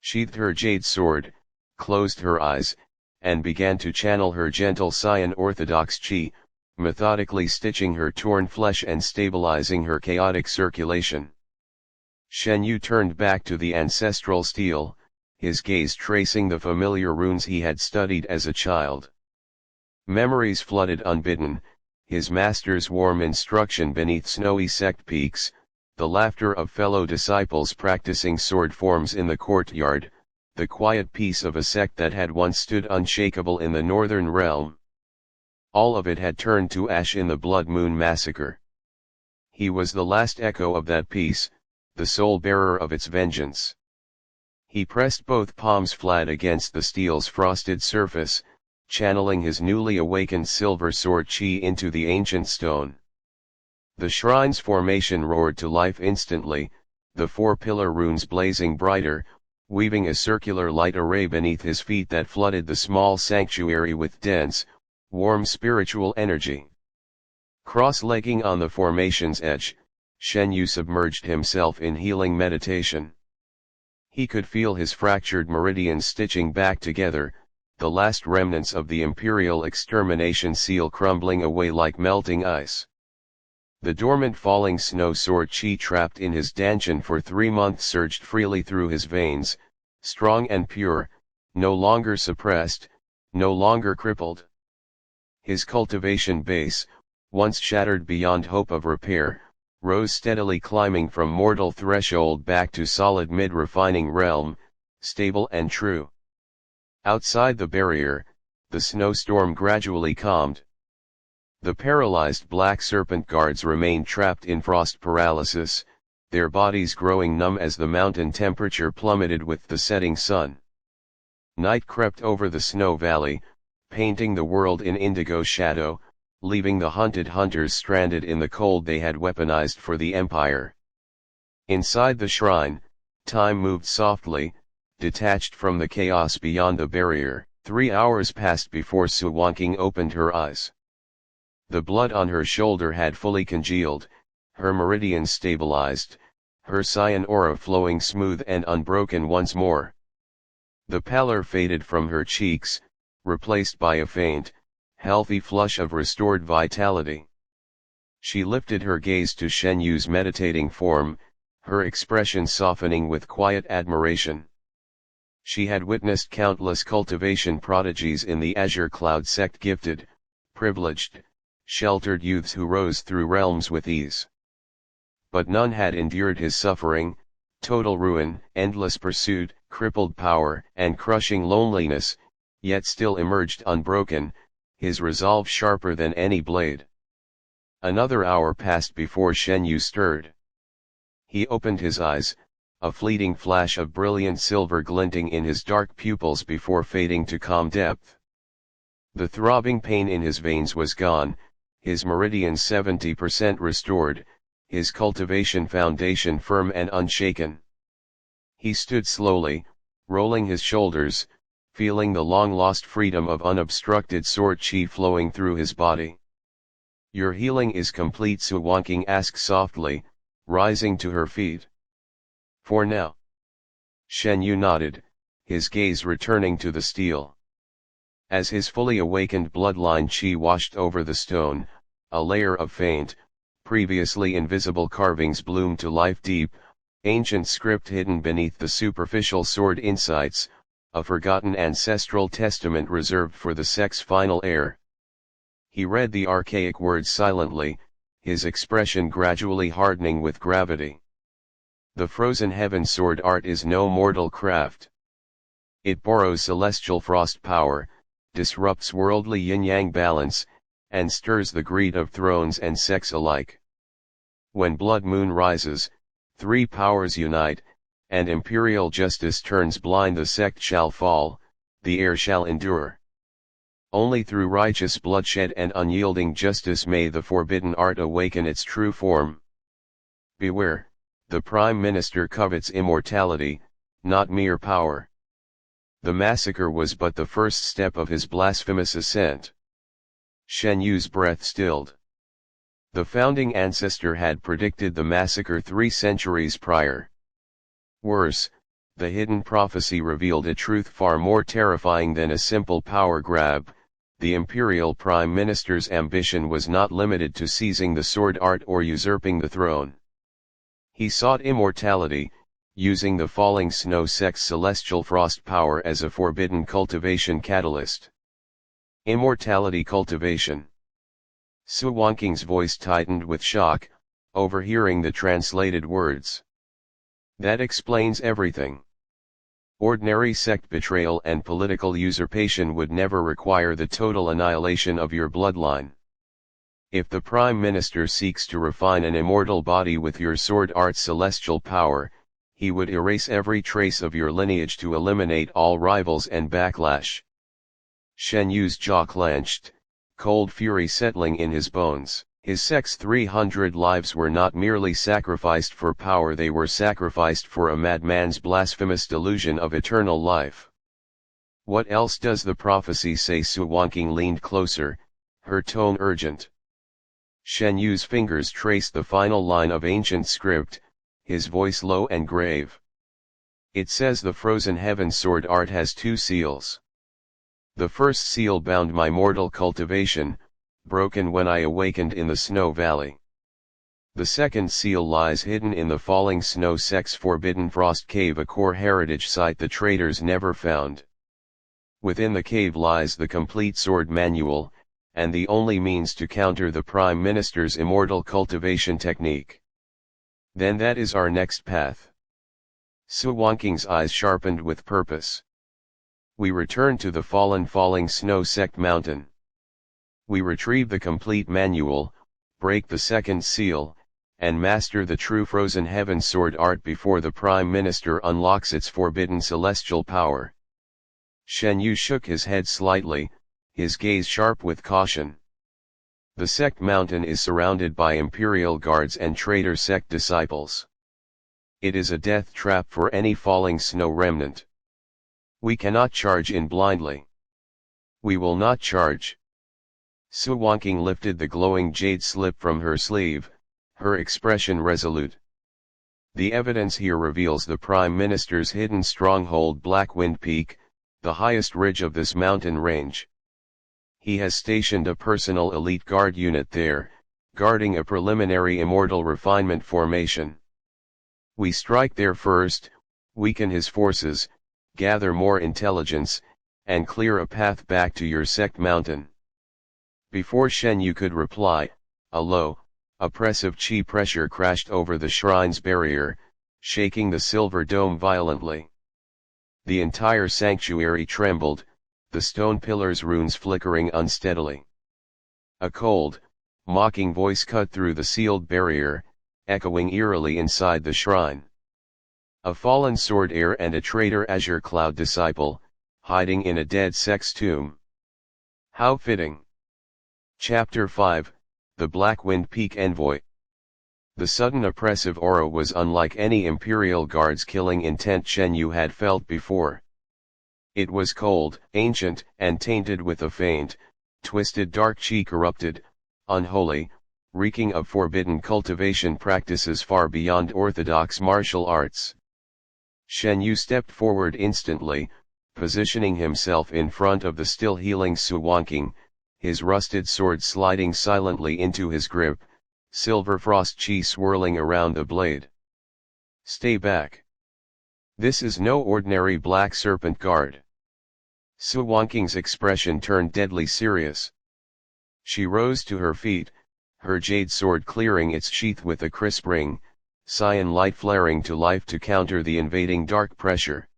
Speaker 1: Sheathed her jade sword, closed her eyes, and began to channel her gentle Saiyan orthodox chi, methodically stitching her torn flesh and stabilizing her chaotic circulation. Shen Yu turned back to the ancestral stele, his gaze tracing the familiar runes he had studied as a child. Memories flooded unbidden, his master's warm instruction beneath snowy sect peaks, the laughter of fellow disciples practicing sword forms in the courtyard, the quiet peace of a sect that had once stood unshakable in the northern realm. All of it had turned to ash in the Blood Moon massacre. He was the last echo of that peace, the sole bearer of its vengeance. He pressed both palms flat against the steel's frosted surface, channeling his newly awakened silver sword chi into the ancient stone. The shrine's formation roared to life instantly, the 4 pillar runes blazing brighter, weaving a circular light array beneath his feet that flooded the small sanctuary with dense, warm spiritual energy. Cross-legging on the formation's edge, Shen Yu submerged himself in healing meditation. He could feel his fractured meridians stitching back together, the last remnants of the imperial extermination seal crumbling away like melting ice. The dormant falling snow sword chi trapped in his dantian for 3 months surged freely through his veins, strong and pure, no longer suppressed, no longer crippled. His cultivation base, once shattered beyond hope of repair, rose steadily, climbing from mortal threshold back to solid mid-refining realm, stable and true. Outside the barrier, the snowstorm gradually calmed. The paralyzed Black Serpent guards remained trapped in frost paralysis, their bodies growing numb as the mountain temperature plummeted with the setting sun. Night crept over the snow valley, painting the world in indigo shadow, leaving the hunted hunters stranded in the cold they had weaponized for the Empire. Inside the shrine, time moved softly, detached from the chaos beyond the barrier. 3 hours passed before Su Wanqing opened her eyes. The blood on her shoulder had fully congealed, her meridians stabilized, her cyan aura flowing smooth and unbroken once more. The pallor faded from her cheeks, replaced by a faint, healthy flush of restored vitality. She lifted her gaze to Shen Yu's meditating form, her expression softening with quiet admiration. She had witnessed countless cultivation prodigies in the Azure Cloud sect, gifted, privileged, sheltered youths who rose through realms with ease. But none had endured his suffering, total ruin, endless pursuit, crippled power, and crushing loneliness, yet still emerged unbroken, his resolve sharper than any blade. Another hour passed before Shen Yu stirred. He opened his eyes, a fleeting flash of brilliant silver glinting in his dark pupils before fading to calm depth. The throbbing pain in his veins was gone, his meridians 70% restored, his cultivation foundation firm and unshaken. He stood slowly, rolling his shoulders, feeling the long-lost freedom of unobstructed sword chi flowing through his body. "Your healing is complete," Su Wanqing asked softly, rising to her feet. "For now." Shen Yu nodded, his gaze returning to the steel. As his fully awakened bloodline chi washed over the stone, a layer of faint, previously invisible carvings bloomed to life. Deep, ancient script hidden beneath the superficial sword insights, a forgotten ancestral testament reserved for the sect's final heir. He read the archaic words silently, his expression gradually hardening with gravity. The frozen heaven sword art is no mortal craft. It borrows celestial frost power, disrupts worldly yin-yang balance, and stirs the greed of thrones and sects alike. When Blood Moon rises, three powers unite, and imperial justice turns blind, the sect shall fall, the heir shall endure. Only through righteous bloodshed and unyielding justice may the forbidden art awaken its true form. Beware, the Prime Minister covets immortality, not mere power. The massacre was but the first step of his blasphemous ascent. Shen Yu's breath stilled. The founding ancestor had predicted the massacre 3 centuries prior. Worse, the hidden prophecy revealed a truth far more terrifying than a simple power grab. The imperial prime minister's ambition was not limited to seizing the sword art or usurping the throne. He sought immortality, using the falling snow sect's celestial frost power as a forbidden cultivation catalyst. Immortality cultivation. Su Wanqing's voice tightened with shock, overhearing the translated words. That explains everything. Ordinary sect betrayal and political usurpation would never require the total annihilation of your bloodline. If the Prime Minister seeks to refine an immortal body with your sword art's celestial power, he would erase every trace of your lineage to eliminate all rivals and backlash. Shen Yu's jaw clenched, cold fury settling in his bones. His sect's 300 lives were not merely sacrificed for power, they were sacrificed for a madman's blasphemous delusion of eternal life. What else does the prophecy say? Su Wanqing leaned closer, her tone urgent. Shen Yu's fingers traced the final line of ancient script, his voice low and grave. It says the frozen heaven sword art has 2 seals. The first seal bound my mortal cultivation, broken when I awakened in the snow valley. The second seal lies hidden in the falling snow sect's forbidden frost cave, a core heritage site the traitors never found. Within the cave lies the complete sword manual, and the only means to counter the Prime Minister's immortal cultivation technique. Then that is our next path. Su Wanqing's eyes sharpened with purpose. We return to the falling snow sect mountain. We retrieve the complete manual, break the second seal, and master the true Frozen Heaven sword art before the Prime Minister unlocks its forbidden celestial power. Shen Yu shook his head slightly, his gaze sharp with caution. The sect mountain is surrounded by Imperial guards and traitor sect disciples. It is a death trap for any falling snow remnant. We cannot charge in blindly. We will not charge. Su Wanqing lifted the glowing jade slip from her sleeve, her expression resolute. The evidence here reveals the Prime Minister's hidden stronghold Blackwind Peak, the highest ridge of this mountain range. He has stationed a personal elite guard unit there, guarding a preliminary immortal refinement formation. We strike there first, weaken his forces, gather more intelligence, and clear a path back to your sect mountain. Before Shen Yu could reply, a low, oppressive chi pressure crashed over the shrine's barrier, shaking the silver dome violently. The entire sanctuary trembled, the stone pillars' runes flickering unsteadily. A cold, mocking voice cut through the sealed barrier, echoing eerily inside the shrine. A fallen sword heir and a traitor Azure Cloud disciple, hiding in a dead sect's tomb. How fitting. Chapter 5, The Blackwind Peak Envoy. The sudden oppressive aura was unlike any Imperial Guard's killing intent Shen Yu had felt before. It was cold, ancient, and tainted with a faint, twisted dark chi corrupted, unholy, reeking of forbidden cultivation practices far beyond orthodox martial arts. Shen Yu stepped forward instantly, positioning himself in front of the still healing Su Wanqing, his rusted sword sliding silently into his grip, silver frost chi swirling around the blade. Stay back. This is no ordinary Black Serpent Guard. Su Wanqing's expression turned deadly serious. She rose to her feet, her jade sword clearing its sheath with a crisp ring, cyan light flaring to life to counter the invading dark pressure.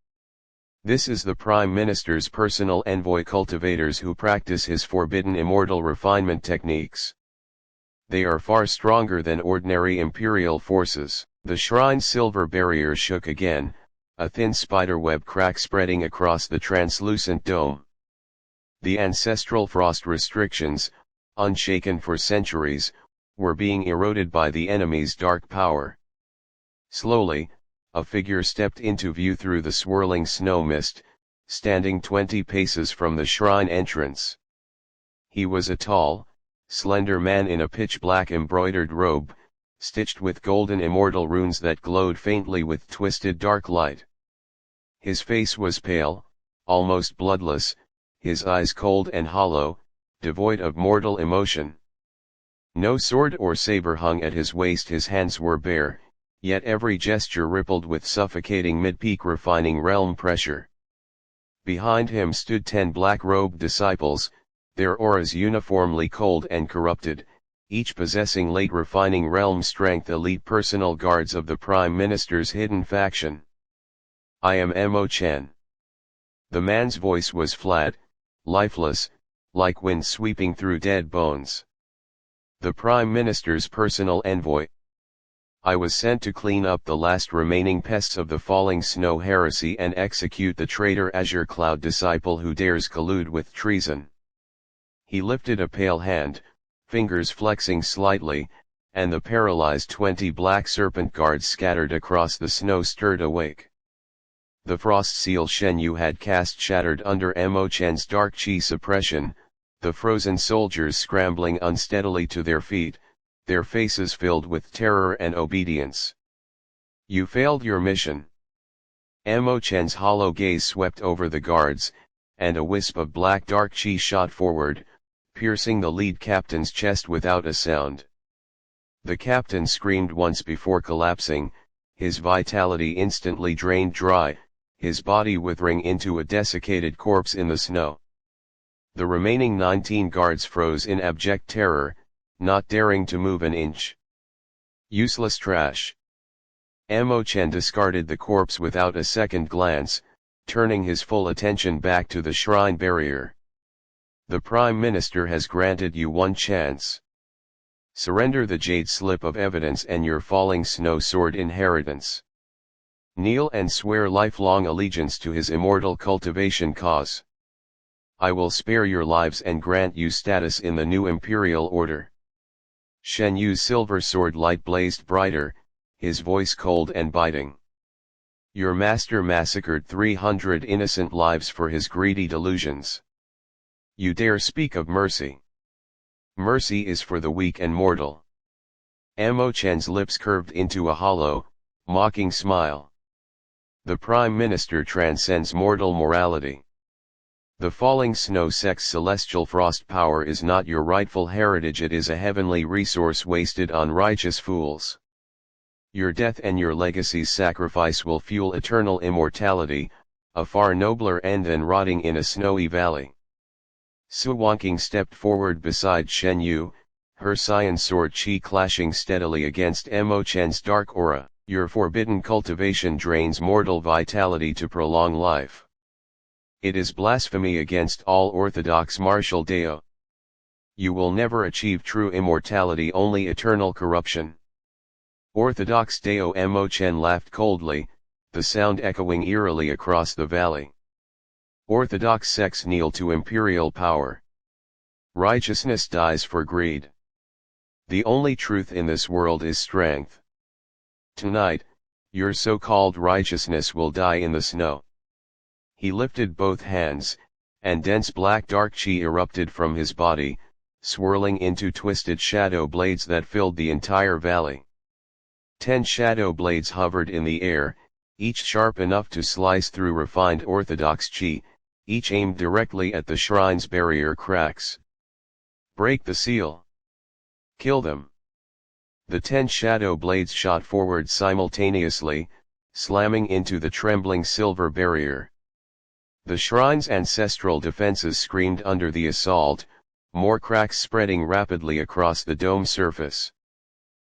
Speaker 1: This is the Prime Minister's personal envoy cultivators who practice his forbidden immortal refinement techniques. They are far stronger than ordinary Imperial forces. The shrine's silver barrier shook again, a thin spiderweb crack spreading across the translucent dome. The ancestral frost restrictions, unshaken for centuries, were being eroded by the enemy's dark power. Slowly, a figure stepped into view through the swirling snow mist, standing 20 paces from the shrine entrance. He was a tall, slender man in a pitch-black embroidered robe, stitched with golden immortal runes that glowed faintly with twisted dark light. His face was pale, almost bloodless, his eyes cold and hollow, devoid of mortal emotion. No sword or saber hung at his waist, his hands were bare, yet every gesture rippled with suffocating mid-peak refining realm pressure. Behind him stood 10 black-robed disciples, their auras uniformly cold and corrupted, each possessing late refining realm strength elite personal guards of the Prime Minister's hidden faction. I am Mo Chen. The man's voice was flat, lifeless, like wind sweeping through dead bones. The Prime Minister's personal envoy. I was sent to clean up the last remaining pests of the falling snow heresy and execute the traitor Azure Cloud disciple who dares collude with treason. He lifted a pale hand, fingers flexing slightly, and the paralyzed 20 Black Serpent guards scattered across the snow stirred awake. The frost seal Shen Yu had cast shattered under Mo Chen's dark chi suppression, the frozen soldiers scrambling unsteadily to their feet, their faces filled with terror and obedience. You failed your mission. Mo Chen's hollow gaze swept over the guards, and a wisp of black dark chi shot forward, piercing the lead captain's chest without a sound. The captain screamed once before collapsing, his vitality instantly drained dry, his body withering into a desiccated corpse in the snow. The remaining 19 guards froze in abject terror, not daring to move an inch. Useless trash. Mo Chen discarded the corpse without a second glance, turning his full attention back to the shrine barrier. The Prime Minister has granted you one chance. Surrender the jade slip of evidence and your falling snow sword inheritance. Kneel and swear lifelong allegiance to his immortal cultivation cause. I will spare your lives and grant you status in the new imperial order. Shen Yu's silver sword light blazed brighter, his voice cold and biting. Your master massacred 300 innocent lives for his greedy delusions. You dare speak of mercy? Mercy is for the weak and mortal. Amo Chen's lips curved into a hollow, mocking smile. The Prime Minister transcends mortal morality. The falling snow sect's celestial frost power is not your rightful heritage, it is a heavenly resource wasted on righteous fools. Your death and your legacy's sacrifice will fuel eternal immortality, a far nobler end than rotting in a snowy valley. Su Wanqing stepped forward beside Shen Yu, her cyan sword chi clashing steadily against Amo Chen's dark aura. Your forbidden cultivation drains mortal vitality to prolong life. It is blasphemy against all orthodox martial Dao. You will never achieve true immortality, only eternal corruption. Orthodox Dao. Amo Chen laughed coldly, the sound echoing eerily across the valley. Orthodox sects kneel to imperial power. Righteousness dies for greed. The only truth in this world is strength. Tonight, your so-called righteousness will die in the snow. He lifted both hands, and dense black dark chi erupted from his body, swirling into twisted shadow blades that filled the entire valley. 10 shadow blades hovered in the air, each sharp enough to slice through refined orthodox chi, each aimed directly at the shrine's barrier cracks. Break the seal. Kill them. The 10 shadow blades shot forward simultaneously, slamming into the trembling silver barrier. The shrine's ancestral defenses screamed under the assault, more cracks spreading rapidly across the dome surface.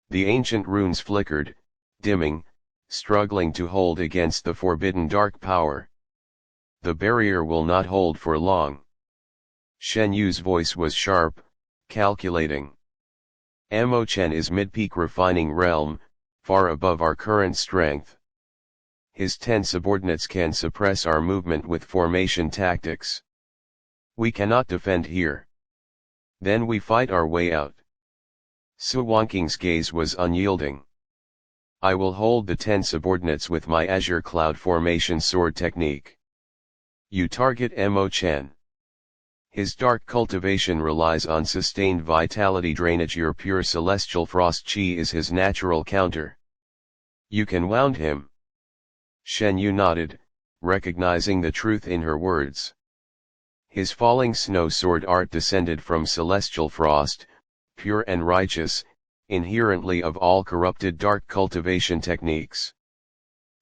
Speaker 1: The ancient runes flickered, dimming, struggling to hold against the forbidden dark power. The barrier will not hold for long. Shen Yu's voice was sharp, calculating. Amo Chen is mid-peak refining realm, far above our current strength. His 10 subordinates can suppress our movement with formation tactics. We cannot defend here. Then we fight our way out. Su Wanqing's gaze was unyielding. I will hold the 10 subordinates with my Azure Cloud formation sword technique. You target Amo Chen. His dark cultivation relies on sustained vitality drainage. Your pure celestial frost chi is his natural counter. You can wound him. Shen Yu nodded, recognizing the truth in her words. His falling snow sword art descended from celestial frost, pure and righteous, inherently of all corrupted dark cultivation techniques.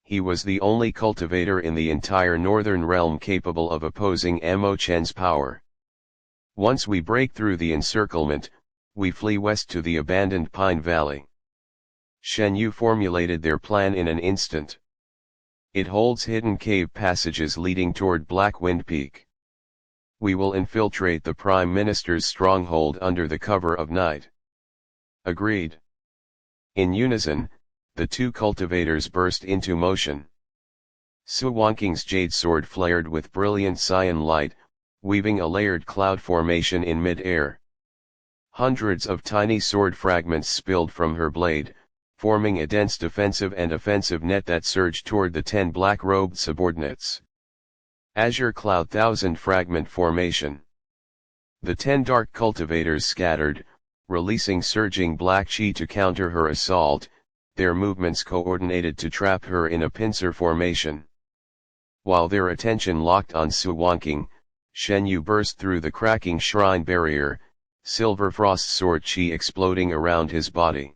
Speaker 1: He was the only cultivator in the entire northern realm capable of opposing Amo Chen's power. Once we break through the encirclement, we flee west to the abandoned Pine Valley. Shen Yu formulated their plan in an instant. It holds hidden cave passages leading toward Black Wind Peak. We will infiltrate the Prime Minister's stronghold under the cover of night. Agreed. In unison, the 2 cultivators burst into motion. Su Wanqing's jade sword flared with brilliant cyan light, weaving a layered cloud formation in mid-air. Hundreds of tiny sword fragments spilled from her blade, forming a dense defensive and offensive net that surged toward the 10 black-robed subordinates. Azure Cloud 1000 fragment formation. The 10 dark cultivators scattered, releasing surging black chi to counter her assault, their movements coordinated to trap her in a pincer formation. While their attention locked on Su Wanqing, Shen Yu burst through the cracking shrine barrier, silver frost sword chi exploding around his body.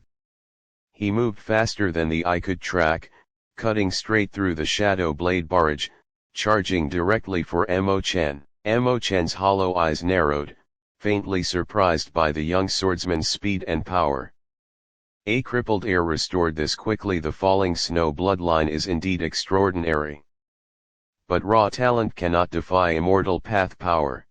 Speaker 1: He moved faster than the eye could track, cutting straight through the shadow blade barrage, charging directly for Amo Chen. Amo Chen's hollow eyes narrowed, faintly surprised by the young swordsman's speed and power. A crippled heir restored this quickly. The falling snow bloodline is indeed extraordinary. But raw talent cannot defy immortal path power.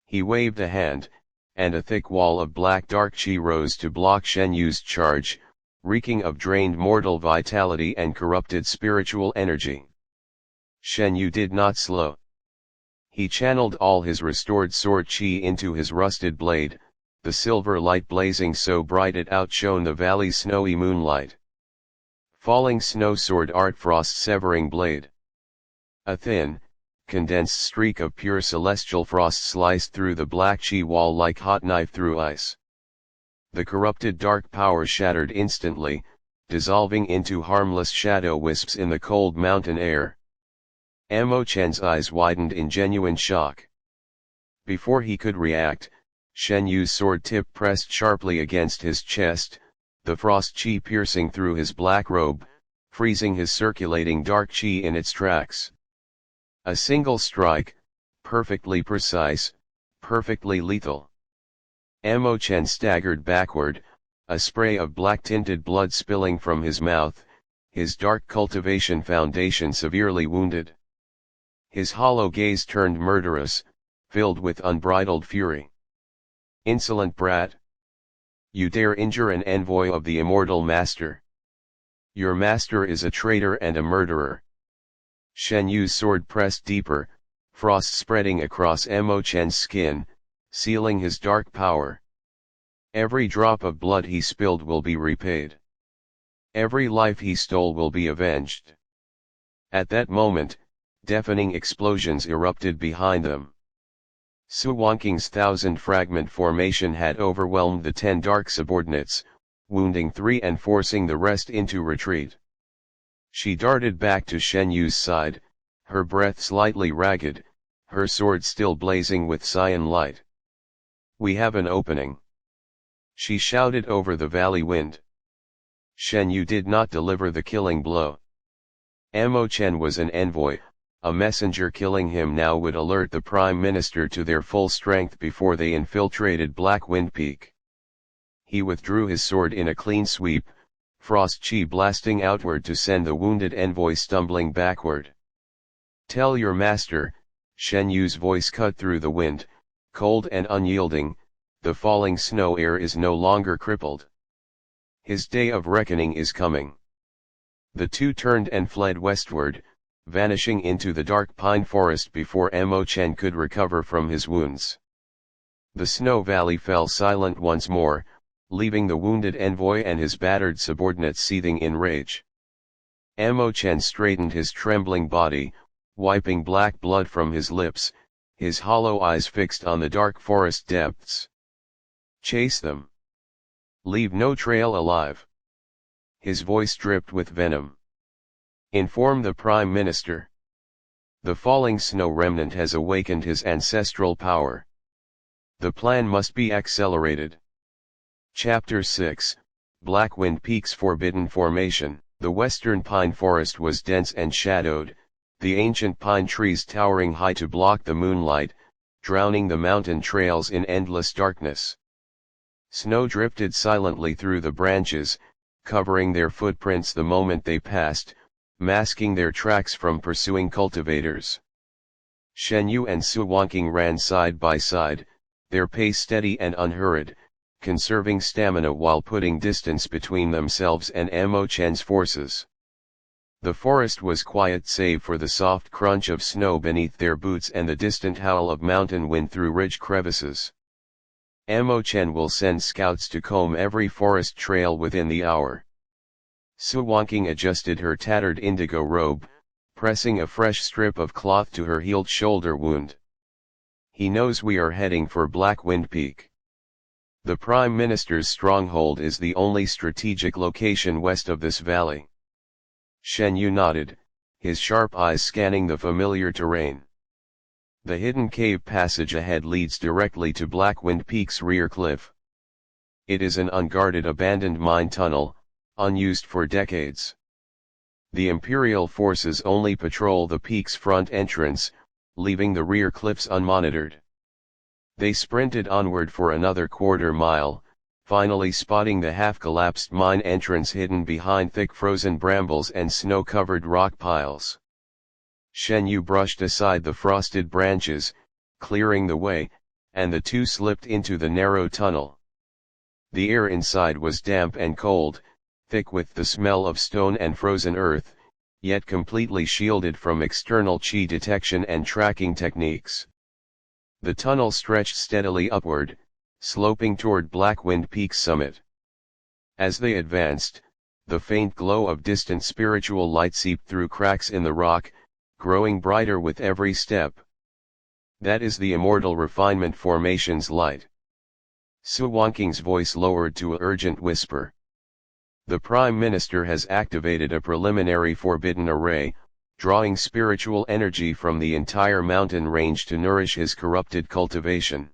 Speaker 1: He waved a hand, and a thick wall of black dark chi rose to block Shen Yu's charge, reeking of drained mortal vitality and corrupted spiritual energy. Shen Yu did not slow. He channeled all his restored sword chi into his rusted blade, the silver light blazing so bright it outshone the valley's snowy moonlight. Falling snow sword art frost severing blade. A thin, condensed streak of pure celestial frost sliced through the black chi wall like hot knife through ice. The corrupted dark power shattered instantly, dissolving into harmless shadow wisps in the cold mountain air. Amo Chen's eyes widened in genuine shock. Before he could react, Shen Yu's sword tip pressed sharply against his chest, the frost chi piercing through his black robe, freezing his circulating dark chi in its tracks. A single strike, perfectly precise, perfectly lethal. Amo Chen staggered backward, a spray of black-tinted blood spilling from his mouth, his dark cultivation foundation severely wounded. His hollow gaze turned murderous, filled with unbridled fury. Insolent brat! You dare injure an envoy of the immortal master! Your master is a traitor and a murderer! Shen Yu's sword pressed deeper, frost spreading across Amo Chen's skin, sealing his dark power. Every drop of blood he spilled will be repaid. Every life he stole will be avenged. At that moment, deafening explosions erupted behind them. Su Wanking's thousand-fragment formation had overwhelmed the 10 dark subordinates, wounding 3 and forcing the rest into retreat. She darted back to Shen Yu's side, her breath slightly ragged, her sword still blazing with cyan light. We have an opening. She shouted over the valley wind. Shen Yu did not deliver the killing blow. Amo Chen was an envoy, a messenger. Killing him now would alert the Prime Minister to their full strength before they infiltrated Black Wind Peak. He withdrew his sword in a clean sweep, frost chi blasting outward to send the wounded envoy stumbling backward. Tell your master, Shen Yu's voice cut through the wind, cold and unyielding, the falling snow air is no longer crippled. His day of reckoning is coming. The two turned and fled westward, vanishing into the dark pine forest before Amo Chen could recover from his wounds. The snow valley fell silent once more, leaving the wounded envoy and his battered subordinates seething in rage. Amo Chen straightened his trembling body, wiping black blood from his lips, his hollow eyes fixed on the dark forest depths. Chase them. Leave no trail alive. His voice dripped with venom. Inform the Prime Minister. The falling snow remnant has awakened his ancestral power. The plan must be accelerated. Chapter 6, Black Wind Peak's Forbidden Formation. The western pine forest was dense and shadowed, the ancient pine trees towering high to block the moonlight, drowning the mountain trails in endless darkness. Snow drifted silently through the branches, covering their footprints the moment they passed, masking their tracks from pursuing cultivators. Shen Yu and Su Wanking ran side by side, their pace steady and unhurried, conserving stamina while putting distance between themselves and Amo Chen's forces. The forest was quiet save for the soft crunch of snow beneath their boots and the distant howl of mountain wind through ridge crevices. Amo Chen will send scouts to comb every forest trail within the hour. Su Wanking adjusted her tattered indigo robe, pressing a fresh strip of cloth to her healed shoulder wound. He knows we are heading for Black Wind Peak. The Prime Minister's stronghold is the only strategic location west of this valley. Shen Yu nodded, his sharp eyes scanning the familiar terrain. The hidden cave passage ahead leads directly to Black Wind Peak's rear cliff. It is an unguarded abandoned mine tunnel, unused for decades. The Imperial forces only patrol the peak's front entrance, leaving the rear cliffs unmonitored. They sprinted onward for another quarter-mile, finally spotting the half-collapsed mine entrance hidden behind thick frozen brambles and snow-covered rock piles. Shen Yu brushed aside the frosted branches, clearing the way, and the two slipped into the narrow tunnel. The air inside was damp and cold, thick with the smell of stone and frozen earth, yet completely shielded from external chi detection and tracking techniques. The tunnel stretched steadily upward, sloping toward Blackwind Peak's summit. As they advanced, the faint glow of distant spiritual light seeped through cracks in the rock, growing brighter with every step. That is the immortal refinement formation's light. Su Wanking's voice lowered to an urgent whisper. The Prime Minister has activated a preliminary forbidden array, drawing spiritual energy from the entire mountain range to nourish his corrupted cultivation.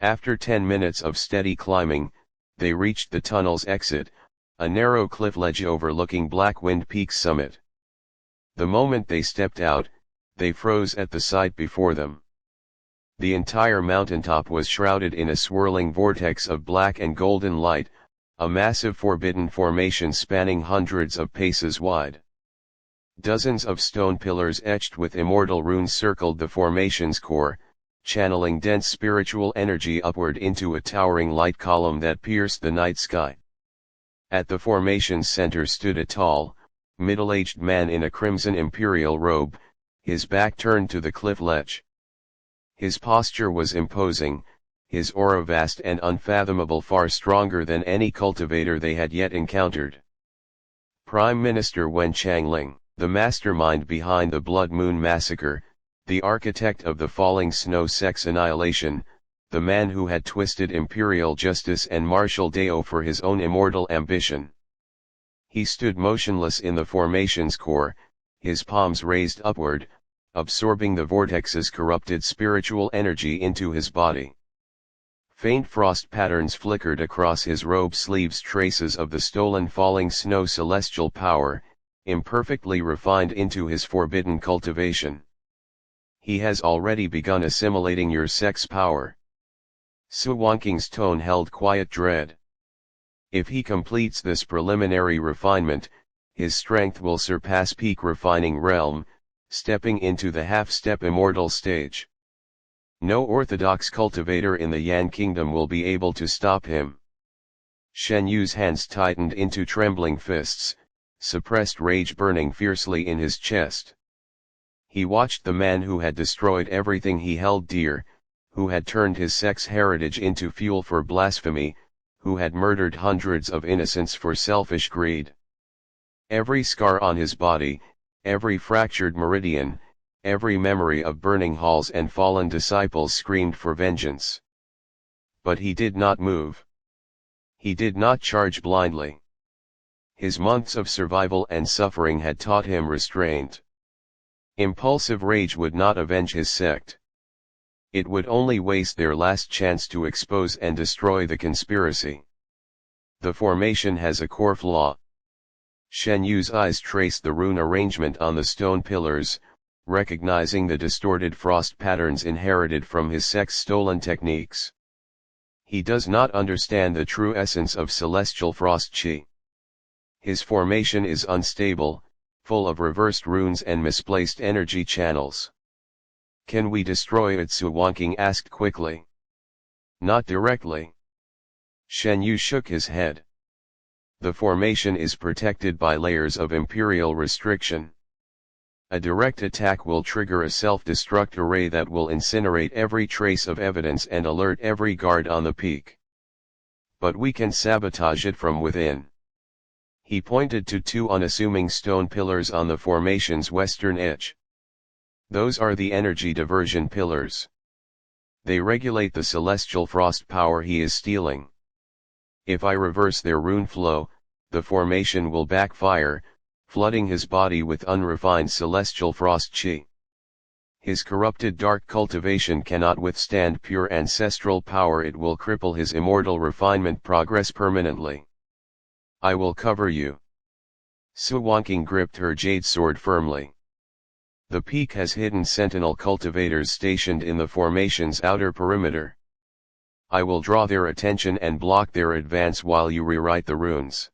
Speaker 1: After 10 minutes of steady climbing, they reached the tunnel's exit, a narrow cliff ledge overlooking Blackwind Peak's summit. The moment they stepped out, they froze at the sight before them. The entire mountaintop was shrouded in a swirling vortex of black and golden light, a massive forbidden formation spanning hundreds of paces wide. Dozens of stone pillars etched with immortal runes circled the formation's core, channeling dense spiritual energy upward into a towering light column that pierced the night sky. At the formation's center stood a tall, middle-aged man in a crimson imperial robe, his back turned to the cliff ledge. His posture was imposing, his aura vast and unfathomable, far stronger than any cultivator they had yet encountered. Prime Minister Wen Changling, the mastermind behind the Blood Moon Massacre, the architect of the falling snow sex annihilation, the man who had twisted imperial justice and martial Dao for his own immortal ambition. He stood motionless in the formation's core, his palms raised upward, absorbing the vortex's corrupted spiritual energy into his body. Faint frost patterns flickered across his robe sleeves, traces of the stolen falling snow celestial power, imperfectly refined into his forbidden cultivation. He has already begun assimilating your sex power. Su Wanking's tone held quiet dread. If he completes this preliminary refinement, his strength will surpass peak refining realm, stepping into the half-step immortal stage. No orthodox cultivator in the Yan Kingdom will be able to stop him. Shen Yu's hands tightened into trembling fists, suppressed rage burning fiercely in his chest. He watched the man who had destroyed everything he held dear, who had turned his sex heritage into fuel for blasphemy, who had murdered hundreds of innocents for selfish greed. Every scar on his body, every fractured meridian, every memory of burning halls and fallen disciples screamed for vengeance. But he did not move. He did not charge blindly. His months of survival and suffering had taught him restraint. Impulsive rage would not avenge his sect. It would only waste their last chance to expose and destroy the conspiracy. The formation has a core flaw. Shen Yu's eyes traced the rune arrangement on the stone pillars, recognizing the distorted frost patterns inherited from his sect's stolen techniques. He does not understand the true essence of celestial frost chi. His formation is unstable, full of reversed runes and misplaced energy channels. Can we destroy it? Su Wanking asked quickly. Not directly. Shen Yu shook his head. The formation is protected by layers of imperial restriction. A direct attack will trigger a self-destruct array that will incinerate every trace of evidence and alert every guard on the peak. But we can sabotage it from within. He pointed to two unassuming stone pillars on the formation's western edge. Those are the energy diversion pillars. They regulate the celestial frost power he is stealing. If I reverse their rune flow, the formation will backfire, flooding his body with unrefined celestial frost chi. His corrupted dark cultivation cannot withstand pure ancestral power. It will cripple his immortal refinement progress permanently. I will cover you. Su Wanking gripped her jade sword firmly. The peak has hidden sentinel cultivators stationed in the formation's outer perimeter. I will draw their attention and block their advance while you rewrite the runes.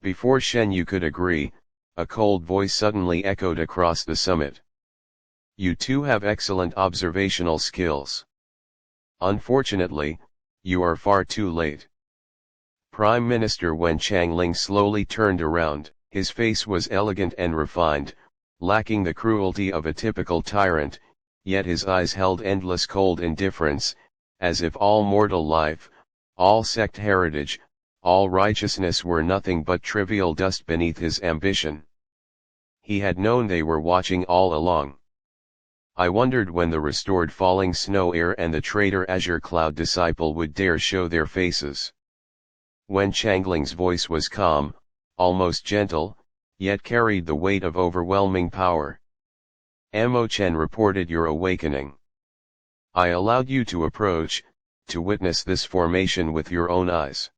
Speaker 1: Before Shen Yu could agree, a cold voice suddenly echoed across the summit. You two have excellent observational skills. Unfortunately, you are far too late. Prime Minister Wen Changling slowly turned around. His face was elegant and refined, lacking the cruelty of a typical tyrant, yet his eyes held endless cold indifference, as if all mortal life, all sect heritage, all righteousness were nothing but trivial dust beneath his ambition. He had known they were watching all along. I wondered when the restored falling snow heir and the traitor azure cloud disciple would dare show their faces. Wen Changling's voice was calm, almost gentle, yet carried the weight of overwhelming power. Mo Chen reported your awakening. I allowed you to approach, to witness this formation with your own eyes.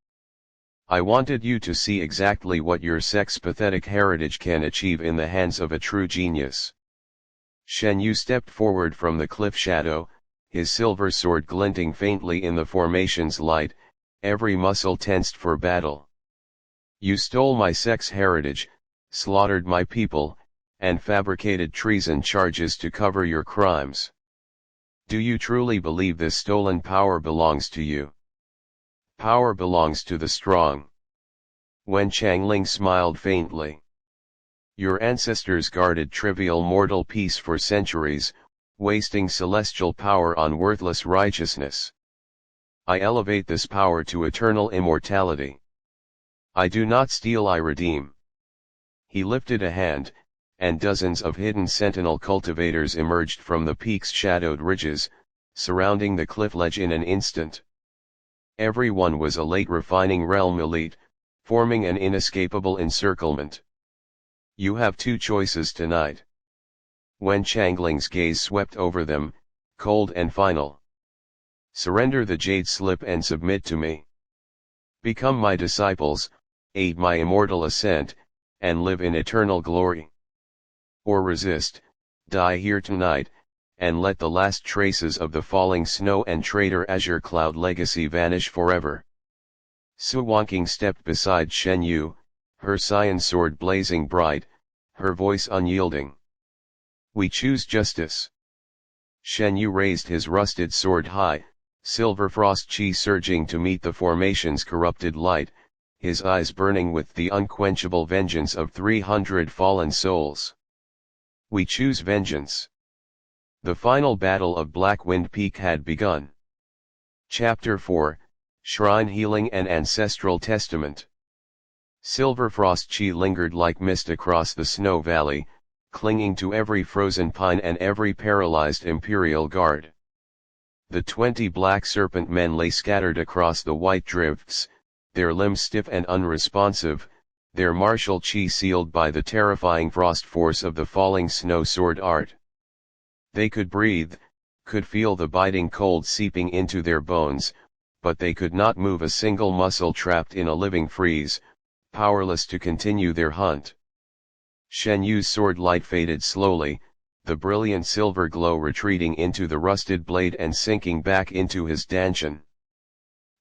Speaker 1: I wanted you to see exactly what your sect's pathetic heritage can achieve in the hands of a true genius. Shen Yu stepped forward from the cliff shadow, his silver sword glinting faintly in the formation's light, every muscle tensed for battle. You stole my sect's heritage, slaughtered my people, and fabricated treason charges to cover your crimes. Do you truly believe this stolen power belongs to you? Power belongs to the strong. Wen Changling smiled faintly. Your ancestors guarded trivial mortal peace for centuries, wasting celestial power on worthless righteousness. I elevate this power to eternal immortality. I do not steal, I redeem. He lifted a hand, and dozens of hidden sentinel cultivators emerged from the peak's shadowed ridges, surrounding the cliff ledge in an instant. Everyone was a late refining realm elite, forming an inescapable encirclement. You have two choices tonight. Wen Changling's gaze swept over them, cold and final. Surrender the jade slip and submit to me. Become my disciples, aid my immortal ascent, and live in eternal glory. Or resist, die here tonight, and let the last traces of the falling snow and traitor azure cloud legacy vanish forever. Su Wanqing stepped beside Shen Yu, her cyan sword blazing bright, her voice unyielding. We choose justice. Shen Yu raised his rusted sword high, silver frost chi surging to meet the formation's corrupted light, his eyes burning with the unquenchable vengeance of 300 fallen souls. We choose vengeance. The final battle of Blackwind Peak had begun. Chapter 4, Shrine Healing and Ancestral Testament. Silver frost chi lingered like mist across the snow valley, clinging to every frozen pine and every paralyzed imperial guard. The 20 black serpent men lay scattered across the white drifts, their limbs stiff and unresponsive, their martial chi sealed by the terrifying frost force of the falling snow sword art. They could breathe, could feel the biting cold seeping into their bones, but they could not move a single muscle, trapped in a living freeze, powerless to continue their hunt. Shen Yu's sword light faded slowly, the brilliant silver glow retreating into the rusted blade and sinking back into his dantian.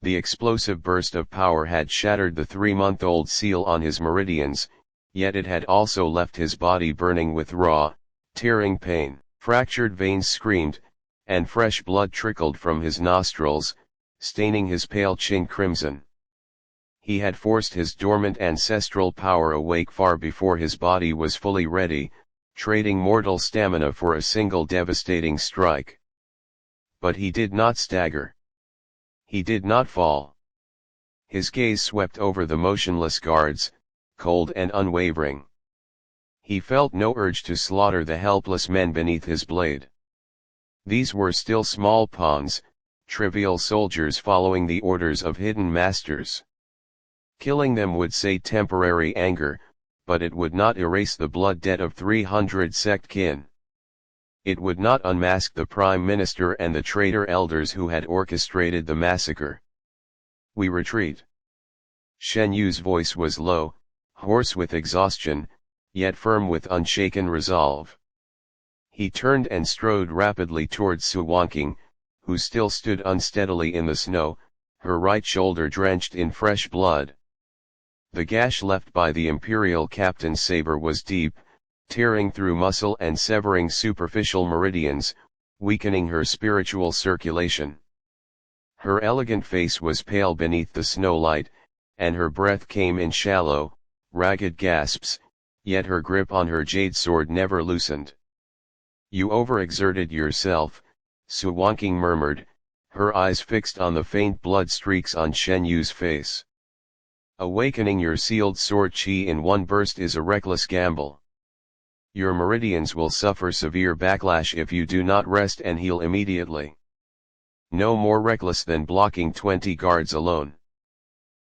Speaker 1: The explosive burst of power had shattered the 3-month-old seal on his meridians, yet it had also left his body burning with raw, tearing pain. Fractured veins screamed, and fresh blood trickled from his nostrils, staining his pale chin crimson. He had forced his dormant ancestral power awake far before his body was fully ready, trading mortal stamina for a single devastating strike. But he did not stagger. He did not fall. His gaze swept over the motionless guards, cold and unwavering. He felt no urge to slaughter the helpless men beneath his blade. These were still small pawns, trivial soldiers following the orders of hidden masters. Killing them would sate temporary anger, but it would not erase the blood debt of 300 sect kin. It would not unmask the Prime Minister and the traitor elders who had orchestrated the massacre. We retreat. Shen Yu's voice was low, hoarse with exhaustion, yet firm with unshaken resolve. He turned and strode rapidly towards Su Wanqing, who still stood unsteadily in the snow, her right shoulder drenched in fresh blood. The gash left by the Imperial captain's saber was deep, tearing through muscle and severing superficial meridians, weakening her spiritual circulation. Her elegant face was pale beneath the snow light, and her breath came in shallow, ragged gasps, yet her grip on her jade sword never loosened. "You overexerted yourself," Su Wanqing murmured, her eyes fixed on the faint blood streaks on Shen Yu's face. "Awakening your sealed sword qi in one burst is a reckless gamble. Your meridians will suffer severe backlash if you do not rest and heal immediately. No more reckless than blocking 20 guards alone."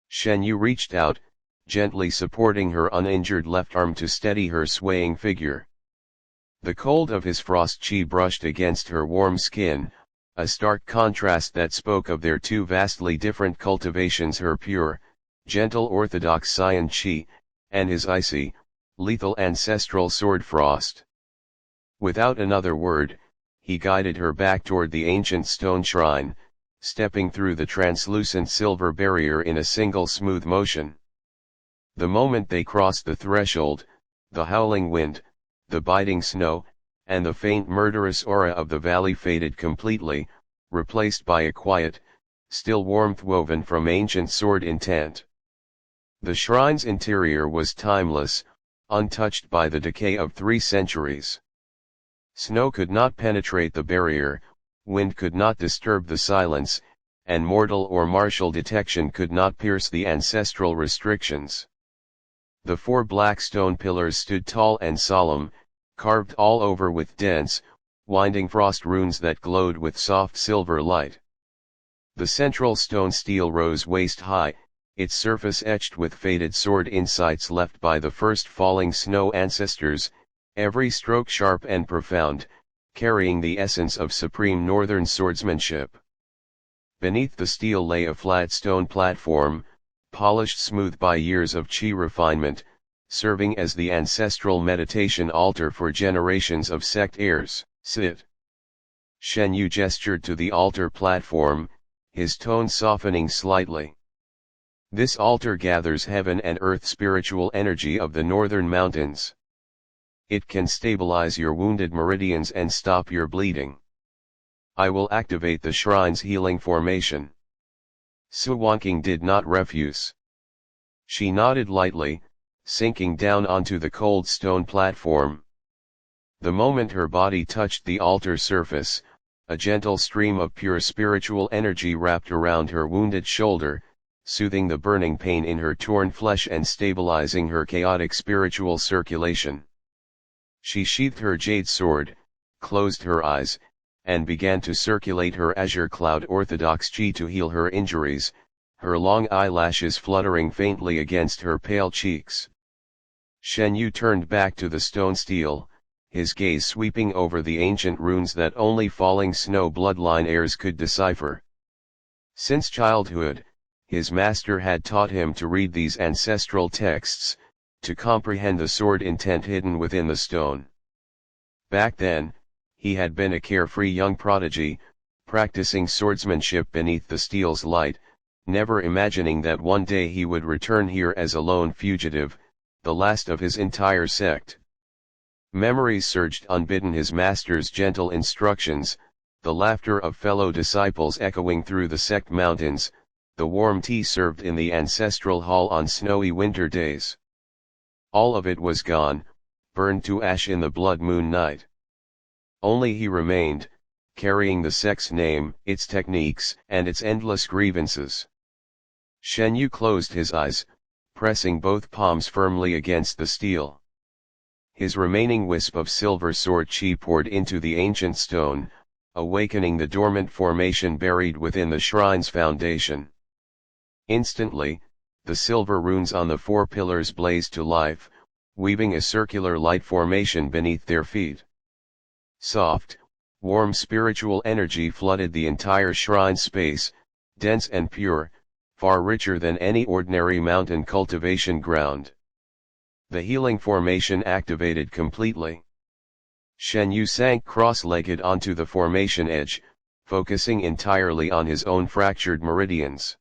Speaker 1: Shen Yu reached out, gently supporting her uninjured left arm to steady her swaying figure. The cold of his frost qi brushed against her warm skin, a stark contrast that spoke of their two vastly different cultivations: her pure, gentle orthodox Saiyan qi, and his icy, lethal ancestral sword frost. Without another word, he guided her back toward the ancient stone shrine, stepping through the translucent silver barrier in a single smooth motion. The moment they crossed the threshold, the howling wind, the biting snow, and the faint murderous aura of the valley faded completely, replaced by a quiet, still warmth woven from ancient sword intent. The shrine's interior was timeless, untouched by the decay of 3 centuries. Snow could not penetrate the barrier, wind could not disturb the silence, and mortal or martial detection could not pierce the ancestral restrictions. The 4 black stone pillars stood tall and solemn, carved all over with dense, winding frost runes that glowed with soft silver light. The central stone stele rose waist-high, its surface etched with faded sword insights left by the first falling snow ancestors, every stroke sharp and profound, carrying the essence of supreme northern swordsmanship. Beneath the stele lay a flat stone platform, polished smooth by years of qi refinement, serving as the ancestral meditation altar for generations of sect heirs. "Sit." Shen Yu gestured to the altar platform, his tone softening slightly. "This altar gathers heaven and earth spiritual energy of the northern mountains. It can stabilize your wounded meridians and stop your bleeding. I will activate the shrine's healing formation." Su Wanqing did not refuse. She nodded lightly, sinking down onto the cold stone platform. The moment her body touched the altar surface, a gentle stream of pure spiritual energy wrapped around her wounded shoulder, soothing the burning pain in her torn flesh and stabilizing her chaotic spiritual circulation. She sheathed her jade sword, closed her eyes, and began to circulate her azure cloud orthodox qi to heal her injuries, her long eyelashes fluttering faintly against her pale cheeks. Shen Yu turned back to the stone stele, his gaze sweeping over the ancient runes that only falling snow bloodline heirs could decipher. Since childhood, his master had taught him to read these ancestral texts, to comprehend the sword intent hidden within the stone. Back then, he had been a carefree young prodigy, practicing swordsmanship beneath the steel's light, never imagining that one day he would return here as a lone fugitive, the last of his entire sect. Memories surged unbidden, his master's gentle instructions, the laughter of fellow disciples echoing through the sect mountains, the warm tea served in the ancestral hall on snowy winter days. All of it was gone, burned to ash in the blood moon night. Only he remained, carrying the sect's name, its techniques, and its endless grievances. Shen Yu closed his eyes, pressing both palms firmly against the steel. His remaining wisp of silver sword qi poured into the ancient stone, awakening the dormant formation buried within the shrine's foundation. Instantly, the silver runes on the 4 pillars blazed to life, weaving a circular light formation beneath their feet. Soft, warm spiritual energy flooded the entire shrine space, dense and pure, far richer than any ordinary mountain cultivation ground. The healing formation activated completely. Shen Yu sank cross-legged onto the formation edge, focusing entirely on his own fractured meridians.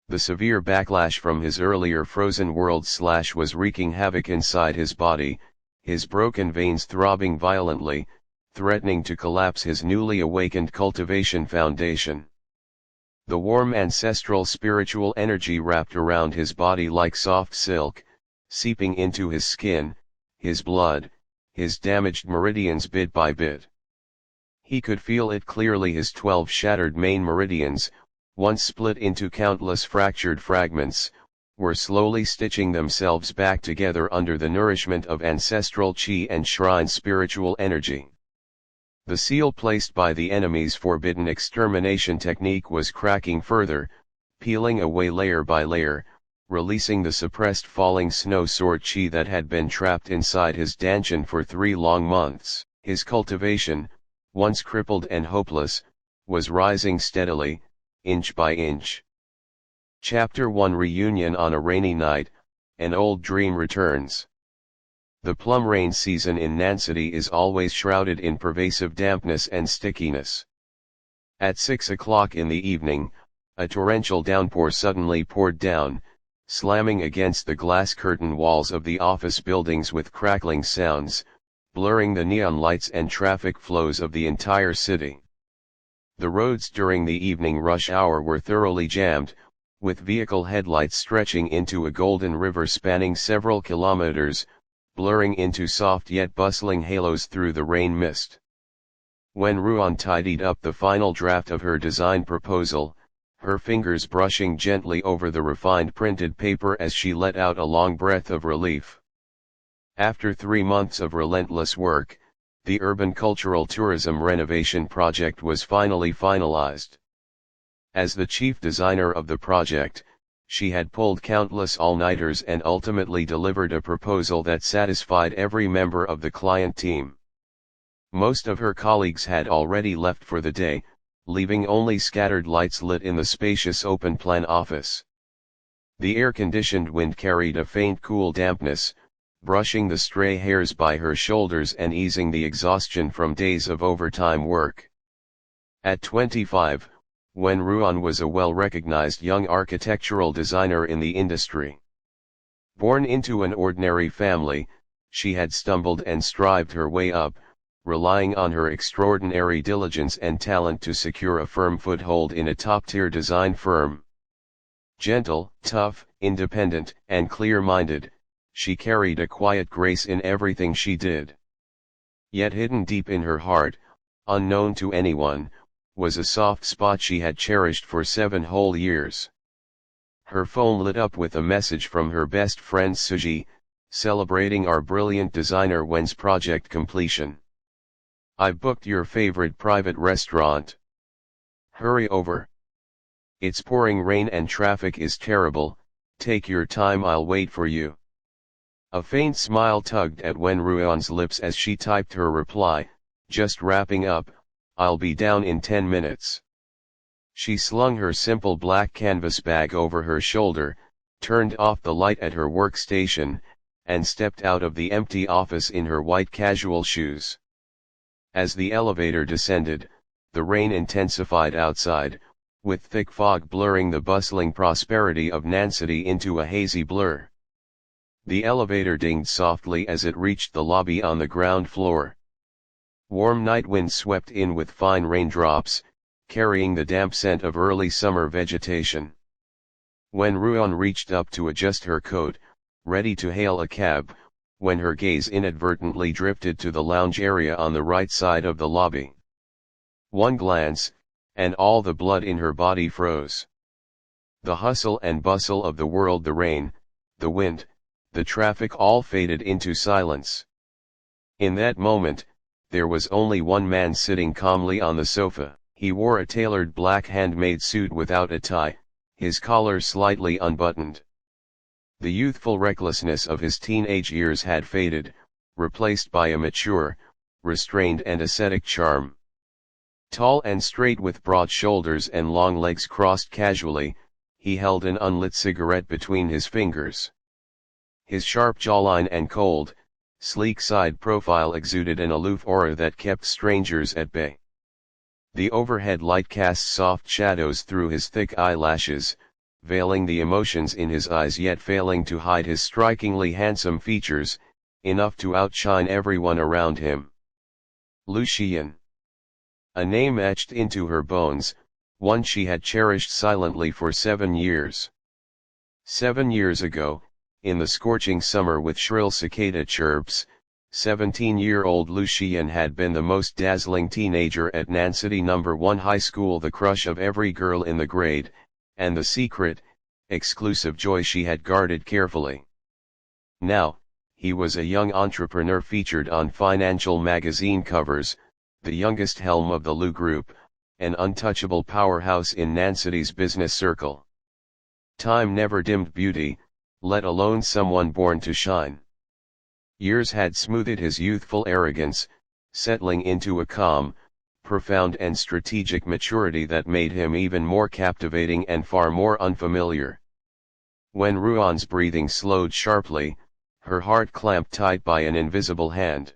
Speaker 1: The severe backlash from his earlier frozen world slash was wreaking havoc inside his body, his broken veins throbbing violently, threatening to collapse his newly awakened cultivation foundation. The warm ancestral spiritual energy wrapped around his body like soft silk, seeping into his skin, his blood, his damaged meridians bit by bit. He could feel it clearly, his 12 shattered main meridians, once split into countless fractured fragments, were slowly stitching themselves back together under the nourishment of ancestral chi and shrine spiritual energy. The seal placed by the enemy's forbidden extermination technique was cracking further, peeling away layer by layer, releasing the suppressed falling snow sword chi that had been trapped inside his dantian for 3 long months. His cultivation, once crippled and hopeless, was rising steadily, inch by inch. Chapter 1 Reunion on a rainy night, an old dream returns. The plum rain season in Nansity is always shrouded in pervasive dampness and stickiness. At 6 o'clock in the evening, a torrential downpour suddenly poured down, slamming against the glass curtain walls of the office buildings with crackling sounds, blurring the neon lights and traffic flows of the entire city. The roads during the evening rush hour were thoroughly jammed, with vehicle headlights stretching into a golden river spanning several kilometers, blurring into soft yet bustling halos through the rain mist. When Ruan tidied up the final draft of her design proposal, her fingers brushing gently over the refined printed paper as she let out a long breath of relief. After 3 months of relentless work, the urban cultural tourism renovation project was finally finalized. As the chief designer of the project, she had pulled countless all-nighters and ultimately delivered a proposal that satisfied every member of the client team. Most of her colleagues had already left for the day, leaving only scattered lights lit in the spacious open-plan office. The air-conditioned wind carried a faint cool dampness, brushing the stray hairs by her shoulders and easing the exhaustion from days of overtime work. At 25, when Ruan was a well-recognized young architectural designer in the industry. Born into an ordinary family, she had stumbled and strived her way up, relying on her extraordinary diligence and talent to secure a firm foothold in a top-tier design firm. Gentle, tough, independent, and clear-minded, she carried a quiet grace in everything she did. Yet hidden deep in her heart, unknown to anyone, was a soft spot she had cherished for 7 whole years. Her phone lit up with a message from her best friend Suji, celebrating our brilliant designer Wen's project completion. "I've booked your favorite private restaurant. Hurry over. It's pouring rain and traffic is terrible, take your time, I'll wait for you." A faint smile tugged at Wen Ruan's lips as she typed her reply, "Just wrapping up, I'll be down in 10 minutes. She slung her simple black canvas bag over her shoulder, turned off the light at her workstation, and stepped out of the empty office in her white casual shoes. As the elevator descended, the rain intensified outside, with thick fog blurring the bustling prosperity of Nansity into a hazy blur. The elevator dinged softly as it reached the lobby on the ground floor. Warm night wind swept in with fine raindrops, carrying the damp scent of early summer vegetation. When Ruan reached up to adjust her coat, ready to hail a cab, when her gaze inadvertently drifted to the lounge area on the right side of the lobby. One glance, and all the blood in her body froze. The hustle and bustle of the world, the rain, the wind, the traffic all faded into silence. In that moment, there was only one man sitting calmly on the sofa. He wore a tailored black handmade suit without a tie, his collar slightly unbuttoned. The youthful recklessness of his teenage years had faded, replaced by a mature, restrained and ascetic charm. Tall and straight with broad shoulders and long legs crossed casually, he held an unlit cigarette between his fingers. His sharp jawline and cold, sleek side profile exuded an aloof aura that kept strangers at bay. The overhead light cast soft shadows through his thick eyelashes, veiling the emotions in his eyes yet failing to hide his strikingly handsome features, enough to outshine everyone around him. Lucian. A name etched into her bones, one she had cherished silently for 7 years. 7 years ago, in the scorching summer with shrill cicada chirps, 17-year-old Lu Xian had been the most dazzling teenager at Nancity No. 1 High School, the crush of every girl in the grade, and the secret, exclusive joy she had guarded carefully. Now, he was a young entrepreneur featured on financial magazine covers, the youngest helm of the Lu Group, an untouchable powerhouse in Nancity's business circle. Time never dimmed beauty, let alone someone born to shine. Years had smoothed his youthful arrogance, settling into a calm, profound and strategic maturity that made him even more captivating and far more unfamiliar. When Ruan's breathing slowed sharply, her heart clamped tight by an invisible hand.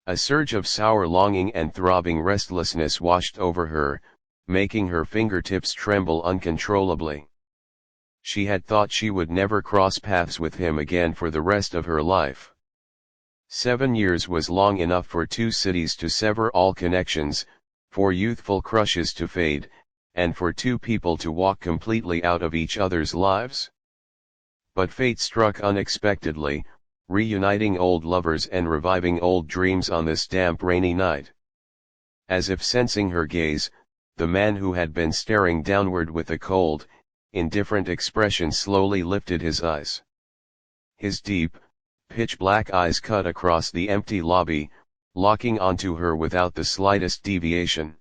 Speaker 1: A surge of sour longing and throbbing restlessness washed over her, making her fingertips tremble uncontrollably. She had thought she would never cross paths with him again for the rest of her life. 7 years was long enough for two cities to sever all connections, for youthful crushes to fade, and for two people to walk completely out of each other's lives. But fate struck unexpectedly, reuniting old lovers and reviving old dreams on this damp rainy night. As if sensing her gaze, the man who had been staring downward with a cold, indifferent expression slowly lifted his eyes. His deep, pitch-black eyes cut across the empty lobby, locking onto her without the slightest deviation.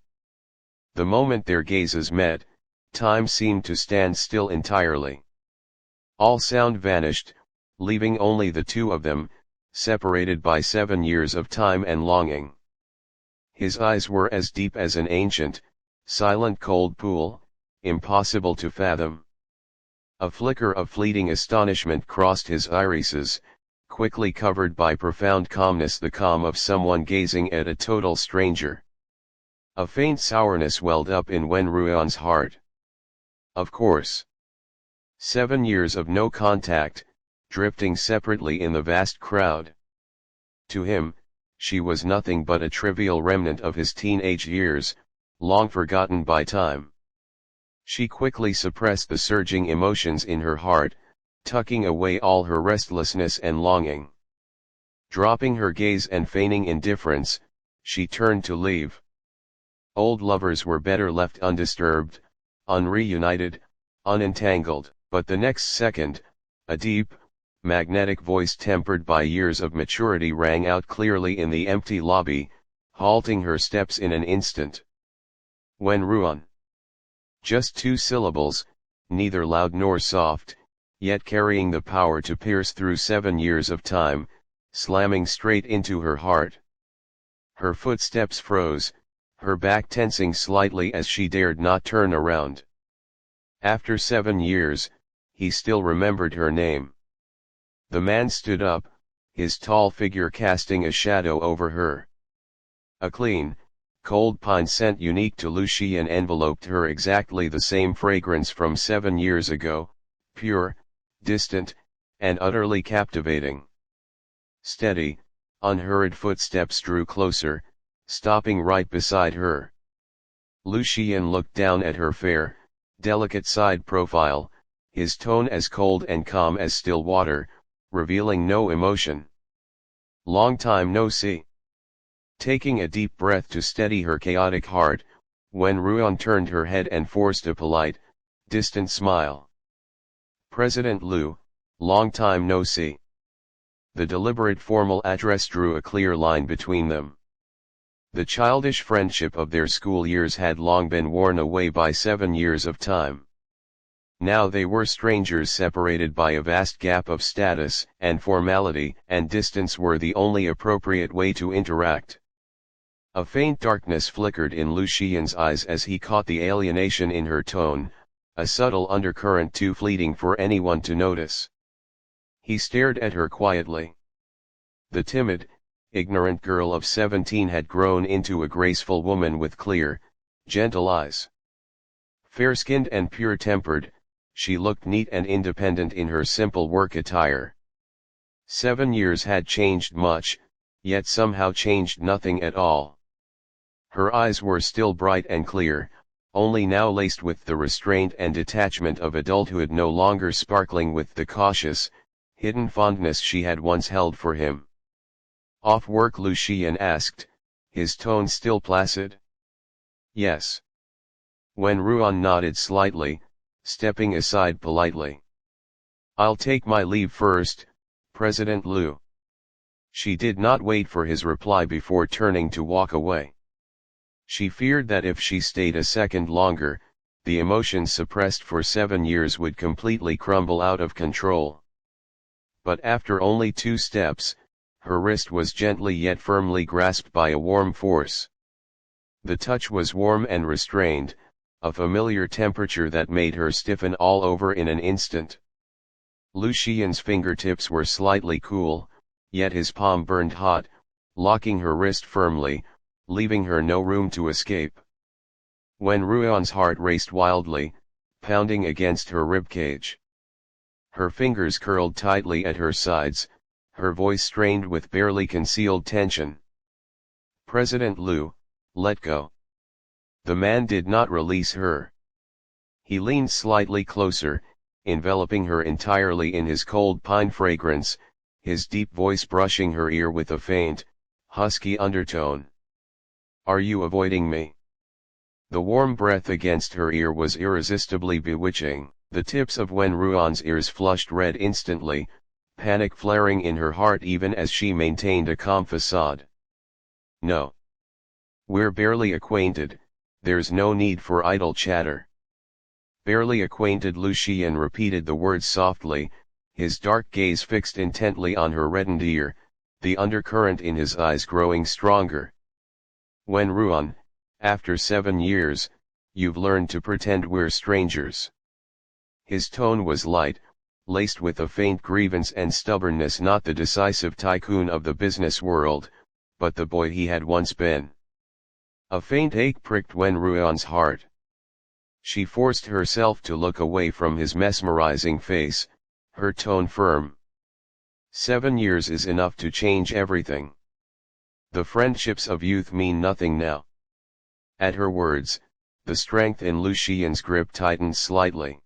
Speaker 1: The moment their gazes met, time seemed to stand still entirely. All sound vanished, leaving only the two of them, separated by 7 years of time and longing. His eyes were as deep as an ancient, silent cold pool, impossible to fathom. A flicker of fleeting astonishment crossed his irises, quickly covered by profound calmness, the calm of someone gazing at a total stranger. A faint sourness welled up in Wen Ruan's heart. Of course. 7 years of no contact, drifting separately in the vast crowd. To him, she was nothing but a trivial remnant of his teenage years, long forgotten by time. She quickly suppressed the surging emotions in her heart, tucking away all her restlessness and longing. Dropping her gaze and feigning indifference, she turned to leave. Old lovers were better left undisturbed, unreunited, unentangled. But the next second, a deep, magnetic voice tempered by years of maturity rang out clearly in the empty lobby, halting her steps in an instant. Wen Ruan. Just 2 syllables, neither loud nor soft, yet carrying the power to pierce through 7 years of time, slamming straight into her heart. Her footsteps froze, her back tensing slightly as she dared not turn around. After 7 years, he still remembered her name. The man stood up, his tall figure casting a shadow over her. A clean, cold pine scent unique to Lu Xian enveloped her, exactly the same fragrance from 7 years ago, pure, distant, and utterly captivating. Steady, unhurried footsteps drew closer, stopping right beside her. Lu Xian looked down at her fair, delicate side profile, his tone as cold and calm as still water, revealing no emotion. Long time no see. Taking a deep breath to steady her chaotic heart, Wen Ruan turned her head and forced a polite, distant smile. President Lu, long time no see. The deliberate formal address drew a clear line between them. The childish friendship of their school years had long been worn away by 7 years of time. Now they were strangers separated by a vast gap of status, and formality and distance were the only appropriate way to interact. A faint darkness flickered in Lu Xian's eyes as he caught the alienation in her tone, a subtle undercurrent too fleeting for anyone to notice. He stared at her quietly. The timid, ignorant girl of 17 had grown into a graceful woman with clear, gentle eyes. Fair-skinned and pure-tempered, she looked neat and independent in her simple work attire. 7 years had changed much, yet somehow changed nothing at all. Her eyes were still bright and clear, only now laced with the restraint and detachment of adulthood, no longer sparkling with the cautious, hidden fondness she had once held for him. "Off work?" Lucien asked, his tone still placid. "Yes." Wenruan nodded slightly, stepping aside politely. "I'll take my leave first, President Liu." She did not wait for his reply before turning to walk away. She feared that if she stayed a second longer, the emotions suppressed for 7 years would completely crumble out of control. But after only 2 steps, her wrist was gently yet firmly grasped by a warm force. The touch was warm and restrained, a familiar temperature that made her stiffen all over in an instant. Lucien's fingertips were slightly cool, yet his palm burned hot, locking her wrist firmly, leaving her no room to escape. Wenruan's heart raced wildly, pounding against her ribcage. Her fingers curled tightly at her sides, her voice strained with barely concealed tension. "President Liu, let go." The man did not release her. He leaned slightly closer, enveloping her entirely in his cold pine fragrance, his deep voice brushing her ear with a faint, husky undertone. "Are you avoiding me?" The warm breath against her ear was irresistibly bewitching. The tips of Wenruan's ears flushed red instantly, panic flaring in her heart even as she maintained a calm facade. "No. We're barely acquainted, there's no need for idle chatter." "Barely acquainted?" Lucien repeated the words softly, his dark gaze fixed intently on her reddened ear, the undercurrent in his eyes growing stronger. "Wenruan, after 7 years, you've learned to pretend we're strangers." His tone was light, laced with a faint grievance and stubbornness, not the decisive tycoon of the business world, but the boy he had once been. A faint ache pricked Wenruan's heart. She forced herself to look away from his mesmerizing face, her tone firm. 7 years is enough to change everything. The friendships of youth mean nothing now. At her words, the strength in Lucien's grip tightened slightly.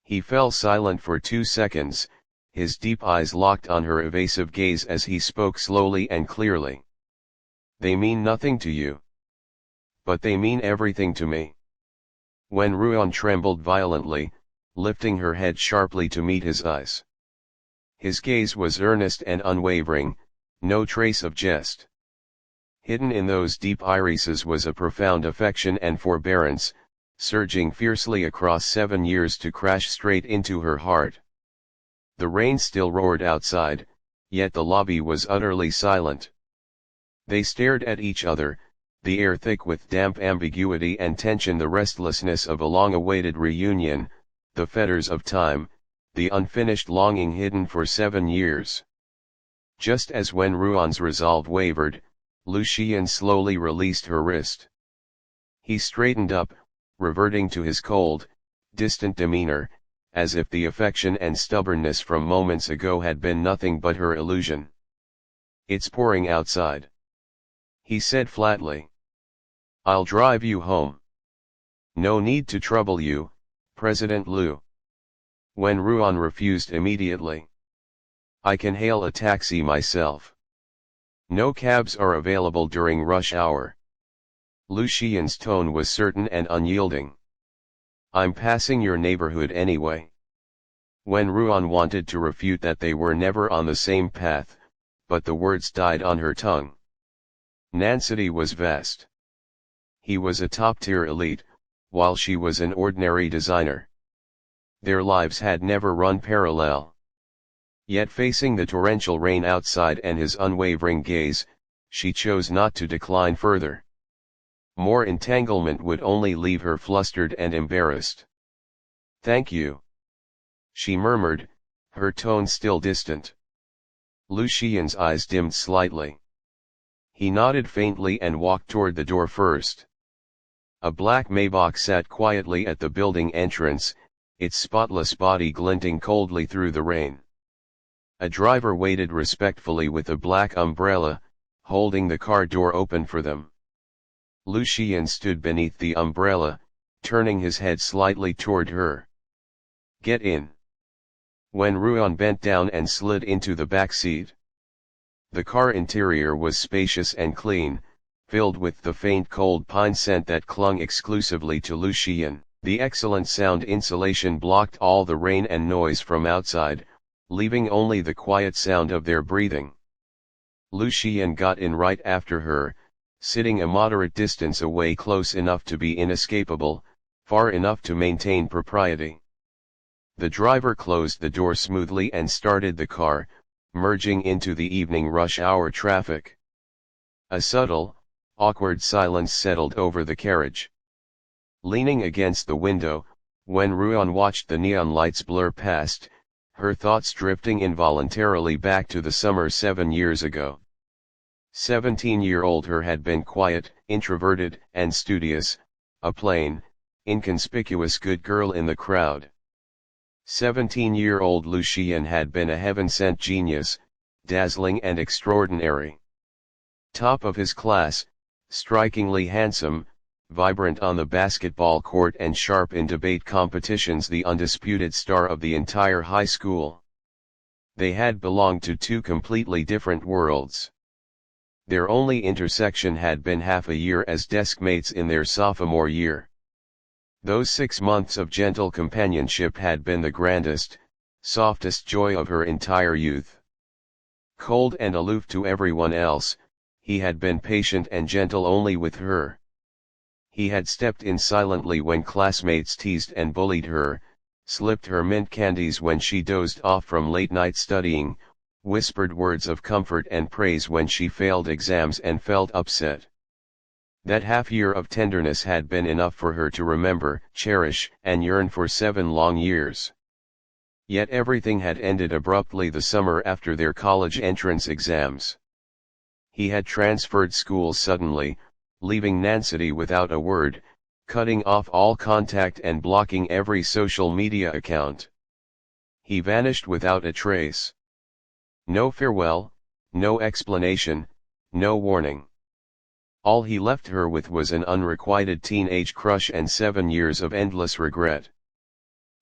Speaker 1: He fell silent for 2 seconds, his deep eyes locked on her evasive gaze as he spoke slowly and clearly. "They mean nothing to you. But they mean everything to me." Wenruan trembled violently, lifting her head sharply to meet his eyes. His gaze was earnest and unwavering, no trace of jest. Hidden in those deep irises was a profound affection and forbearance, surging fiercely across 7 years to crash straight into her heart. The rain still roared outside, yet the lobby was utterly silent. They stared at each other, the air thick with damp ambiguity and tension, the restlessness of a long-awaited reunion, the fetters of time, the unfinished longing hidden for 7 years. Just as Wenruan's resolve wavered, Lucien slowly released her wrist. He straightened up, reverting to his cold, distant demeanor, as if the affection and stubbornness from moments ago had been nothing but her illusion. "It's pouring outside," he said flatly. "I'll drive you home." "No need to trouble you, President Liu." Wenruan refused immediately. "I can hail a taxi myself." "No cabs are available during rush hour." Lucien's tone was certain and unyielding. "I'm passing your neighborhood anyway." Wenruan wanted to refute that they were never on the same path, but the words died on her tongue. Nancity was vast. He was a top-tier elite, while she was an ordinary designer. Their lives had never run parallel. Yet facing the torrential rain outside and his unwavering gaze, she chose not to decline further. More entanglement would only leave her flustered and embarrassed. "Thank you," she murmured, her tone still distant. Lucien's eyes dimmed slightly. He nodded faintly and walked toward the door first. A black Maybach sat quietly at the building entrance, its spotless body glinting coldly through the rain. A driver waited respectfully with a black umbrella, holding the car door open for them. Lucien stood beneath the umbrella, turning his head slightly toward her. "Get in." Wen Ruan bent down and slid into the back seat. The car interior was spacious and clean, filled with the faint cold pine scent that clung exclusively to Lu Xian. The excellent sound insulation blocked all the rain and noise from outside, leaving only the quiet sound of their breathing. Lu Xian got in right after her, sitting a moderate distance away, close enough to be inescapable, far enough to maintain propriety. The driver closed the door smoothly and started the car, merging into the evening rush hour traffic. A subtle, awkward silence settled over the carriage. Leaning against the window, Wen Ruan watched the neon lights blur past, her thoughts drifting involuntarily back to the summer 7 years ago. 17-year-old her had been quiet, introverted, and studious, a plain, inconspicuous good girl in the crowd. 17-year-old Lu Xian had been a heaven-sent genius, dazzling and extraordinary. Top of his class, strikingly handsome, vibrant on the basketball court and sharp in debate competitions, the undisputed star of the entire high school. They had belonged to two completely different worlds. Their only intersection had been half a year as deskmates in their sophomore year. Those 6 months of gentle companionship had been the grandest, softest joy of her entire youth. Cold and aloof to everyone else, he had been patient and gentle only with her. He had stepped in silently when classmates teased and bullied her, slipped her mint candies when she dozed off from late-night studying, whispered words of comfort and praise when she failed exams and felt upset. That half-year of tenderness had been enough for her to remember, cherish, and yearn for 7 long years. Yet everything had ended abruptly the summer after their college entrance exams. He had transferred schools suddenly, leaving Nancity without a word, cutting off all contact and blocking every social media account. He vanished without a trace. No farewell, no explanation, no warning. All he left her with was an unrequited teenage crush and 7 years of endless regret.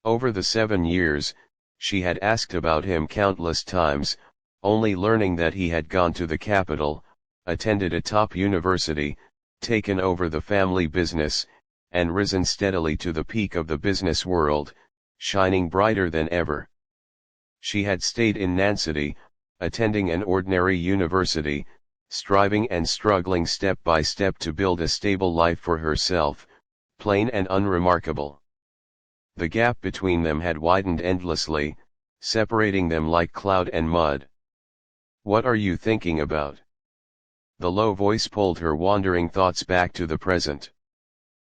Speaker 1: Over the 7 years, she had asked about him countless times, only learning that he had gone to the capital, attended a top university, taken over the family business, and risen steadily to the peak of the business world, shining brighter than ever. She had stayed in Nancity, attending an ordinary university, striving and struggling step by step to build a stable life for herself, plain and unremarkable. The gap between them had widened endlessly, separating them like cloud and mud. "What are you thinking about?" The low voice pulled her wandering thoughts back to the present.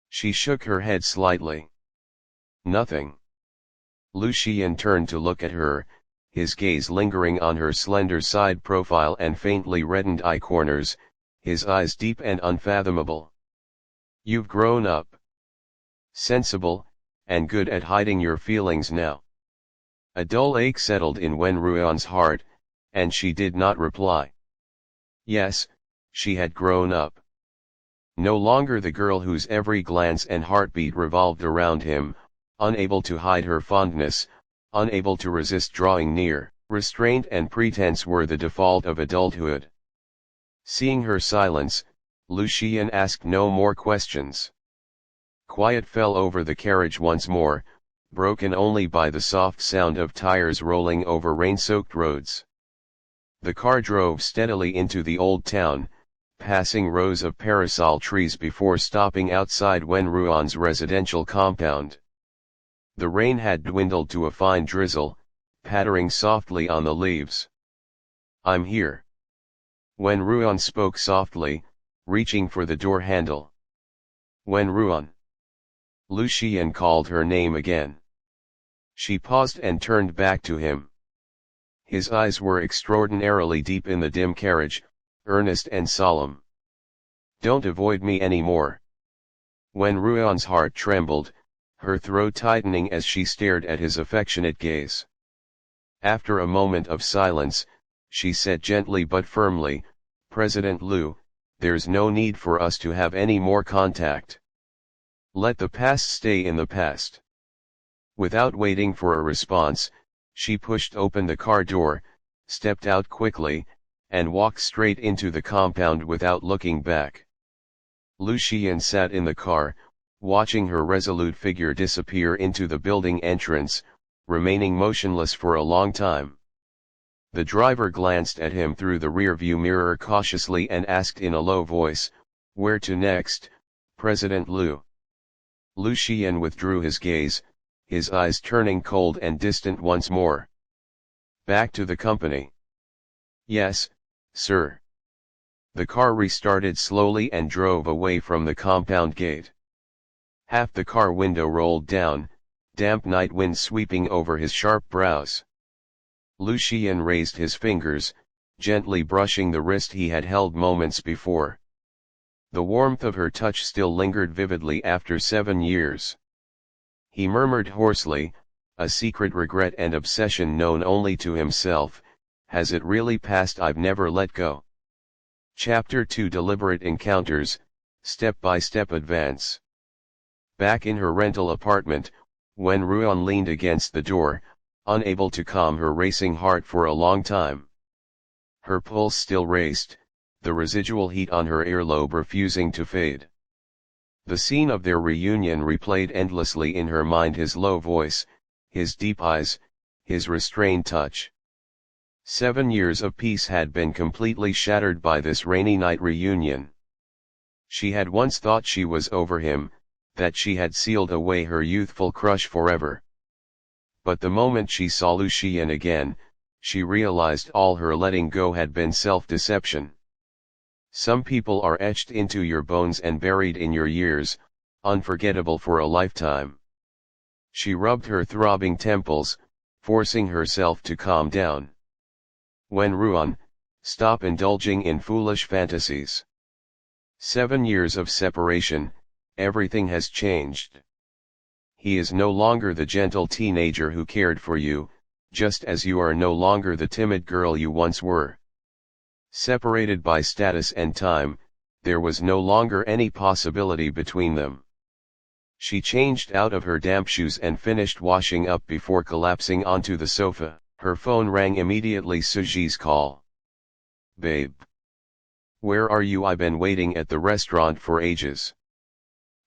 Speaker 1: She shook her head slightly. "Nothing." Lu Xian turned to look at her, his gaze lingering on her slender side profile and faintly reddened eye corners, his eyes deep and unfathomable. "You've grown up. Sensible, and good at hiding your feelings now." A dull ache settled in Wen Ruan's heart, and she did not reply. Yes, she had grown up. No longer the girl whose every glance and heartbeat revolved around him, unable to hide her fondness, unable to resist drawing near. Restraint and pretense were the default of adulthood. Seeing her silence, Lu Xian asked no more questions. Quiet fell over the carriage once more, broken only by the soft sound of tires rolling over rain-soaked roads. The car drove steadily into the old town, passing rows of parasol trees before stopping outside Wen Ruan's residential compound. The rain had dwindled to a fine drizzle, pattering softly on the leaves. "I'm here." Wen Ruan spoke softly, reaching for the door handle. "Wen Ruan." Lu Xian called her name again. She paused and turned back to him. His eyes were extraordinarily deep in the dim carriage, earnest and solemn. "Don't avoid me anymore." Wen Ruan's heart trembled, her throat tightening as she stared at his affectionate gaze. After a moment of silence, she said gently but firmly, "President Lu, there's no need for us to have any more contact." Let the past stay in the past. Without waiting for a response, she pushed open the car door, stepped out quickly, and walked straight into the compound without looking back. Lu Xian sat in the car, watching her resolute figure disappear into the building entrance, remaining motionless for a long time. The driver glanced at him through the rearview mirror cautiously and asked in a low voice, "Where to next, President Lu?" Lu Xian withdrew his gaze, his eyes turning cold and distant once more. "Back to the company." "Yes, sir." The car restarted slowly and drove away from the compound gate. Half the car window rolled down, damp night wind sweeping over his sharp brows. Lu Xian raised his fingers, gently brushing the wrist he had held moments before. The warmth of her touch still lingered vividly after 7 years. He murmured hoarsely, a secret regret and obsession known only to himself, "Has it really passed? I've never let go." Chapter 2 Deliberate Encounters, Step-by-Step Advance. Back in her rental apartment, Wen Ruan leaned against the door, unable to calm her racing heart for a long time. Her pulse still raced, the residual heat on her earlobe refusing to fade. The scene of their reunion replayed endlessly in her mind, his low voice, his deep eyes, his restrained touch. 7 years of peace had been completely shattered by this rainy night reunion. She had once thought she was over him, that she had sealed away her youthful crush forever. But the moment she saw Lu Xian again, she realized all her letting go had been self-deception. Some people are etched into your bones and buried in your years, unforgettable for a lifetime. She rubbed her throbbing temples, forcing herself to calm down. Wen Ruan, stop indulging in foolish fantasies. 7 years of separation, everything has changed. He is no longer the gentle teenager who cared for you, just as you are no longer the timid girl you once were. Separated by status and time, there was no longer any possibility between them. She changed out of her damp shoes and finished washing up before collapsing onto the sofa. Her phone rang immediately. Suji's call. "Babe. Where are you? I've been waiting at the restaurant for ages."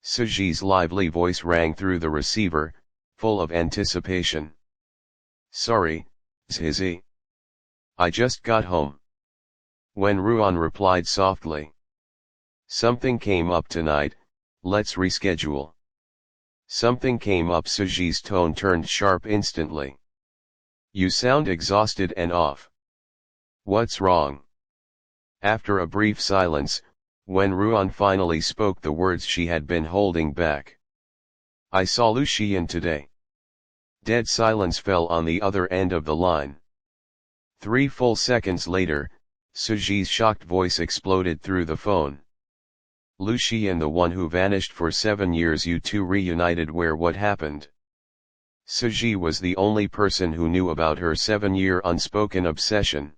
Speaker 1: Suji's lively voice rang through the receiver, full of anticipation. "Sorry, Zizi. I just got home." Wen Ruan replied softly. "Something came up tonight, let's reschedule." "Something came up?" Suji's tone turned sharp instantly. "You sound exhausted and off. What's wrong?" After a brief silence, Wen Ruan finally spoke the words she had been holding back. "I saw Lu Xian today." Dead silence fell on the other end of the line. 3 full seconds later, Suji's shocked voice exploded through the phone. "Lu Xian, the one who vanished for 7 years, you two reunited, where? What happened?" Suji was the only person who knew about her 7-year unspoken obsession.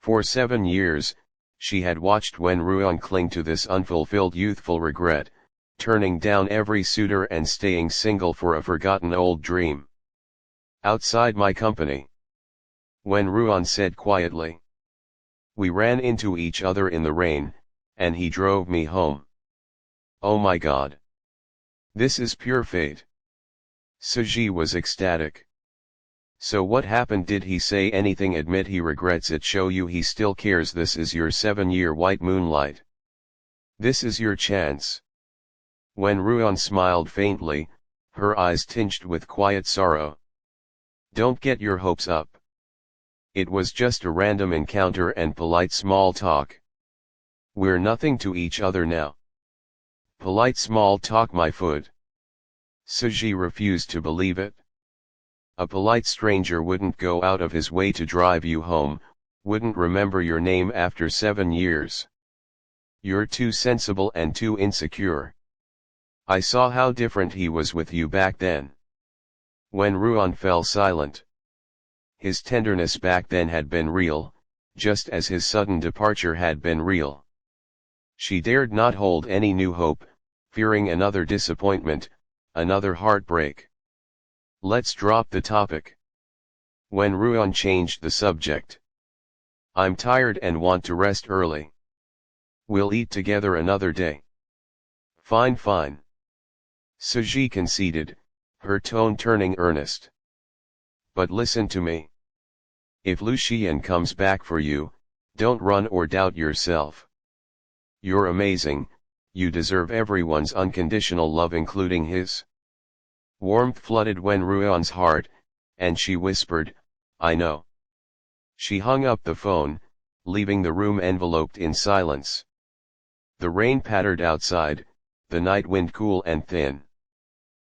Speaker 1: For 7 years, she had watched Wen Ruan cling to this unfulfilled youthful regret, turning down every suitor and staying single for a forgotten old dream. "Outside my company," Wen Ruan said quietly. "We ran into each other in the rain, and he drove me home." "Oh my God. This is pure fate." Suji was ecstatic. "So what happened? Did he say anything? Admit he regrets it. Show you he still cares. This is your 7-year white moonlight. This is your chance." Wen Ruan smiled faintly, her eyes tinged with quiet sorrow. "Don't get your hopes up. It was just a random encounter and polite small talk. We're nothing to each other now." "Polite small talk, my foot." Suji refused to believe it. "A polite stranger wouldn't go out of his way to drive you home, wouldn't remember your name after 7 years. You're too sensible and too insecure. I saw how different he was with you back then." Wen Ruan fell silent. His tenderness back then had been real, just as his sudden departure had been real. She dared not hold any new hope, fearing another disappointment, another heartbreak. Let's drop the topic. Wen Ruan changed the subject. I'm tired and want to rest early. We'll eat together another day. Fine fine. Suji conceded, her tone turning earnest. But listen to me. If Lu Xian comes back for you, don't run or doubt yourself. You're amazing, you deserve everyone's unconditional love including his. Warmth flooded Wen Ruan's heart, and she whispered, I know. She hung up the phone, leaving the room enveloped in silence. The rain pattered outside, the night wind cool and thin.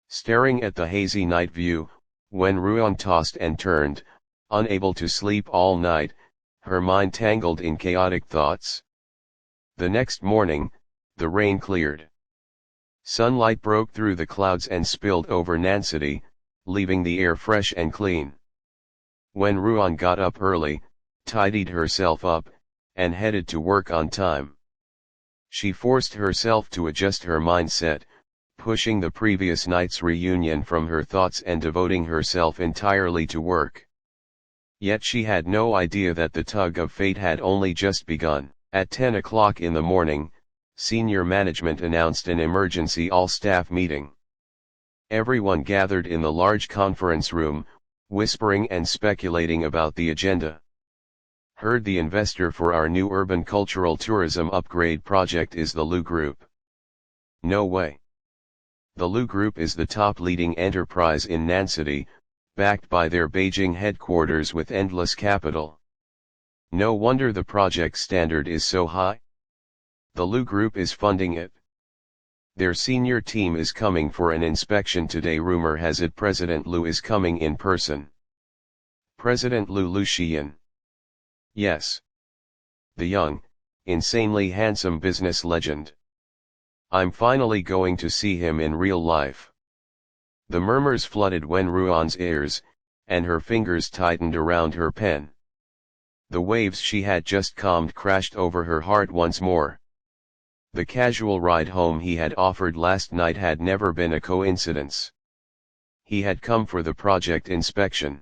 Speaker 1: Staring at the hazy night view, Wen Ruan tossed and turned, unable to sleep all night, her mind tangled in chaotic thoughts. The next morning, the rain cleared. Sunlight broke through the clouds and spilled over Nansity, leaving the air fresh and clean. Wen Ruan got up early, tidied herself up, and headed to work on time. She forced herself to adjust her mindset, pushing the previous night's reunion from her thoughts and devoting herself entirely to work. Yet she had no idea that the tug of fate had only just begun. At 10 o'clock in the morning, senior management announced an emergency all-staff meeting. Everyone gathered in the large conference room, whispering and speculating about the agenda. Heard the investor for our new urban cultural tourism upgrade project is the Lu Group. No way. The Lu Group is the top leading enterprise in Nansity, backed by their Beijing headquarters with endless capital. No wonder the project standard is so high. The Lu Group is funding it. Their senior team is coming for an inspection today. Rumor has it President Lu is coming in person. President Lu Xian. Yes. The young, insanely handsome business legend. I'm finally going to see him in real life. The murmurs flooded Wen Ruan's ears, and her fingers tightened around her pen. The waves she had just calmed crashed over her heart once more. The casual ride home he had offered last night had never been a coincidence. He had come for the project inspection.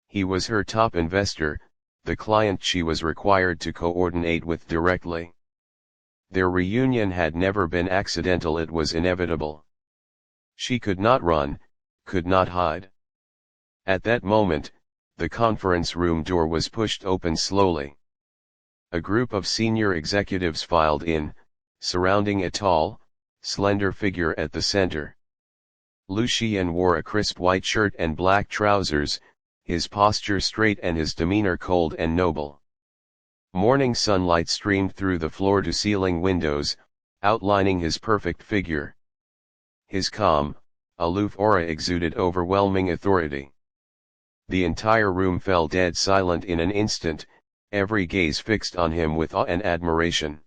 Speaker 1: He was her top investor, the client she was required to coordinate with directly. Their reunion had never been accidental, it was inevitable. She could not run, could not hide. At that moment, the conference room door was pushed open slowly. A group of senior executives filed in, surrounding a tall, slender figure at the center. Lu Xian wore a crisp white shirt and black trousers, his posture straight and his demeanor cold and noble. Morning sunlight streamed through the floor-to-ceiling windows, outlining his perfect figure. His calm, aloof aura exuded overwhelming authority. The entire room fell dead silent in an instant, every gaze fixed on him with awe and admiration.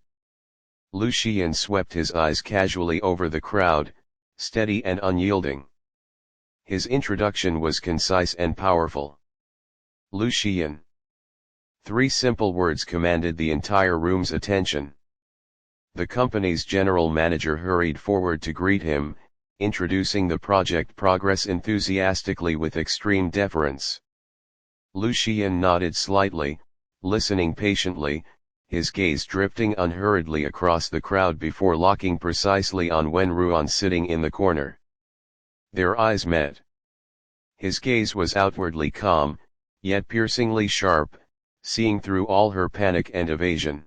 Speaker 1: Lu Xian swept his eyes casually over the crowd, steady and unyielding. His introduction was concise and powerful. Lu Xian. 3 simple words commanded the entire room's attention. The company's general manager hurried forward to greet him, introducing the project progress enthusiastically with extreme deference. Lu Xian nodded slightly, listening patiently, his gaze drifting unhurriedly across the crowd before locking precisely on Wen Ruan sitting in the corner. Their eyes met. His gaze was outwardly calm, yet piercingly sharp, seeing through all her panic and evasion.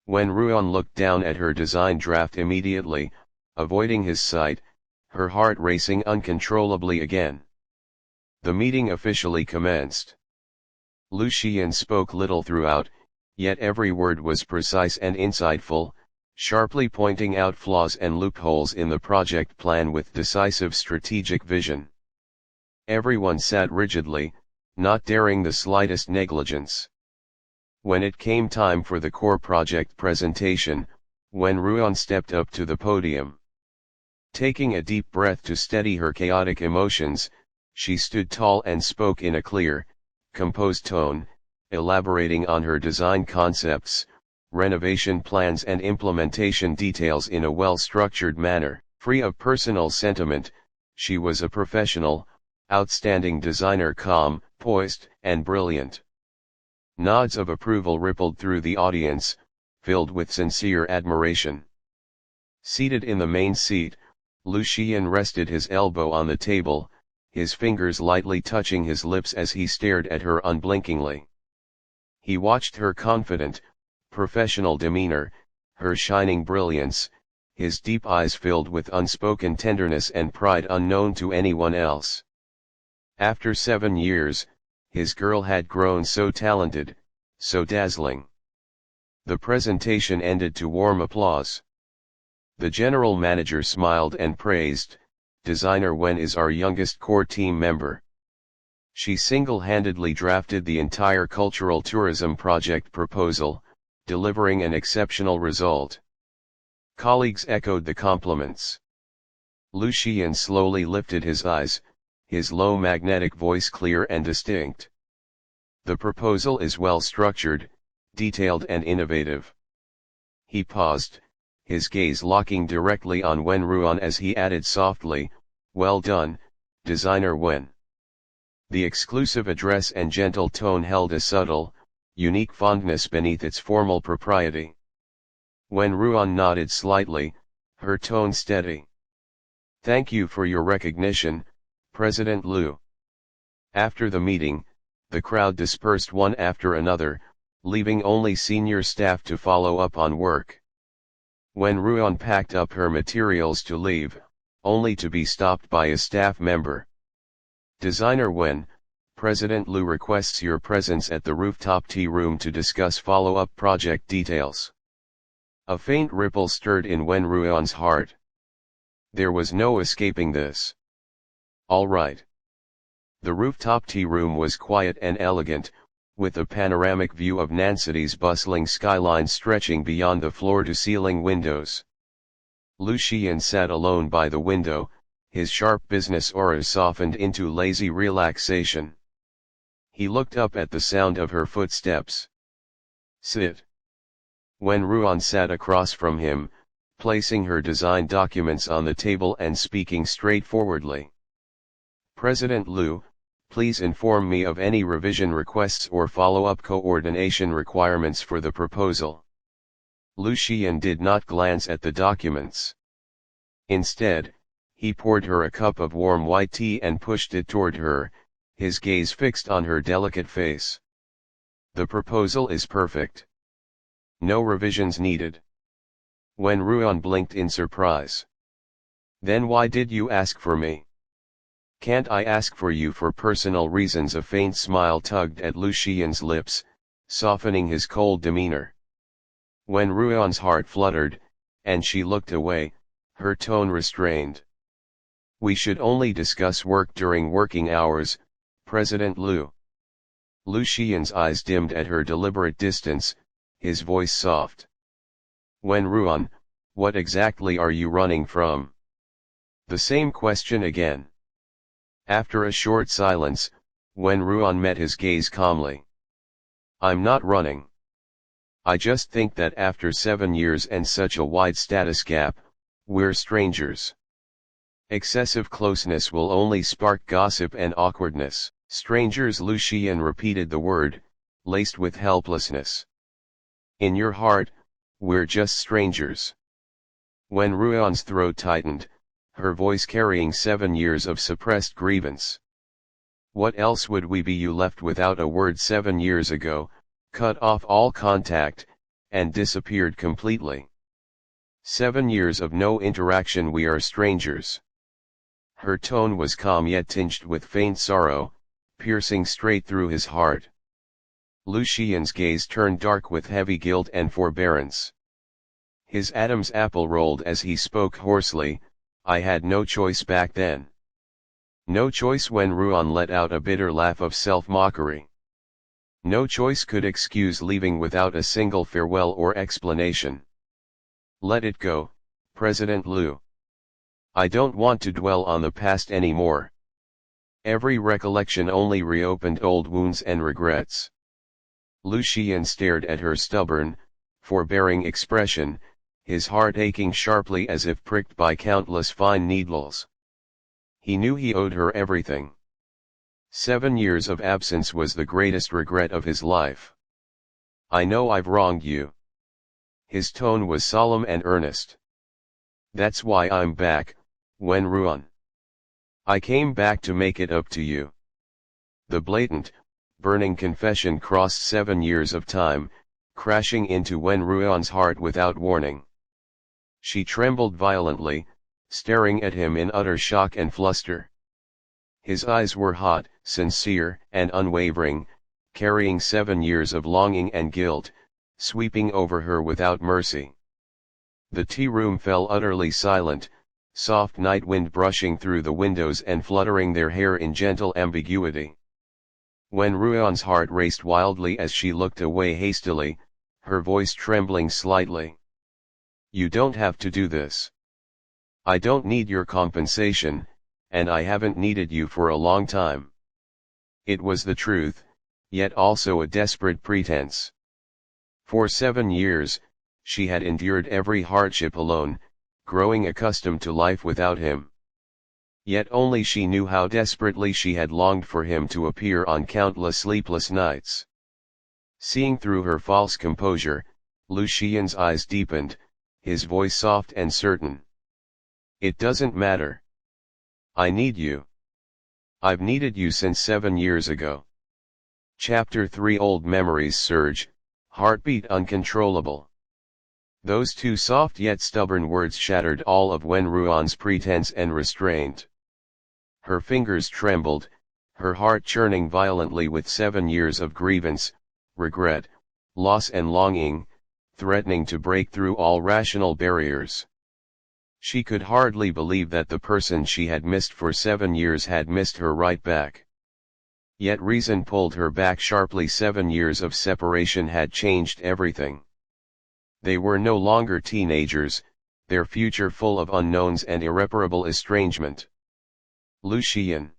Speaker 1: Wen Ruan looked down at her design draft immediately, avoiding his sight, her heart racing uncontrollably again. The meeting officially commenced. Lu Xian spoke little throughout, yet every word was precise and insightful, sharply pointing out flaws and loopholes in the project plan with decisive strategic vision. Everyone sat rigidly, not daring the slightest negligence. When it came time for the core project presentation, Wen Ruan stepped up to the podium. Taking a deep breath to steady her chaotic emotions, she stood tall and spoke in a clear, composed tone, elaborating on her design concepts, renovation plans and implementation details in a well-structured manner. Free of personal sentiment, she was a professional, outstanding designer, calm, poised, and brilliant. Nods of approval rippled through the audience, filled with sincere admiration. Seated in the main seat, Lu Xian rested his elbow on the table, his fingers lightly touching his lips as he stared at her unblinkingly. He watched her confident, professional demeanor, her shining brilliance, his deep eyes filled with unspoken tenderness and pride unknown to anyone else. After 7 years, his girl had grown so talented, so dazzling. The presentation ended to warm applause. The general manager smiled and praised, "Designer Wen is our youngest core team member. She single-handedly drafted the entire cultural tourism project proposal, delivering an exceptional result." Colleagues echoed the compliments. Lu Xian slowly lifted his eyes, his low magnetic voice clear and distinct. "The proposal is well structured, detailed and innovative." He paused, his gaze locking directly on Wen Ruan as he added softly, "Well done, Designer Wen." The exclusive address and gentle tone held a subtle, unique fondness beneath its formal propriety. Wen Ruan nodded slightly, her tone steady. "Thank you for your recognition, President Lu." After the meeting, the crowd dispersed one after another, leaving only senior staff to follow up on work. Wen Ruan packed up her materials to leave, only to be stopped by a staff member. "Designer Wen, President Lu requests your presence at the rooftop tea room to discuss follow-up project details." A faint ripple stirred in Wen Ruan's heart. There was no escaping this. All right. The rooftop tea room was quiet and elegant, with a panoramic view of Nancity's bustling skyline stretching beyond the floor-to-ceiling windows. Lu Xian sat alone by the window, his sharp business aura softened into lazy relaxation. He looked up at the sound of her footsteps. "Sit." Wen Ruan sat across from him, placing her design documents on the table and speaking straightforwardly. "President Lu, please inform me of any revision requests or follow-up coordination requirements for the proposal." Lu Xian did not glance at the documents. Instead, he poured her a cup of warm white tea and pushed it toward her, his gaze fixed on her delicate face. "The proposal is perfect. No revisions needed." Wen Ruan blinked in surprise. "Then why did you ask for me?" "Can't I ask for you for personal reasons?" A faint smile tugged at Lu Xian's lips, softening his cold demeanor. Wen Ruan's heart fluttered, and she looked away, her tone restrained. "We should only discuss work during working hours, President Lu." Lu Xian's eyes dimmed at her deliberate distance, his voice soft. "Wen Ruan, what exactly are you running from?" "The same question again." After a short silence, Wen Ruan met his gaze calmly. "I'm not running. I just think that after 7 years and such a wide status gap, we're strangers. Excessive closeness will only spark gossip and awkwardness." "Strangers?" Lu Xian repeated the word, laced with helplessness. "In your heart, we're just strangers." Wen Ruan's throat tightened, her voice carrying 7 years of suppressed grievance. "What else would we be? You left without a word 7 years ago, cut off all contact, and disappeared completely. 7 years of no interaction. We are strangers." Her tone was calm yet tinged with faint sorrow, piercing straight through his heart. Lu Xian's gaze turned dark with heavy guilt and forbearance. His Adam's apple rolled as he spoke hoarsely, "I had no choice back then." "No choice?" Wen Ruan let out a bitter laugh of self-mockery. "No choice could excuse leaving without a single farewell or explanation. Let it go, President Lu. I don't want to dwell on the past anymore. Every recollection only reopened old wounds and regrets." Lu Xian stared at her stubborn, forbearing expression, his heart aching sharply as if pricked by countless fine needles. He knew he owed her everything. 7 years of absence was the greatest regret of his life. "I know I've wronged you." His tone was solemn and earnest. "That's why I'm back, Wen Ruan. I came back to make it up to you." The blatant, burning confession crossed 7 years of time, crashing into Wen Ruan's heart without warning. She trembled violently, staring at him in utter shock and fluster. His eyes were hot, sincere, and unwavering, carrying 7 years of longing and guilt, sweeping over her without mercy. The tea room fell utterly silent, soft night wind brushing through the windows and fluttering their hair in gentle ambiguity. Wen Ruan's heart raced wildly as she looked away hastily, her voice trembling slightly. "You don't have to do this. I don't need your compensation, and I haven't needed you for a long time." It was the truth, yet also a desperate pretense. For 7 years, she had endured every hardship alone, growing accustomed to life without him. Yet only she knew how desperately she had longed for him to appear on countless sleepless nights. Seeing through her false composure, Lu Xian's eyes deepened, his voice soft and certain. "It doesn't matter. I need you. I've needed you since 7 years ago." Chapter 3 Old memories surge, heartbeat uncontrollable. Those two soft yet stubborn words shattered all of Wen Ruan's pretense and restraint. Her fingers trembled, her heart churning violently with 7 years of grievance, regret, loss and longing, threatening to break through all rational barriers. She could hardly believe that the person she had missed for 7 years had missed her right back. Yet reason pulled her back sharply. 7 years of separation had changed everything. They were no longer teenagers, their future full of unknowns and irreparable estrangement. "Lu Xian."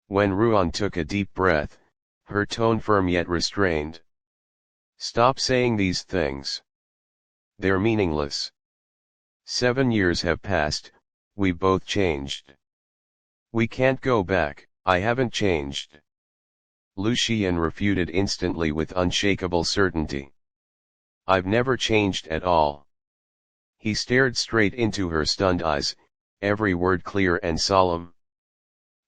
Speaker 1: Wen Ruan took a deep breath, her tone firm yet restrained. "Stop saying these things. They're meaningless. 7 years have passed, we've both changed. We can't go back." "I haven't changed." Lu Xian refuted instantly with unshakable certainty. "I've never changed at all." He stared straight into her stunned eyes, every word clear and solemn.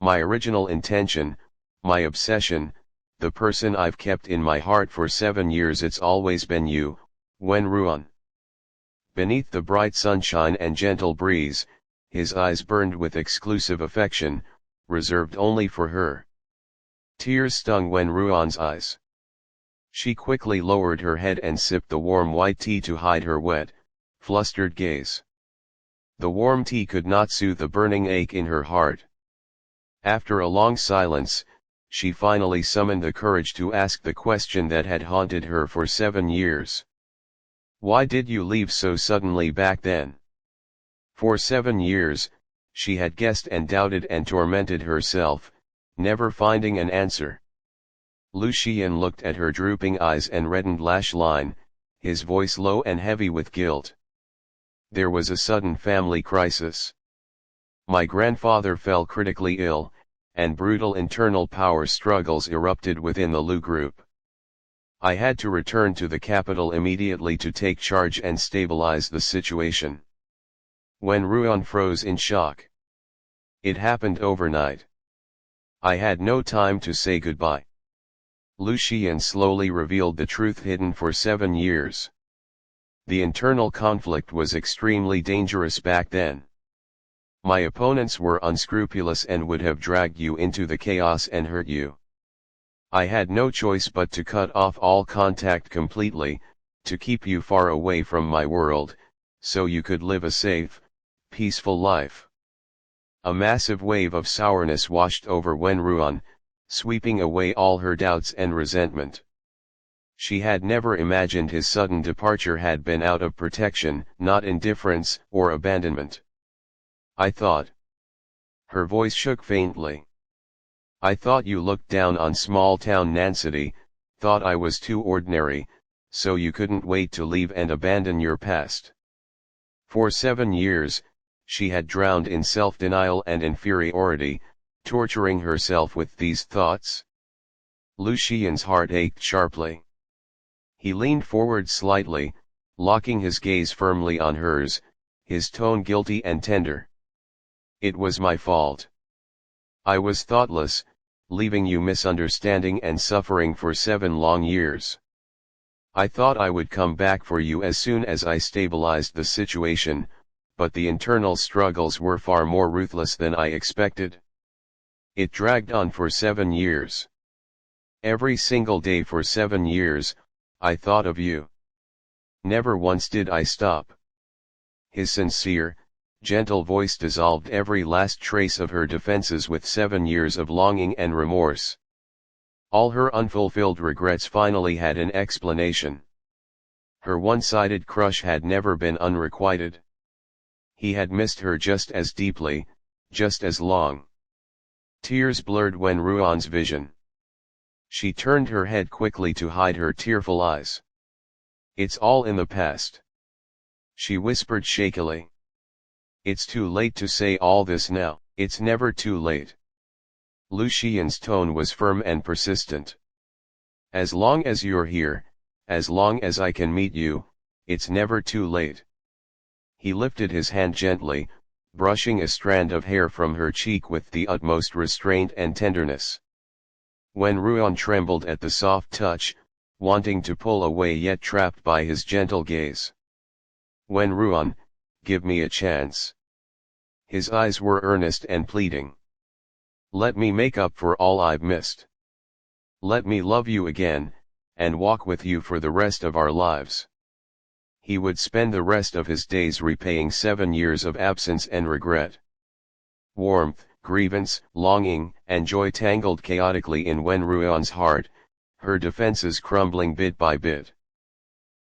Speaker 1: "My original intention, my obsession, the person I've kept in my heart for 7 years, it's always been you, Wen Ruan." Beneath the bright sunshine and gentle breeze, his eyes burned with exclusive affection, reserved only for her. Tears stung Wen Ruan's eyes. She quickly lowered her head and sipped the warm white tea to hide her wet, flustered gaze. The warm tea could not soothe the burning ache in her heart. After a long silence, she finally summoned the courage to ask the question that had haunted her for 7 years. "Why did you leave so suddenly back then?" For 7 years, she had guessed and doubted and tormented herself, never finding an answer. Lu Xian looked at her drooping eyes and reddened lash line, his voice low and heavy with guilt. "There was a sudden family crisis. My grandfather fell critically ill, and brutal internal power struggles erupted within the Lu group. I had to return to the capital immediately to take charge and stabilize the situation." Wen Ruan froze in shock. "It happened overnight. I had no time to say goodbye." Lu Xian slowly revealed the truth hidden for 7 years. "The internal conflict was extremely dangerous back then. My opponents were unscrupulous and would have dragged you into the chaos and hurt you. I had no choice but to cut off all contact completely, to keep you far away from my world, so you could live a safe, peaceful life." A massive wave of sourness washed over Wen Ruan, sweeping away all her doubts and resentment. She had never imagined his sudden departure had been out of protection, not indifference or abandonment. "I thought." Her voice shook faintly. "I thought you looked down on small-town Nancity, thought I was too ordinary, so you couldn't wait to leave and abandon your past. For 7 years, she had drowned in self-denial and inferiority, torturing herself with these thoughts. Lucian's heart ached sharply. He leaned forward slightly, locking his gaze firmly on hers, his tone guilty and tender. It was my fault. I was thoughtless, leaving you misunderstanding and suffering for 7 long years. I thought I would come back for you as soon as I stabilized the situation, but the internal struggles were far more ruthless than I expected. It dragged on for 7 years. Every single day for 7 years, I thought of you. Never once did I stop. His sincere, gentle voice dissolved every last trace of her defenses with 7 years of longing and remorse. All her unfulfilled regrets finally had an explanation. Her one-sided crush had never been unrequited. He had missed her just as deeply, just as long. Tears blurred Wenruan's vision. She turned her head quickly to hide her tearful eyes. It's all in the past. She whispered shakily. It's too late to say all this now. It's never too late. Lucian's tone was firm and persistent. As long as you're here, as long as I can meet you, it's never too late. He lifted his hand gently, brushing a strand of hair from her cheek with the utmost restraint and tenderness. Wenruan trembled at the soft touch, wanting to pull away yet trapped by his gentle gaze. Wenruan, give me a chance. His eyes were earnest and pleading. Let me make up for all I've missed. Let me love you again, and walk with you for the rest of our lives. He would spend the rest of his days repaying 7 years of absence and regret. Warmth, grievance, longing, and joy tangled chaotically in Wenruan's heart, her defenses crumbling bit by bit.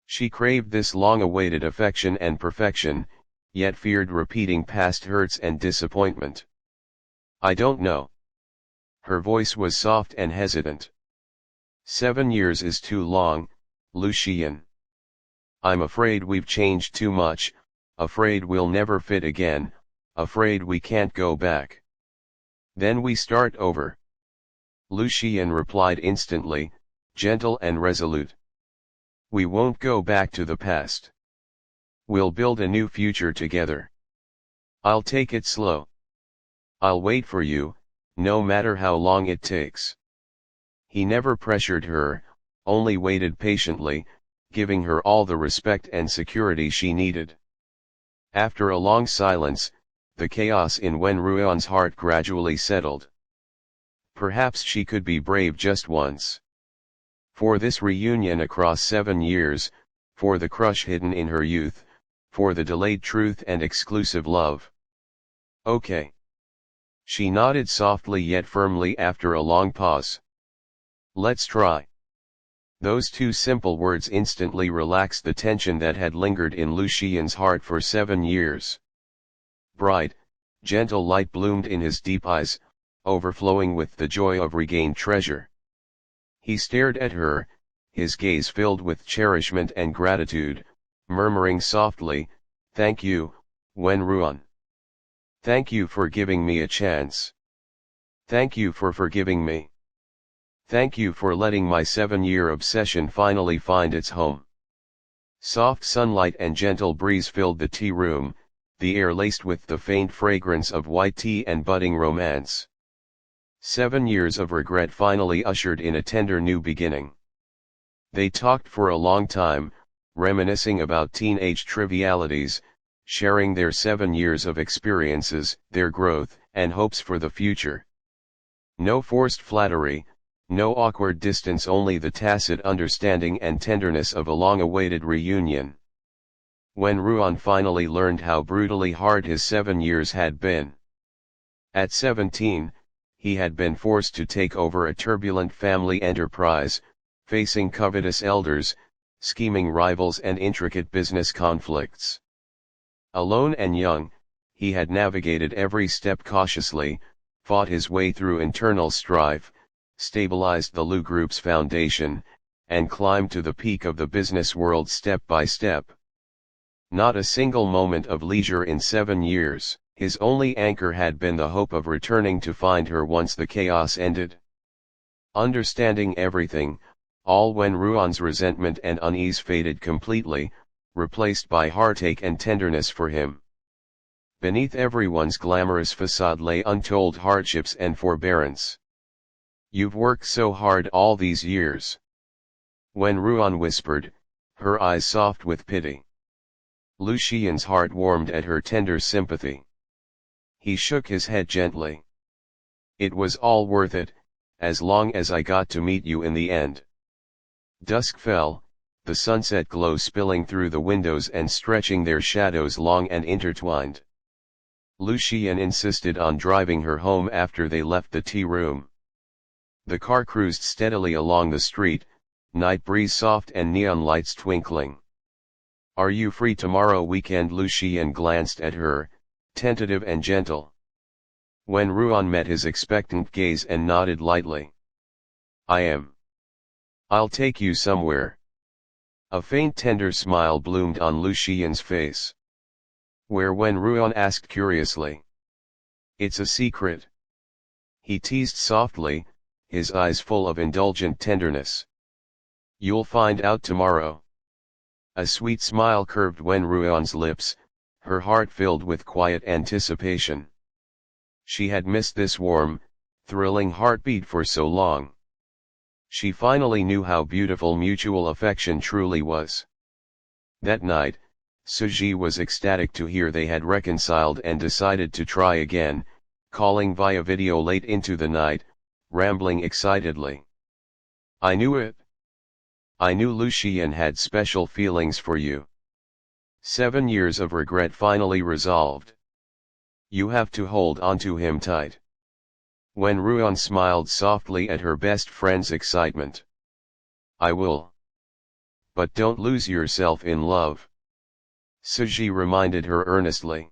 Speaker 1: She craved this long-awaited affection and perfection, yet feared repeating past hurts and disappointment. I don't know. Her voice was soft and hesitant. 7 years is too long, Lucian. I'm afraid we've changed too much, afraid we'll never fit again, afraid we can't go back. Then we start over. Lucian replied instantly, gentle and resolute. We won't go back to the past. We'll build a new future together. I'll take it slow. I'll wait for you, no matter how long it takes. He never pressured her, only waited patiently, giving her all the respect and security she needed. After a long silence, the chaos in Wenruan's heart gradually settled. Perhaps she could be brave just once. For this reunion across 7 years, for the crush hidden in her youth, for the delayed truth and exclusive love. Okay. She nodded softly yet firmly after a long pause. Let's try. Those 2 simple words instantly relaxed the tension that had lingered in Lucian's heart for 7 years. Bright, gentle light bloomed in his deep eyes, overflowing with the joy of regained treasure. He stared at her, his gaze filled with cherishment and gratitude, murmuring softly, "Thank you, Wenruan. Thank you for giving me a chance. Thank you for forgiving me. Thank you for letting my 7-year obsession finally find its home." Soft sunlight and gentle breeze filled the tea room, the air laced with the faint fragrance of white tea and budding romance. 7 years of regret finally ushered in a tender new beginning. They talked for a long time, reminiscing about teenage trivialities, sharing their 7 years of experiences, their growth, and hopes for the future. No forced flattery, no awkward distance, only the tacit understanding and tenderness of a long-awaited reunion. Wenruan finally learned how brutally hard his 7 years had been. At 17, he had been forced to take over a turbulent family enterprise, facing covetous elders, scheming rivals and intricate business conflicts. Alone and young, he had navigated every step cautiously, fought his way through internal strife, stabilized the Lu Group's foundation, and climbed to the peak of the business world step by step. Not a single moment of leisure in 7 years, his only anchor had been the hope of returning to find her once the chaos ended. Understanding everything, all when Ruan's resentment and unease faded completely, replaced by heartache and tenderness for him. Beneath everyone's glamorous facade lay untold hardships and forbearance. "You've worked so hard all these years." When Ruan whispered, her eyes soft with pity. Lucian's heart warmed at her tender sympathy. He shook his head gently. "It was all worth it, as long as I got to meet you in the end." Dusk fell, the sunset glow spilling through the windows and stretching their shadows long and intertwined. Lucian insisted on driving her home after they left the tea room. The car cruised steadily along the street, night breeze soft and neon lights twinkling. "Are you free tomorrow weekend?" Lucian glanced at her, tentative and gentle. When Ruan met his expectant gaze and nodded lightly. "I am. I'll take you somewhere." A faint tender smile bloomed on Lucian's face. "Where?" when Ruan asked curiously. "It's a secret," he teased softly, his eyes full of indulgent tenderness. "You'll find out tomorrow." A sweet smile curved Ruan's lips, her heart filled with quiet anticipation. She had missed this warm, thrilling heartbeat for so long. She finally knew how beautiful mutual affection truly was. That night, Suji was ecstatic to hear they had reconciled and decided to try again, calling via video late into the night, rambling excitedly. "I knew it. I knew Lucian had special feelings for you. 7 years of regret finally resolved. You have to hold on to him tight." When Ruan smiled softly at her best friend's excitement. "I will. But don't lose yourself in love," Suji reminded her earnestly.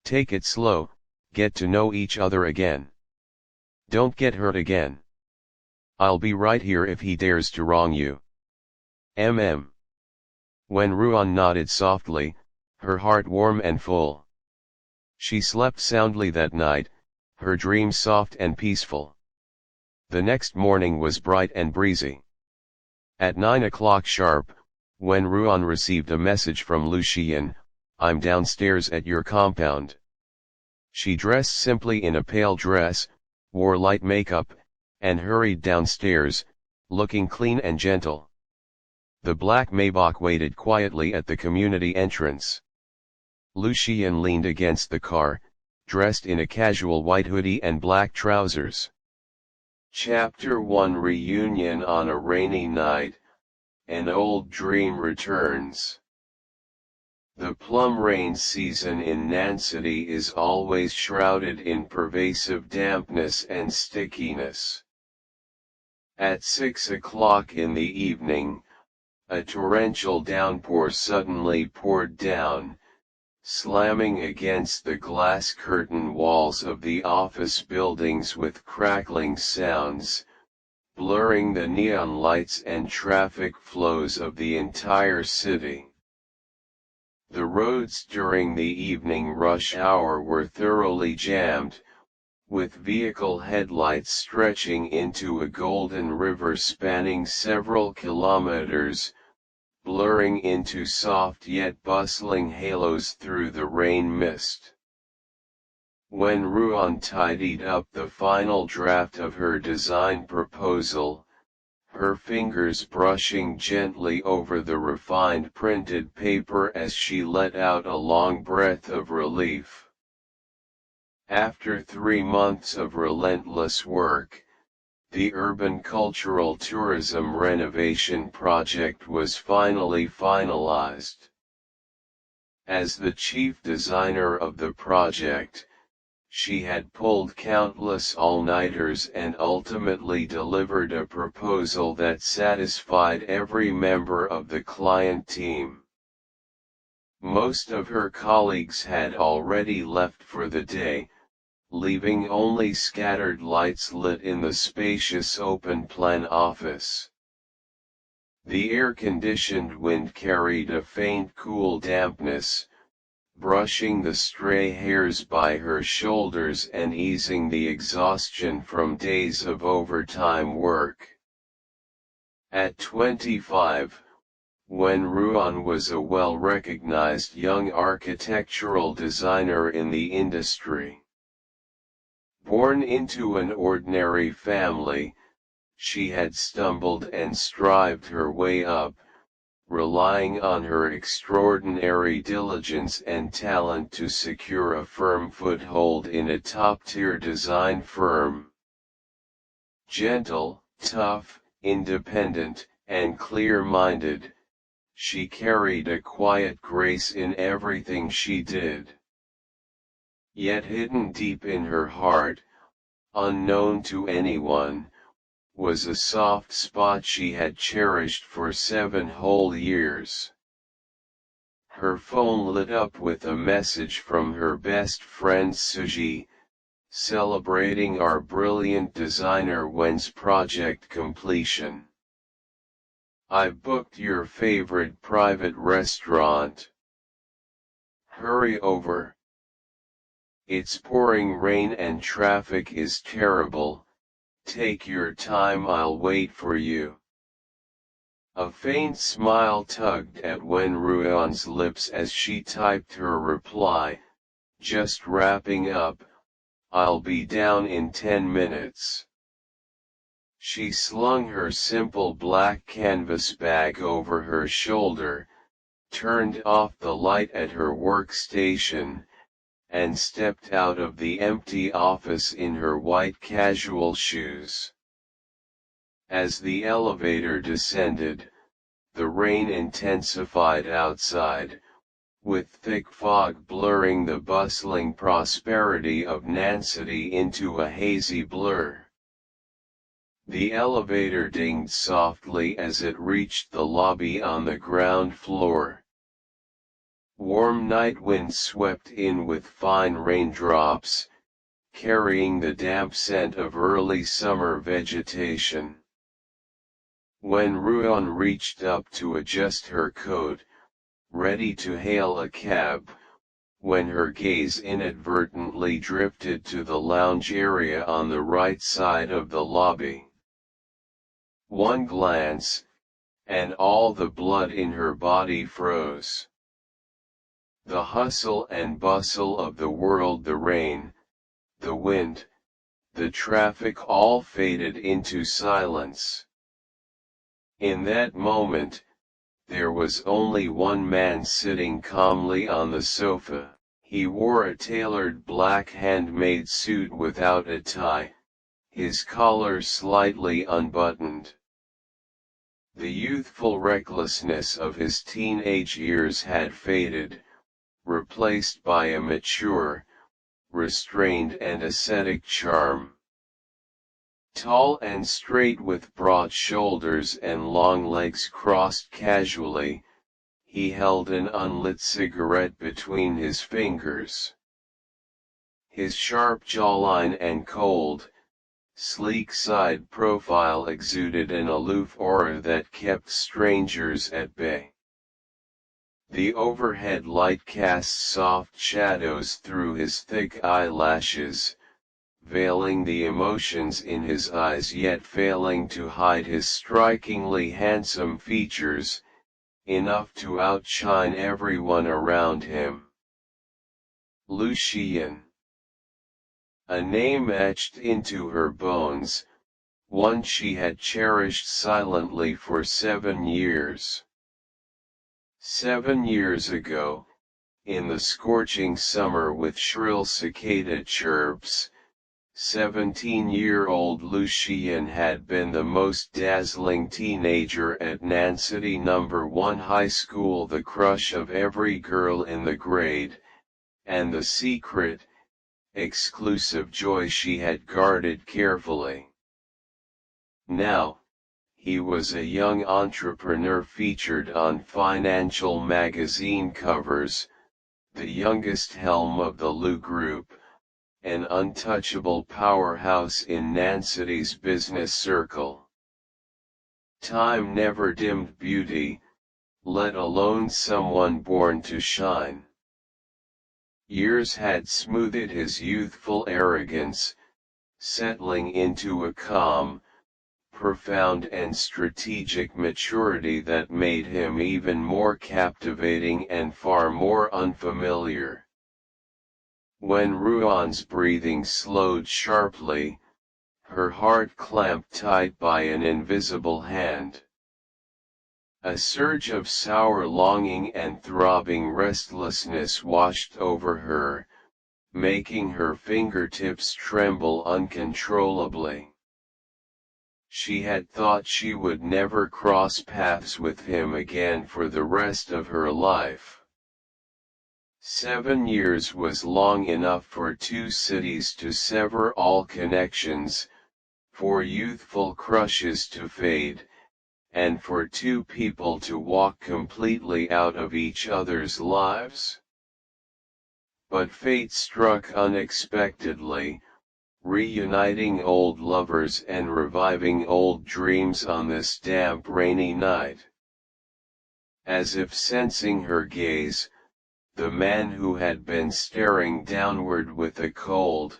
Speaker 1: "Take it slow, get to know each other again. Don't get hurt again. I'll be right here if he dares to wrong you. Mm." When Ruan nodded softly, her heart warm and full. She slept soundly that night, her dreams soft and peaceful. The next morning was bright and breezy. At 9 o'clock sharp, when Ruan received a message from Lucian, "I'm downstairs at your compound." She dressed simply in a pale dress, wore light makeup, and hurried downstairs, looking clean and gentle. The black Maybach waited quietly at the community entrance. Lucian leaned against the car, dressed in a casual white hoodie and black trousers. Chapter 1 Reunion on a rainy night, an old dream returns. The plum rain season in Nansity is always shrouded in pervasive dampness and stickiness. At 6 o'clock in the evening, a torrential downpour suddenly poured down, slamming against the glass curtain walls of the office buildings with crackling sounds, blurring the neon lights and traffic flows of the entire city. The roads during the evening rush hour were thoroughly jammed, with vehicle headlights stretching into a golden river spanning several kilometers, blurring into soft yet bustling halos through the rain mist. When Ruan tidied up the final draft of her design proposal, her fingers brushing gently over the refined printed paper as she let out a long breath of relief. After 3 months of relentless work, the urban cultural tourism renovation project was finally finalized. As the chief designer of the project, she had pulled countless all-nighters and ultimately delivered a proposal that satisfied every member of the client team. Most of her colleagues had already left for the day, leaving only scattered lights lit in the spacious open-plan office. The air-conditioned wind carried a faint cool dampness, brushing the stray hairs by her shoulders and easing the exhaustion from days of overtime work. At 25, when Ruan was a well-recognized young architectural designer in the industry. Born into an ordinary family, she had stumbled and strived her way up, relying on her extraordinary diligence and talent to secure a firm foothold in a top-tier design firm. Gentle, tough, independent, and clear-minded, she carried a quiet grace in everything she did. Yet hidden deep in her heart, unknown to anyone, was a soft spot she had cherished for 7 whole years. Her phone lit up with a message from her best friend Suji, celebrating our brilliant designer Wen's project completion. "I've booked your favorite private restaurant. Hurry over. It's pouring rain and traffic is terrible. Take your time, I'll wait for you." A faint smile tugged at Wen Ruan's lips as she typed her reply, "Just wrapping up, I'll be down in 10 minutes. She slung her simple black canvas bag over her shoulder, turned off the light at her workstation, and stepped out of the empty office in her white casual shoes. As the elevator descended, the rain intensified outside, with thick fog blurring the bustling prosperity of Nansity into a hazy blur. The elevator dinged softly as it reached the lobby on the ground floor. Warm night wind swept in with fine raindrops, carrying the damp scent of early summer vegetation. When Ruan reached up to adjust her coat, ready to hail a cab, when her gaze inadvertently drifted to the lounge area on the right side of the lobby. One glance, and all the blood in her body froze. The hustle and bustle of the world, the rain, the wind, the traffic all faded into silence. In that moment, there was only one man sitting calmly on the sofa. He wore a tailored black handmade suit without a tie, his collar slightly unbuttoned. The youthful recklessness of his teenage years had faded, replaced by a mature, restrained and ascetic charm. Tall and straight with broad shoulders and long legs crossed casually, he held an unlit cigarette between his fingers. His sharp jawline and cold, sleek side profile exuded an aloof aura that kept strangers at bay. The overhead light cast soft shadows through his thick eyelashes, veiling the emotions in his eyes yet failing to hide his strikingly handsome features, enough to outshine everyone around him. Lucien. A name etched into her bones, one she had cherished silently for 7 years. 7 years ago, in the scorching summer with shrill cicada chirps, 17-year-old Lucien had been the most dazzling teenager at Nansity No. 1 High School, the crush of every girl in the grade, and the secret, exclusive joy she had guarded carefully. Now, he was a young entrepreneur featured on financial magazine covers, the youngest helm of the Lu Group, an untouchable powerhouse in Nansity's business circle. Time never dimmed beauty, let alone someone born to shine. Years had smoothed his youthful arrogance, settling into a calm, profound and strategic maturity that made him even more captivating and far more unfamiliar. When Ruan's breathing slowed sharply, her heart clamped tight by an invisible hand. A surge of sour longing and throbbing restlessness washed over her, making her fingertips tremble uncontrollably. She had thought she would never cross paths with him again for the rest of her life. 7 years was long enough for two cities to sever all connections, for youthful crushes to fade, and for two people to walk completely out of each other's lives. But fate struck unexpectedly, reuniting old lovers and reviving old dreams on this damp rainy night. As if sensing her gaze, the man who had been staring downward with a cold,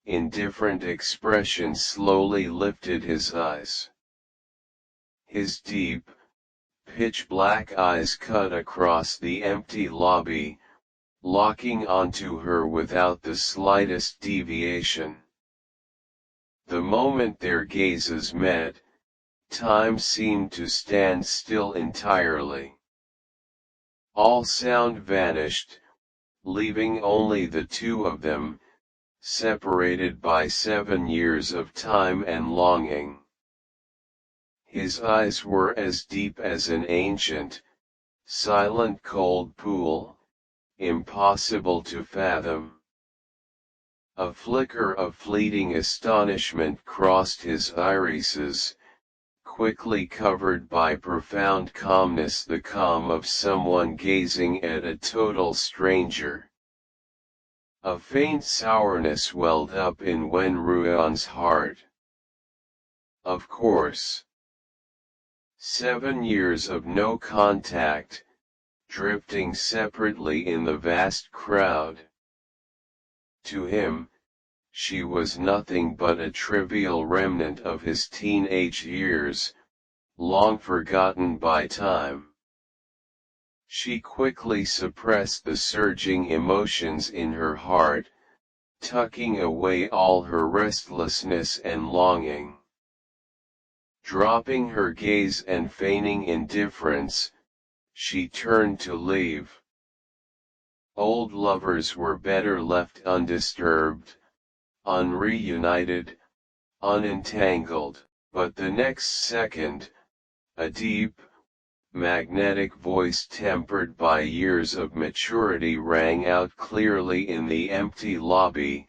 Speaker 1: indifferent expression slowly lifted his eyes. His deep, pitch-black eyes cut across the empty lobby, locking onto her without the slightest deviation. The moment their gazes met, time seemed to stand still entirely. All sound vanished, leaving only the two of them, separated by 7 years of time and longing. His eyes were as deep as an ancient, silent cold pool, impossible to fathom. A flicker of fleeting astonishment crossed his irises, quickly covered by profound calmness, the calm of someone gazing at a total stranger. A faint sourness welled up in Wen Ruan's heart. Of course. 7 years of no contact, drifting separately in the vast crowd. To him, she was nothing but a trivial remnant of his teenage years, long forgotten by time. She quickly suppressed the surging emotions in her heart, tucking away all her restlessness and longing. Dropping her gaze and feigning indifference, she turned to leave. Old lovers were better left undisturbed, unreunited, unentangled. But the next second, a deep, magnetic voice tempered by years of maturity rang out clearly in the empty lobby,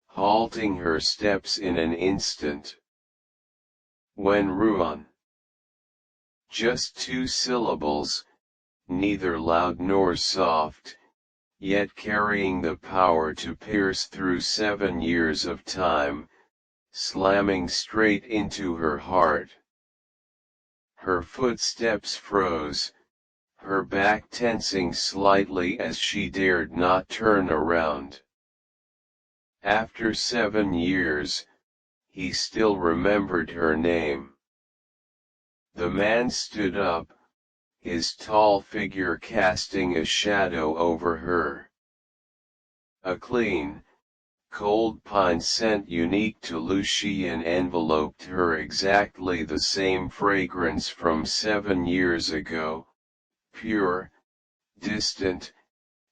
Speaker 1: halting her steps in an instant. Wen Ruan. Just 2 syllables, neither loud nor soft, yet carrying the power to pierce through 7 years of time, slamming straight into her heart. Her footsteps froze, her back tensing slightly as she dared not turn around. After 7 years, he still remembered her name. The man stood up, his tall figure casting a shadow over her. A clean, cold pine scent unique to Lucian enveloped her, exactly the same fragrance from 7 years ago, pure, distant,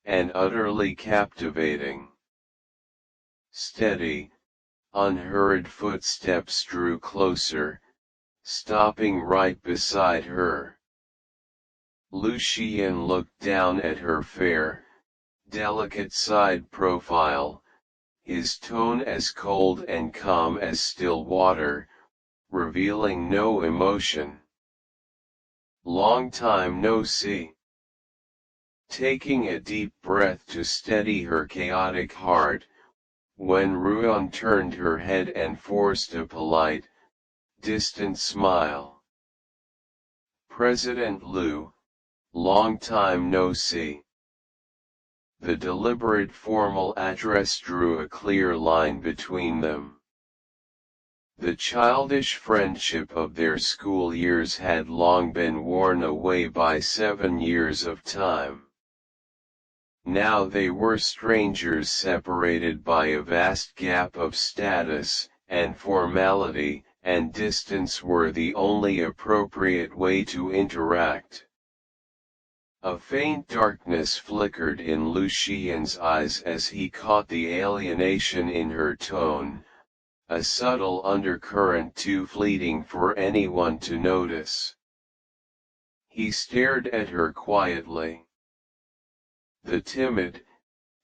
Speaker 1: and utterly captivating. Steady, unhurried footsteps drew closer, stopping right beside her. Lucian looked down at her fair, delicate side profile, his tone as cold and calm as still water, revealing no emotion. Long time no see. Taking a deep breath to steady her chaotic heart, Wen Ruan turned her head and forced a polite, distant smile. President Liu, long time no see. The deliberate formal address drew a clear line between them. The childish friendship of their school years had long been worn away by 7 years of time. Now they were strangers separated by a vast gap of status, and formality and distance were the only appropriate way to interact. A faint darkness flickered in Lu Xian's eyes as he caught the alienation in her tone, a subtle undercurrent too fleeting for anyone to notice. He stared at her quietly. The timid,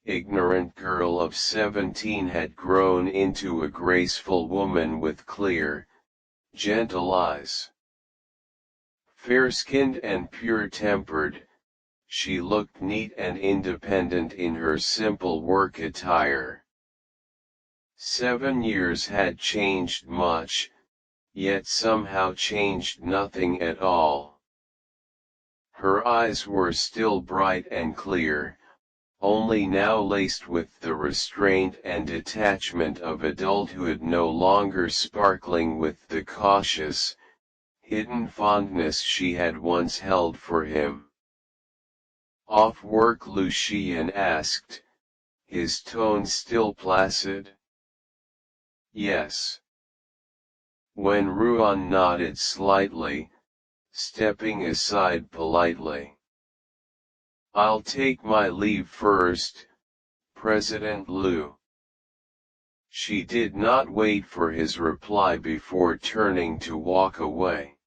Speaker 1: ignorant girl of 17 had grown into a graceful woman with clear, gentle eyes. Fair-skinned and pure-tempered, she looked neat and independent in her simple work attire. 7 years had changed much, yet somehow changed nothing at all. Her eyes were still bright and clear, only now laced with the restraint and detachment of adulthood, no longer sparkling with the cautious, hidden fondness she had once held for him. "Off work?" Lu Xian asked, his tone still placid. "Yes." Wen Ruan nodded slightly, stepping aside politely. "I'll take my leave first, President Liu." She did not wait for his reply before turning to walk away.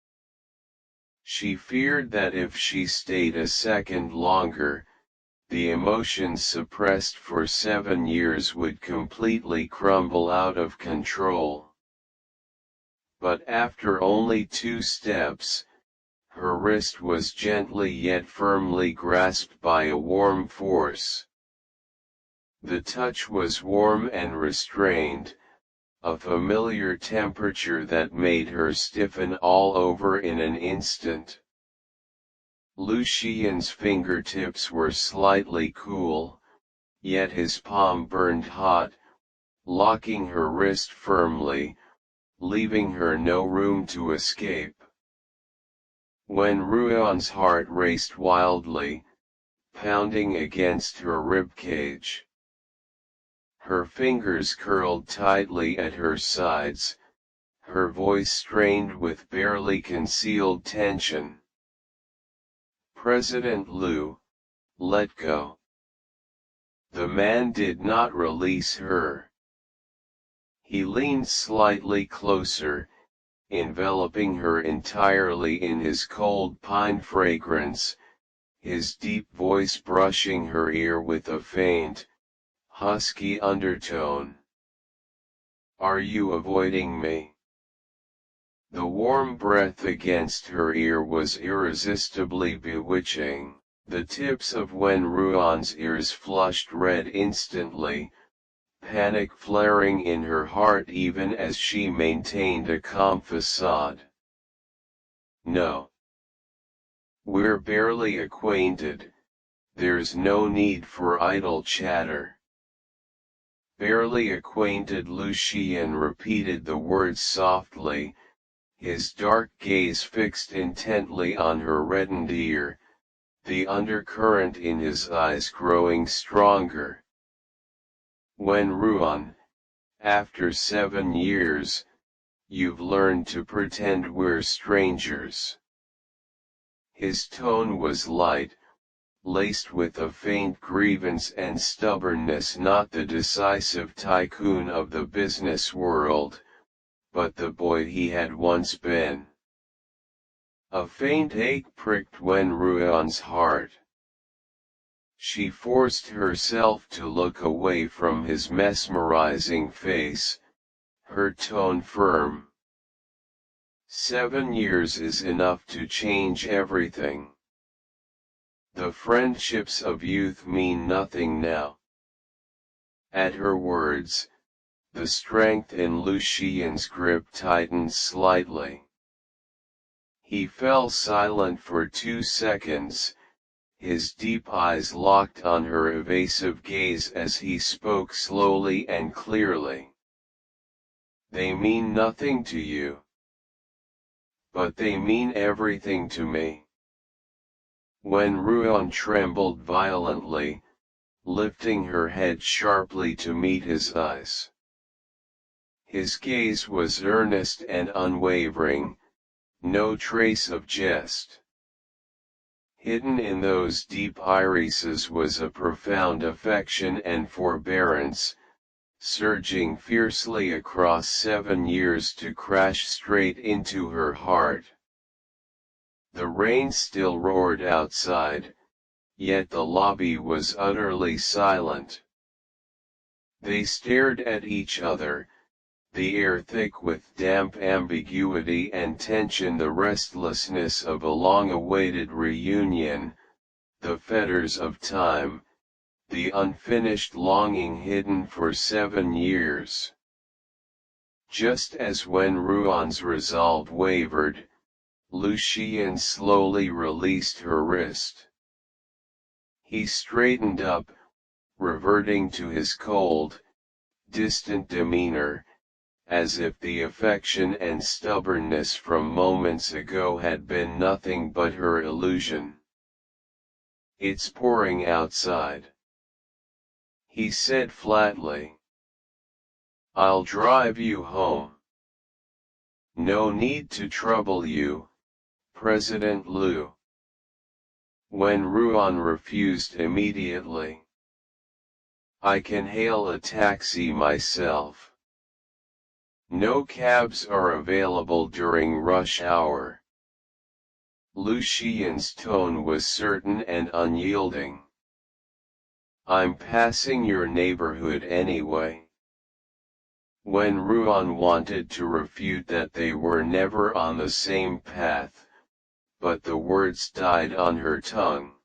Speaker 1: She feared that if she stayed a second longer, the emotions suppressed for 7 years would completely crumble out of control. But after only 2 steps, her wrist was gently yet firmly grasped by a warm force. The touch was warm and restrained, a familiar temperature that made her stiffen all over in an instant. Lu Xian's fingertips were slightly cool, yet his palm burned hot, locking her wrist firmly, leaving her no room to escape. Wen Ruan's heart raced wildly, pounding against her ribcage. Her fingers curled tightly at her sides, her voice strained with barely concealed tension. "President Liu, let go." The man did not release her. He leaned slightly closer, enveloping her entirely in his cold pine fragrance, his deep voice brushing her ear with a faint, husky undertone. "Are you avoiding me?" The warm breath against her ear was irresistibly bewitching. The tips of Wen Ruan's ears flushed red instantly, panic flaring in her heart even as she maintained a calm facade. "No. We're barely acquainted, there's no need for idle chatter." "Barely acquainted?" Lu Xian repeated the words softly, his dark gaze fixed intently on her reddened ear, the undercurrent in his eyes growing stronger. "Wen Ruan, after 7 years, you've learned to pretend we're strangers." His tone was light, laced with a faint grievance and stubbornness, not the decisive tycoon of the business world, but the boy he had once been. A faint ache pricked Wen Ruan's heart. She forced herself to look away from his mesmerizing face, her tone firm. 7 years is enough to change everything. The friendships of youth mean nothing now. At her words, the strength in Lu Xian's grip tightened slightly. He fell silent for 2 seconds, his deep eyes locked on her evasive gaze as he spoke slowly and clearly. They mean nothing to you. But they mean everything to me. When Ruan trembled violently, lifting her head sharply to meet his eyes. His gaze was earnest and unwavering, no trace of jest. Hidden in those deep irises was a profound affection and forbearance, surging fiercely across 7 years to crash straight into her heart. The rain still roared outside, yet the lobby was utterly silent. They stared at each other, the air thick with damp ambiguity and tension, the restlessness of a long-awaited reunion, the fetters of time, the unfinished longing hidden for 7 years. Just as when Ruan's resolve wavered, Lucien slowly released her wrist. He straightened up, reverting to his cold, distant demeanor, as if the affection and stubbornness from moments ago had been nothing but her illusion. "It's pouring outside," he said flatly. "I'll drive you home." "No need to trouble you, President Liu." When Ruan refused immediately, "I can hail a taxi myself." "No cabs are available during rush hour." Lucien's tone was certain and unyielding. "I'm passing your neighborhood anyway." When Ruan wanted to refute that they were never on the same path, but the words died on her tongue.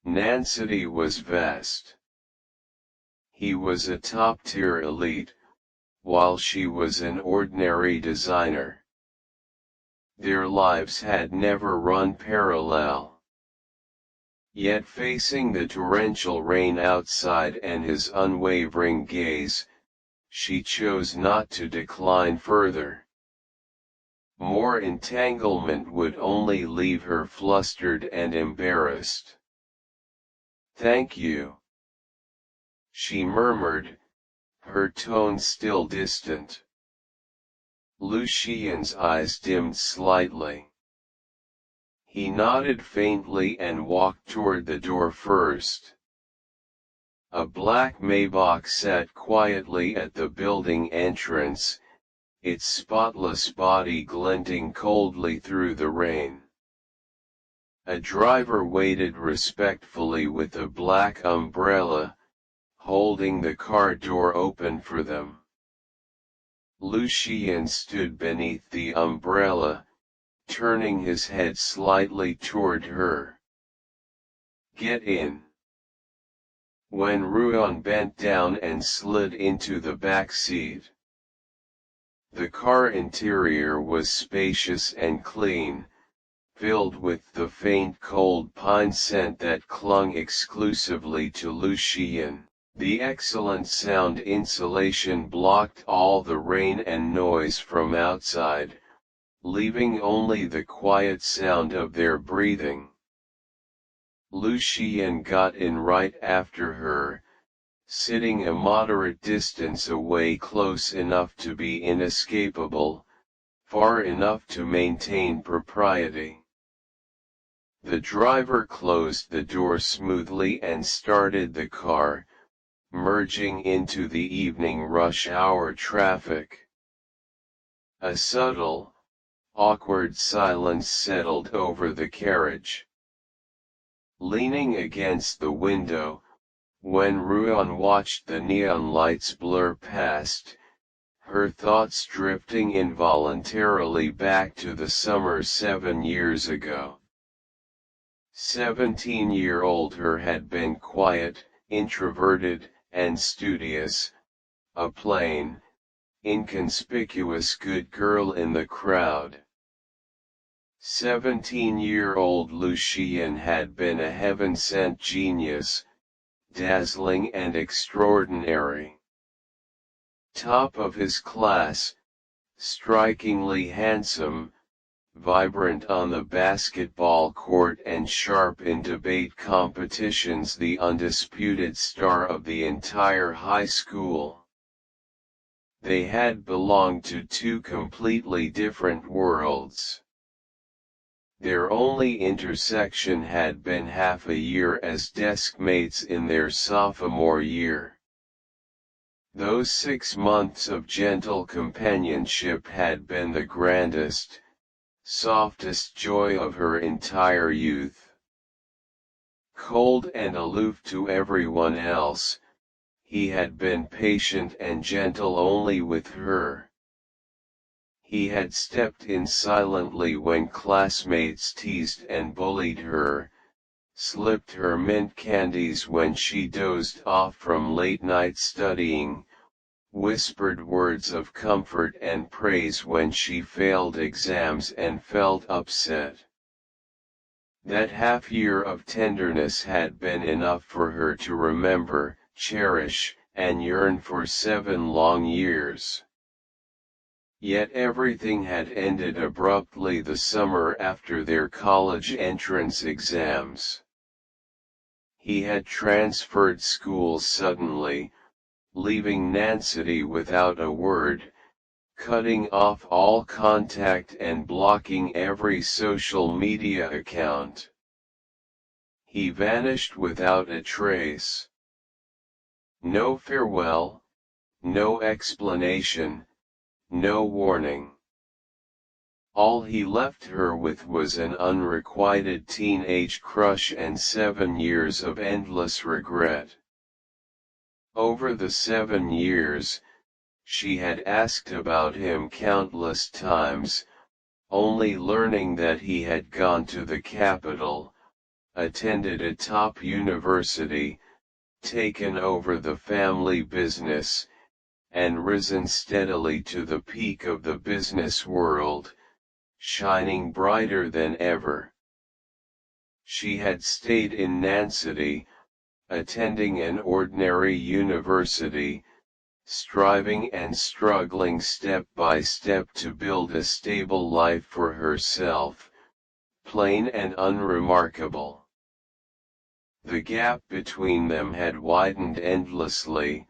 Speaker 1: Nancity was vast. He was a top-tier elite, while she was an ordinary designer. Their lives had never run parallel. Yet facing the torrential rain outside and his unwavering gaze, she chose not to decline further. More entanglement would only leave her flustered and embarrassed. "Thank you," she murmured, her tone still distant. Lucien's eyes dimmed slightly. He nodded faintly and walked toward the door first. A black Maybach sat quietly at the building entrance, its spotless body glinting coldly through the rain. A driver waited respectfully with a black umbrella, holding the car door open for them. Lucien stood beneath the umbrella, turning his head slightly toward her. "Get in." When Ruan bent down and slid into the back seat. The car interior was spacious and clean, filled with the faint cold pine scent that clung exclusively to Lucien. The excellent sound insulation blocked all the rain and noise from outside, leaving only the quiet sound of their breathing. Lucien got in right after her, sitting a moderate distance away, close enough to be inescapable, far enough to maintain propriety. The driver closed the door smoothly and started the car, merging into the evening rush hour traffic. A subtle, awkward silence settled over the carriage. Leaning against the window, when Ruan watched the neon lights blur past, her thoughts drifting involuntarily back to the summer 7 years ago. 17-year-old her had been quiet, introverted, and studious, a plain, inconspicuous good girl in the crowd. 17-year-old Lucien had been a heaven-sent genius, dazzling and extraordinary. Top of his class, strikingly handsome, vibrant on the basketball court and sharp in debate competitions, the undisputed star of the entire high school. They had belonged to two completely different worlds. Their only intersection had been half a year as deskmates in their sophomore year. Those 6 months of gentle companionship had been the grandest, softest joy of her entire youth. Cold and aloof to everyone else, he had been patient and gentle only with her. He had stepped in silently when classmates teased and bullied her, slipped her mint candies when she dozed off from late-night studying, whispered words of comfort and praise when she failed exams and felt upset. That half-year of tenderness had been enough for her to remember, cherish, and yearn for 7 long years. Yet everything had ended abruptly the summer after their college entrance exams. He had transferred schools suddenly, leaving Nancy without a word, cutting off all contact and blocking every social media account. He vanished without a trace. No farewell, no explanation, no warning. All he left her with was an unrequited teenage crush and 7 years of endless regret. Over the 7 years, she had asked about him countless times, only learning that he had gone to the capital, attended a top university, taken over the family business, and risen steadily to the peak of the business world, shining brighter than ever. She had stayed in Nancy, attending an ordinary university, striving and struggling step by step to build a stable life for herself, plain and unremarkable. The gap between them had widened endlessly,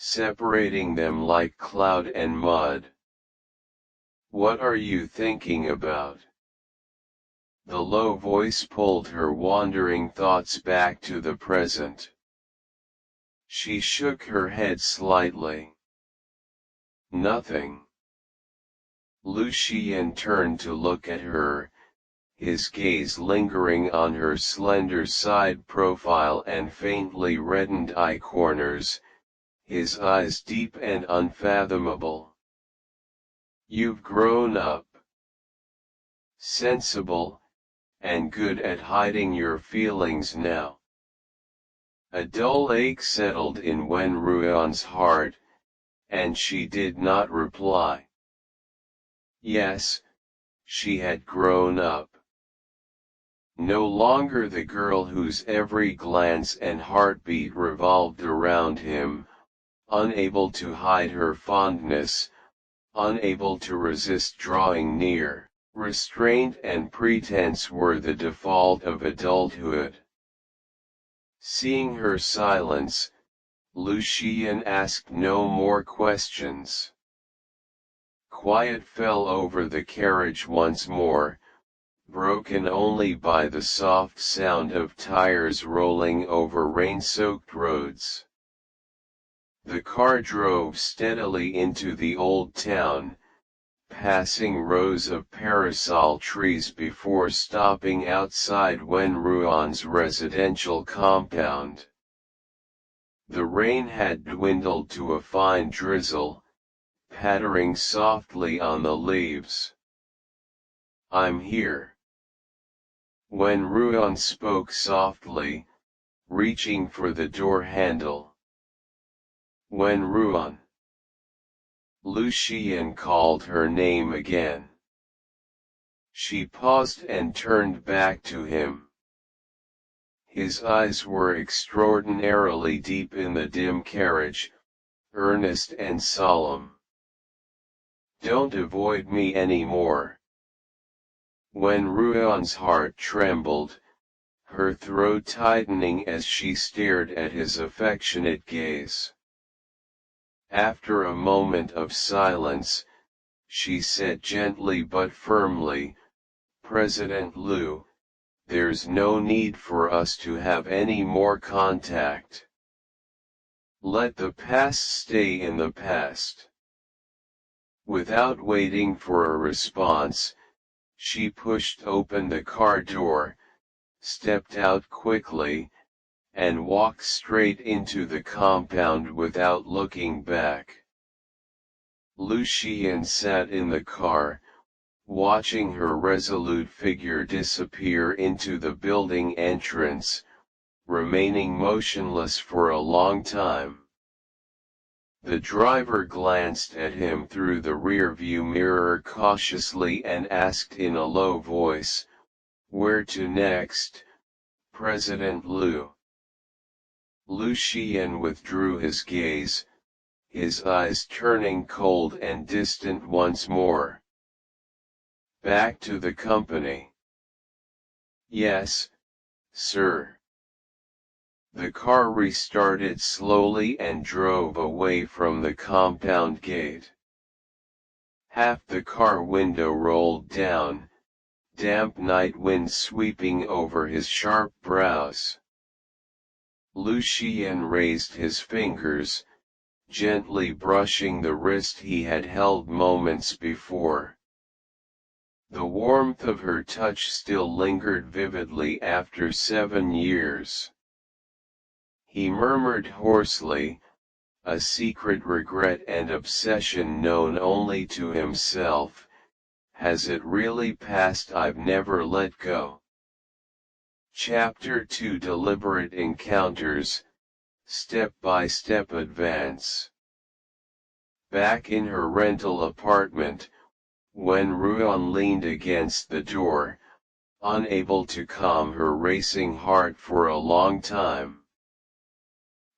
Speaker 1: separating them like cloud and mud. "What are you thinking about?" The low voice pulled her wandering thoughts back to the present. She shook her head slightly. "Nothing." Lucien turned to look at her, his gaze lingering on her slender side profile and faintly reddened eye corners, his eyes deep and unfathomable. "You've grown up. Sensible, and good at hiding your feelings now." A dull ache settled in Wenruan's heart, and she did not reply. Yes, she had grown up. No longer the girl whose every glance and heartbeat revolved around him, unable to hide her fondness, unable to resist drawing near. Restraint and pretense were the default of adulthood. Seeing her silence, Lucien asked no more questions. Quiet fell over the carriage once more, broken only by the soft sound of tires rolling over rain-soaked roads. The car drove steadily into the old town, passing rows of parasol trees before stopping outside Wenruan's residential compound. The rain had dwindled to a fine drizzle, pattering softly on the leaves. "I'm here." Wenruan spoke softly, reaching for the door handle. "Wenruan." Lucien called her name again. She paused and turned back to him. His eyes were extraordinarily deep in the dim carriage, earnest and solemn. "Don't avoid me any more." When Ruan's heart trembled, her throat tightening as she stared at his affectionate gaze. After a moment of silence, she said gently but firmly, "President Liu, there's no need for us to have any more contact. Let the past stay in the past." Without waiting for a response, she pushed open the car door, stepped out quickly, and walked straight into the compound without looking back. Lu Xian sat in the car, watching her resolute figure disappear into the building entrance, remaining motionless for a long time. The driver glanced at him through the rearview mirror cautiously and asked in a low voice, "Where to next, President Liu?" Lu Xian withdrew his gaze, his eyes turning cold and distant once more. "Back to the company." "Yes, sir." The car restarted slowly and drove away from the compound gate. Half the car window rolled down, damp night wind sweeping over his sharp brows. Lu Xian raised his fingers, gently brushing the wrist he had held moments before. The warmth of her touch still lingered vividly after 7 years. He murmured hoarsely, a secret regret and obsession known only to himself, "Has it really passed? I've never let go." Chapter 2: Deliberate Encounters, Step-by-Step Advance. Back in her rental apartment, when Ruan leaned against the door, unable to calm her racing heart for a long time.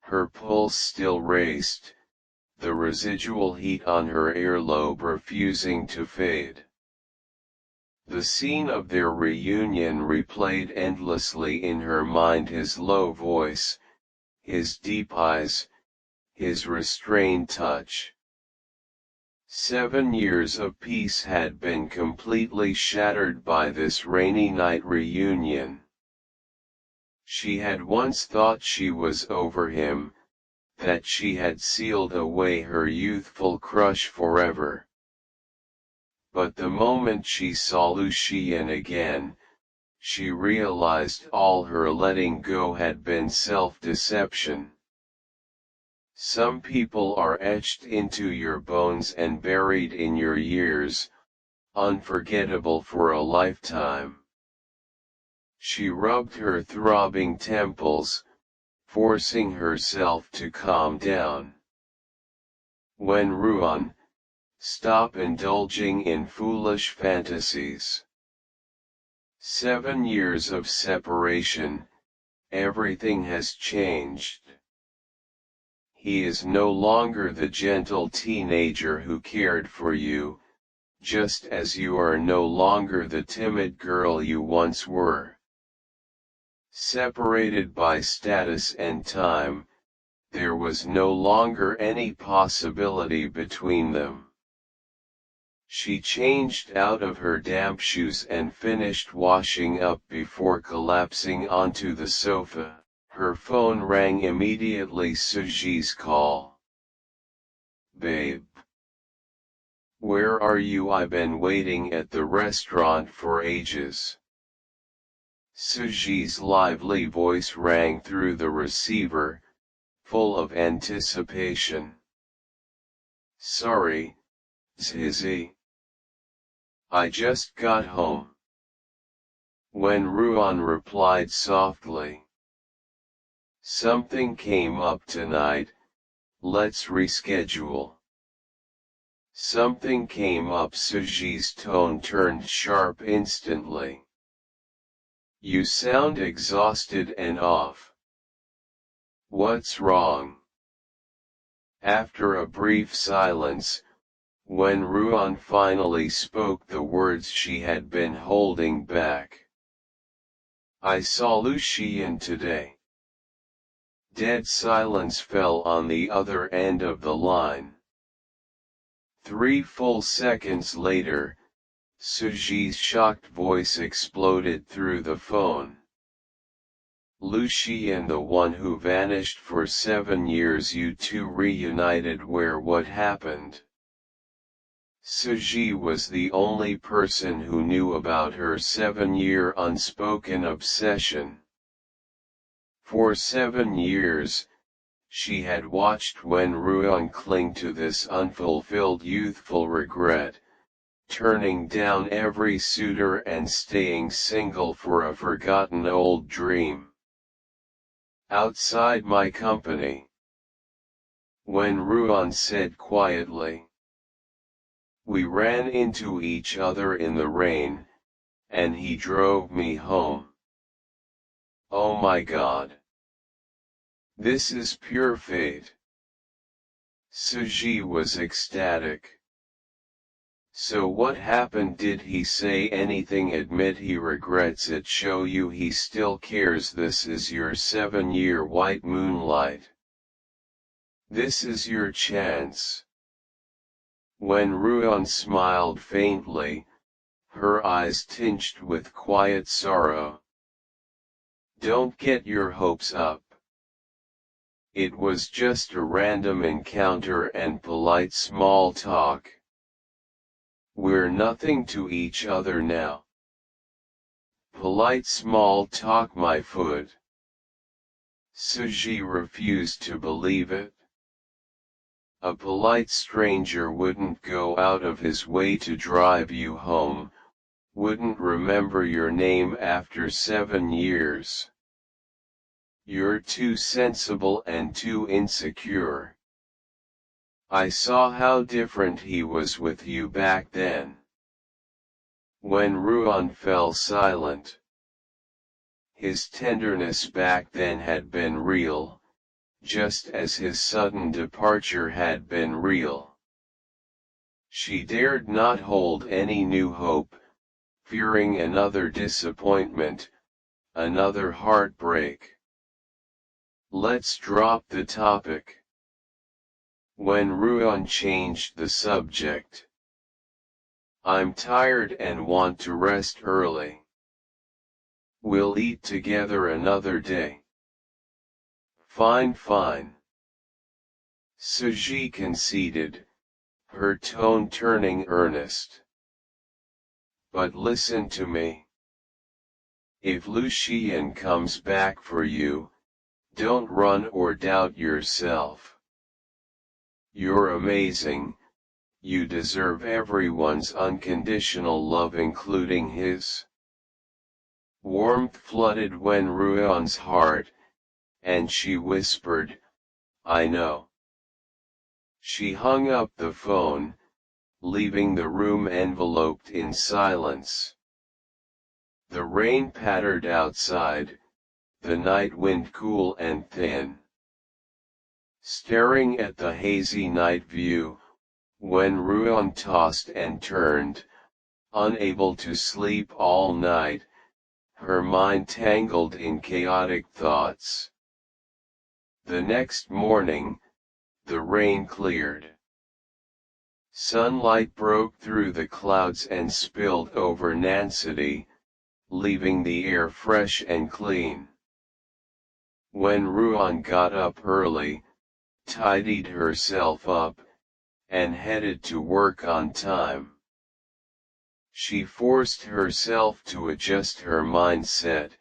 Speaker 1: Her pulse still raced, the residual heat on her earlobe refusing to fade. The scene of their reunion replayed endlessly in her mind: his low voice, his deep eyes, his restrained touch. 7 years of peace had been completely shattered by this rainy night reunion. She had once thought she was over him, that she had sealed away her youthful crush forever. But the moment she saw Lu Xian again, she realized all her letting go had been self-deception. Some people are etched into your bones and buried in your years, unforgettable for a lifetime. She rubbed her throbbing temples, forcing herself to calm down. "When Ruan, stop indulging in foolish fantasies. 7 years of separation, everything has changed. He is no longer the gentle teenager who cared for you, just as you are no longer the timid girl you once were. Separated by status and time, there was no longer any possibility between them." She changed out of her damp shoes and finished washing up before collapsing onto the sofa. Her phone rang immediately. Suji's call. "Babe. Where are you? I've been waiting at the restaurant for ages." Suji's lively voice rang through the receiver, full of anticipation. "Sorry, Zizi. I just got home." When Ruan replied softly, "Something came up tonight, let's reschedule." Something came up. Suji's tone turned sharp instantly. You sound exhausted and off. What's wrong? After a brief silence, when Ruan finally spoke the words she had been holding back. I saw Lucien today. Dead silence fell on the other end of the line. 3 full seconds later, Suji's shocked voice exploded through the phone. Lucien, the one who vanished for 7 years, you two reunited. Where? What happened? Suji was the only person who knew about her 7-year unspoken obsession. For 7 years, she had watched Wen Ruan cling to this unfulfilled youthful regret, turning down every suitor and staying single for a forgotten old dream. Outside my company, Wen Ruan said quietly. We ran into each other in the rain, and he drove me home. Oh my God! This is pure fate. Suji was ecstatic. So what happened? Did he say anything? Admit he regrets it. Show you he still cares. This is your 7-year white moonlight. This is your chance. When Ruan smiled faintly, her eyes tinged with quiet sorrow. Don't get your hopes up. It was just a random encounter and polite small talk. We're nothing to each other now. Polite small talk, my foot. Suji refused to believe it. A polite stranger wouldn't go out of his way to drive you home, wouldn't remember your name after 7 years. You're too sensible and too insecure. I saw how different he was with you back then. When Ruan fell silent. His tenderness back then had been real, just as his sudden departure had been real. She dared not hold any new hope, fearing another disappointment, another heartbreak. Let's drop the topic. When Ruan changed the subject. I'm tired and want to rest early. We'll eat together another day. Fine, fine. Suji conceded, her tone turning earnest. But listen to me. If Lucien comes back for you, don't run or doubt yourself. You're amazing, you deserve everyone's unconditional love, including his. Warmth flooded Wen Ruan's heart, and she whispered, I know. She hung up the phone, leaving the room enveloped in silence. The rain pattered outside, the night wind cool and thin. Staring at the hazy night view, Wen Ruan tossed and turned, unable to sleep all night, her mind tangled in chaotic thoughts. The next morning, the rain cleared. Sunlight broke through the clouds and spilled over Nansity, leaving the air fresh and clean. When Ruan got up early, tidied herself up, and headed to work on time. She forced herself to adjust her mindset,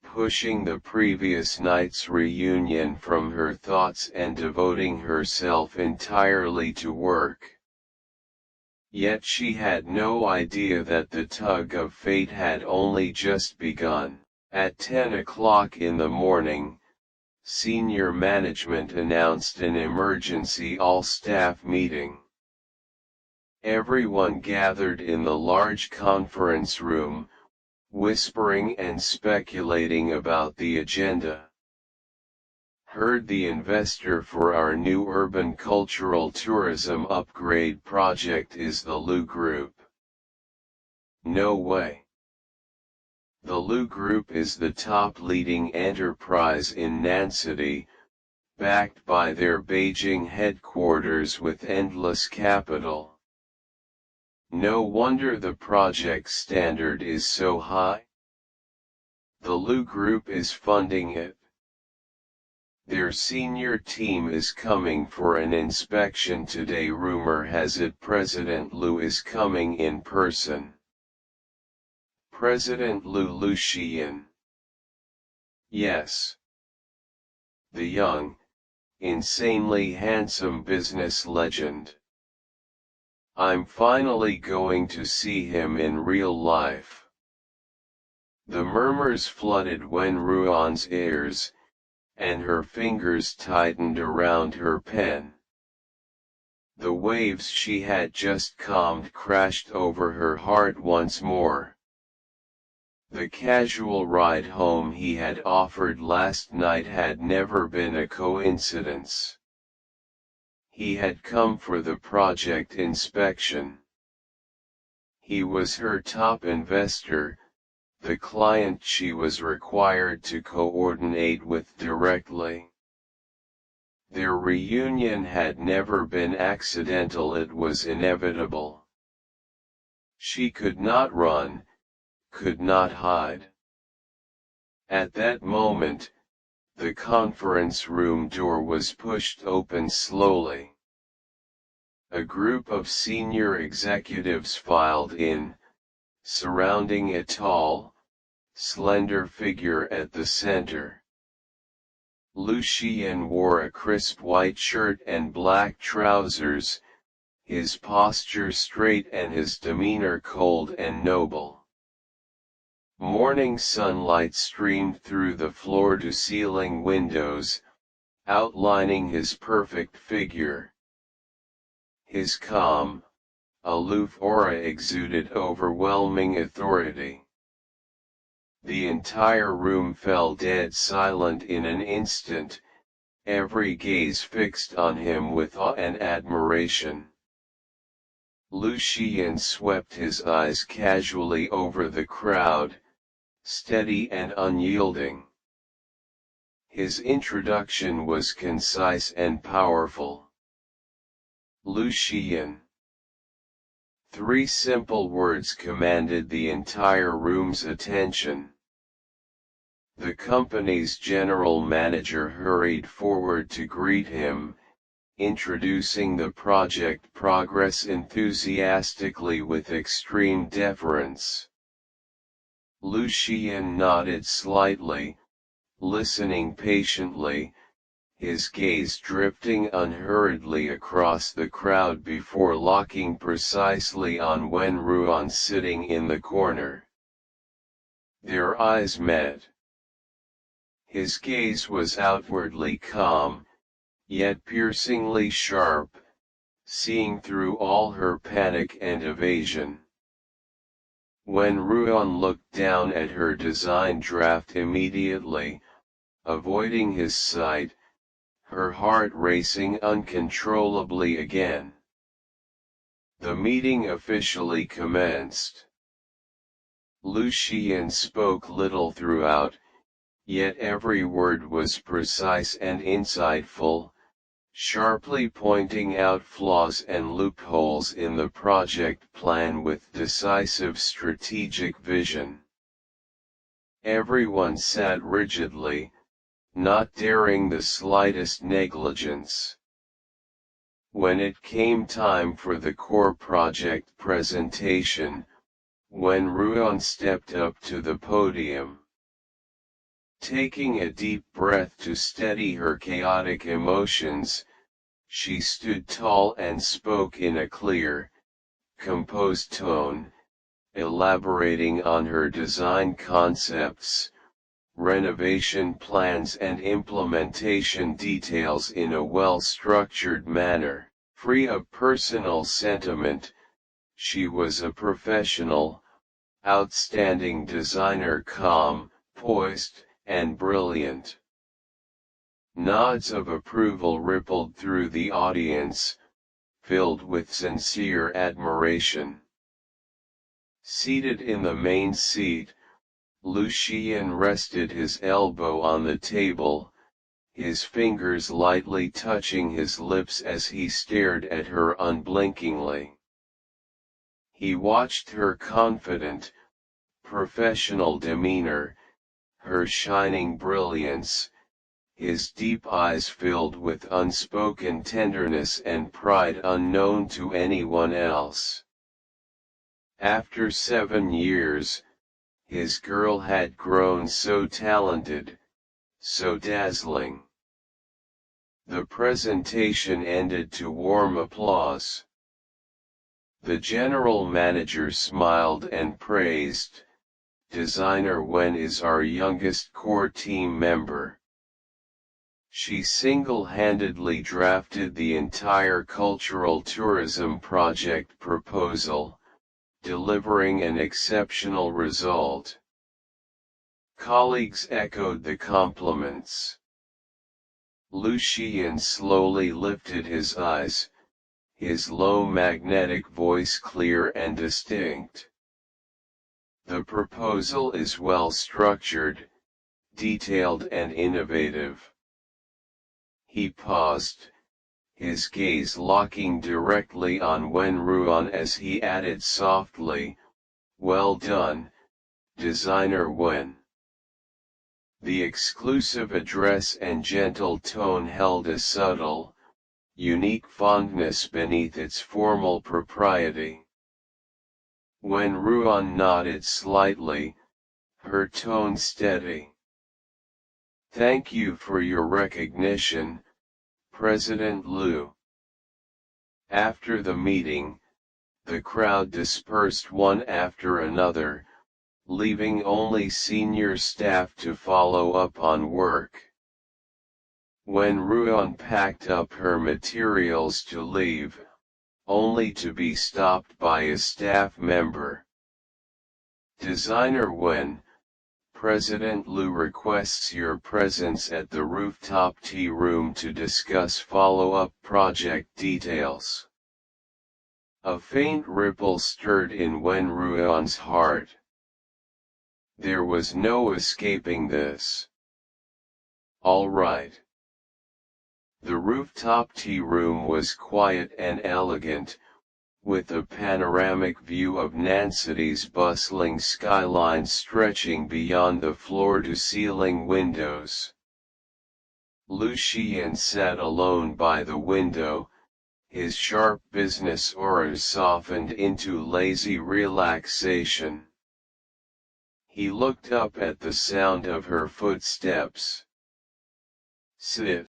Speaker 1: pushing the previous night's reunion from her thoughts and devoting herself entirely to work. Yet she had no idea that the tug of fate had only just begun. At 10 o'clock in the morning, senior management announced an emergency all-staff meeting. Everyone gathered in the large conference room, whispering and speculating about the agenda. Heard the investor for our new urban cultural tourism upgrade project is the Lu Group. No way. The Lu Group is the top leading enterprise in Nancity, backed by their Beijing headquarters with endless capital. No wonder the project standard is so high. The Lu Group is funding it. Their senior team is coming for an inspection today. Rumor has it President Lu is coming in person. President Lu Shiyan. Yes. The young, insanely handsome business legend. I'm finally going to see him in real life. The murmurs flooded when Ruan's ears, and her fingers tightened around her pen. The waves she had just calmed crashed over her heart once more. The casual ride home he had offered last night had never been a coincidence. He had come for the project inspection. He was her top investor, the client she was required to coordinate with directly. Their reunion had never been accidental, it was inevitable. She could not run, could not hide. At that moment, the conference room door was pushed open slowly. A group of senior executives filed in, surrounding a tall, slender figure at the center. Lu Shiyan wore a crisp white shirt and black trousers, his posture straight and his demeanor cold and noble. Morning sunlight streamed through the floor-to-ceiling windows, outlining his perfect figure. His calm, aloof aura exuded overwhelming authority. The entire room fell dead silent in an instant, every gaze fixed on him with awe and admiration. Lu Shiyan swept his eyes casually over the crowd, steady and unyielding. His introduction was concise and powerful. Lu Shiyan. 3 simple words commanded the entire room's attention. The company's general manager hurried forward to greet him, introducing the project progress enthusiastically with extreme deference. Lu Shiyan nodded slightly, listening patiently, his gaze drifting unhurriedly across the crowd before locking precisely on Wen Ruan sitting in the corner. Their eyes met. His gaze was outwardly calm, yet piercingly sharp, seeing through all her panic and evasion. When Ruan looked down at her design draft immediately, avoiding his sight, her heart racing uncontrollably again. The meeting officially commenced. Lu Shiyan spoke little throughout, yet every word was precise and insightful, sharply pointing out flaws and loopholes in the project plan with decisive strategic vision. Everyone sat rigidly, not daring the slightest negligence. When it came time for the core project presentation, when Ruan stepped up to the podium, taking a deep breath to steady her chaotic emotions, she stood tall and spoke in a clear, composed tone, elaborating on her design concepts, renovation plans and implementation details in a well-structured manner, free of personal sentiment, She was a professional, outstanding designer, calm, poised, and brilliant. Nods of approval rippled through the audience, filled with sincere admiration. Seated in the main seat, Lucien rested his elbow on the table, his fingers lightly touching his lips as he stared at her unblinkingly. He watched her confident, professional demeanor, her shining brilliance, his deep eyes filled with unspoken tenderness and pride unknown to anyone else. After 7 years, his girl had grown so talented, so dazzling. The presentation ended to warm applause. The general manager smiled and praised, "Designer Wen is our youngest core team member. She single-handedly drafted the entire cultural tourism project proposal, delivering an exceptional result." Colleagues echoed the compliments. Lucien slowly lifted his eyes, his low magnetic voice clear and distinct. "The proposal is well structured, detailed and innovative." He paused, his gaze locking directly on Wen Ruan as he added softly, "Well done, Designer Wen." The exclusive address and gentle tone held a subtle, unique fondness beneath its formal propriety. Wen Ruan nodded slightly, her tone steady. "Thank you for your recognition, President Liu." After the meeting, the crowd dispersed one after another, leaving only senior staff to follow up on work. Wen Ruan packed up her materials to leave, only to be stopped by a staff member. "Designer Wen, President Liu requests your presence at the rooftop tea room to discuss follow-up project details." A faint ripple stirred in Wen Ruan's heart. There was no escaping this. All right. The rooftop tea room was quiet and elegant, with a panoramic view of Nancity's bustling skyline stretching beyond the floor-to-ceiling windows. Lucien sat alone by the window, his sharp business aura softened into lazy relaxation. He looked up at the sound of her footsteps. "Sit."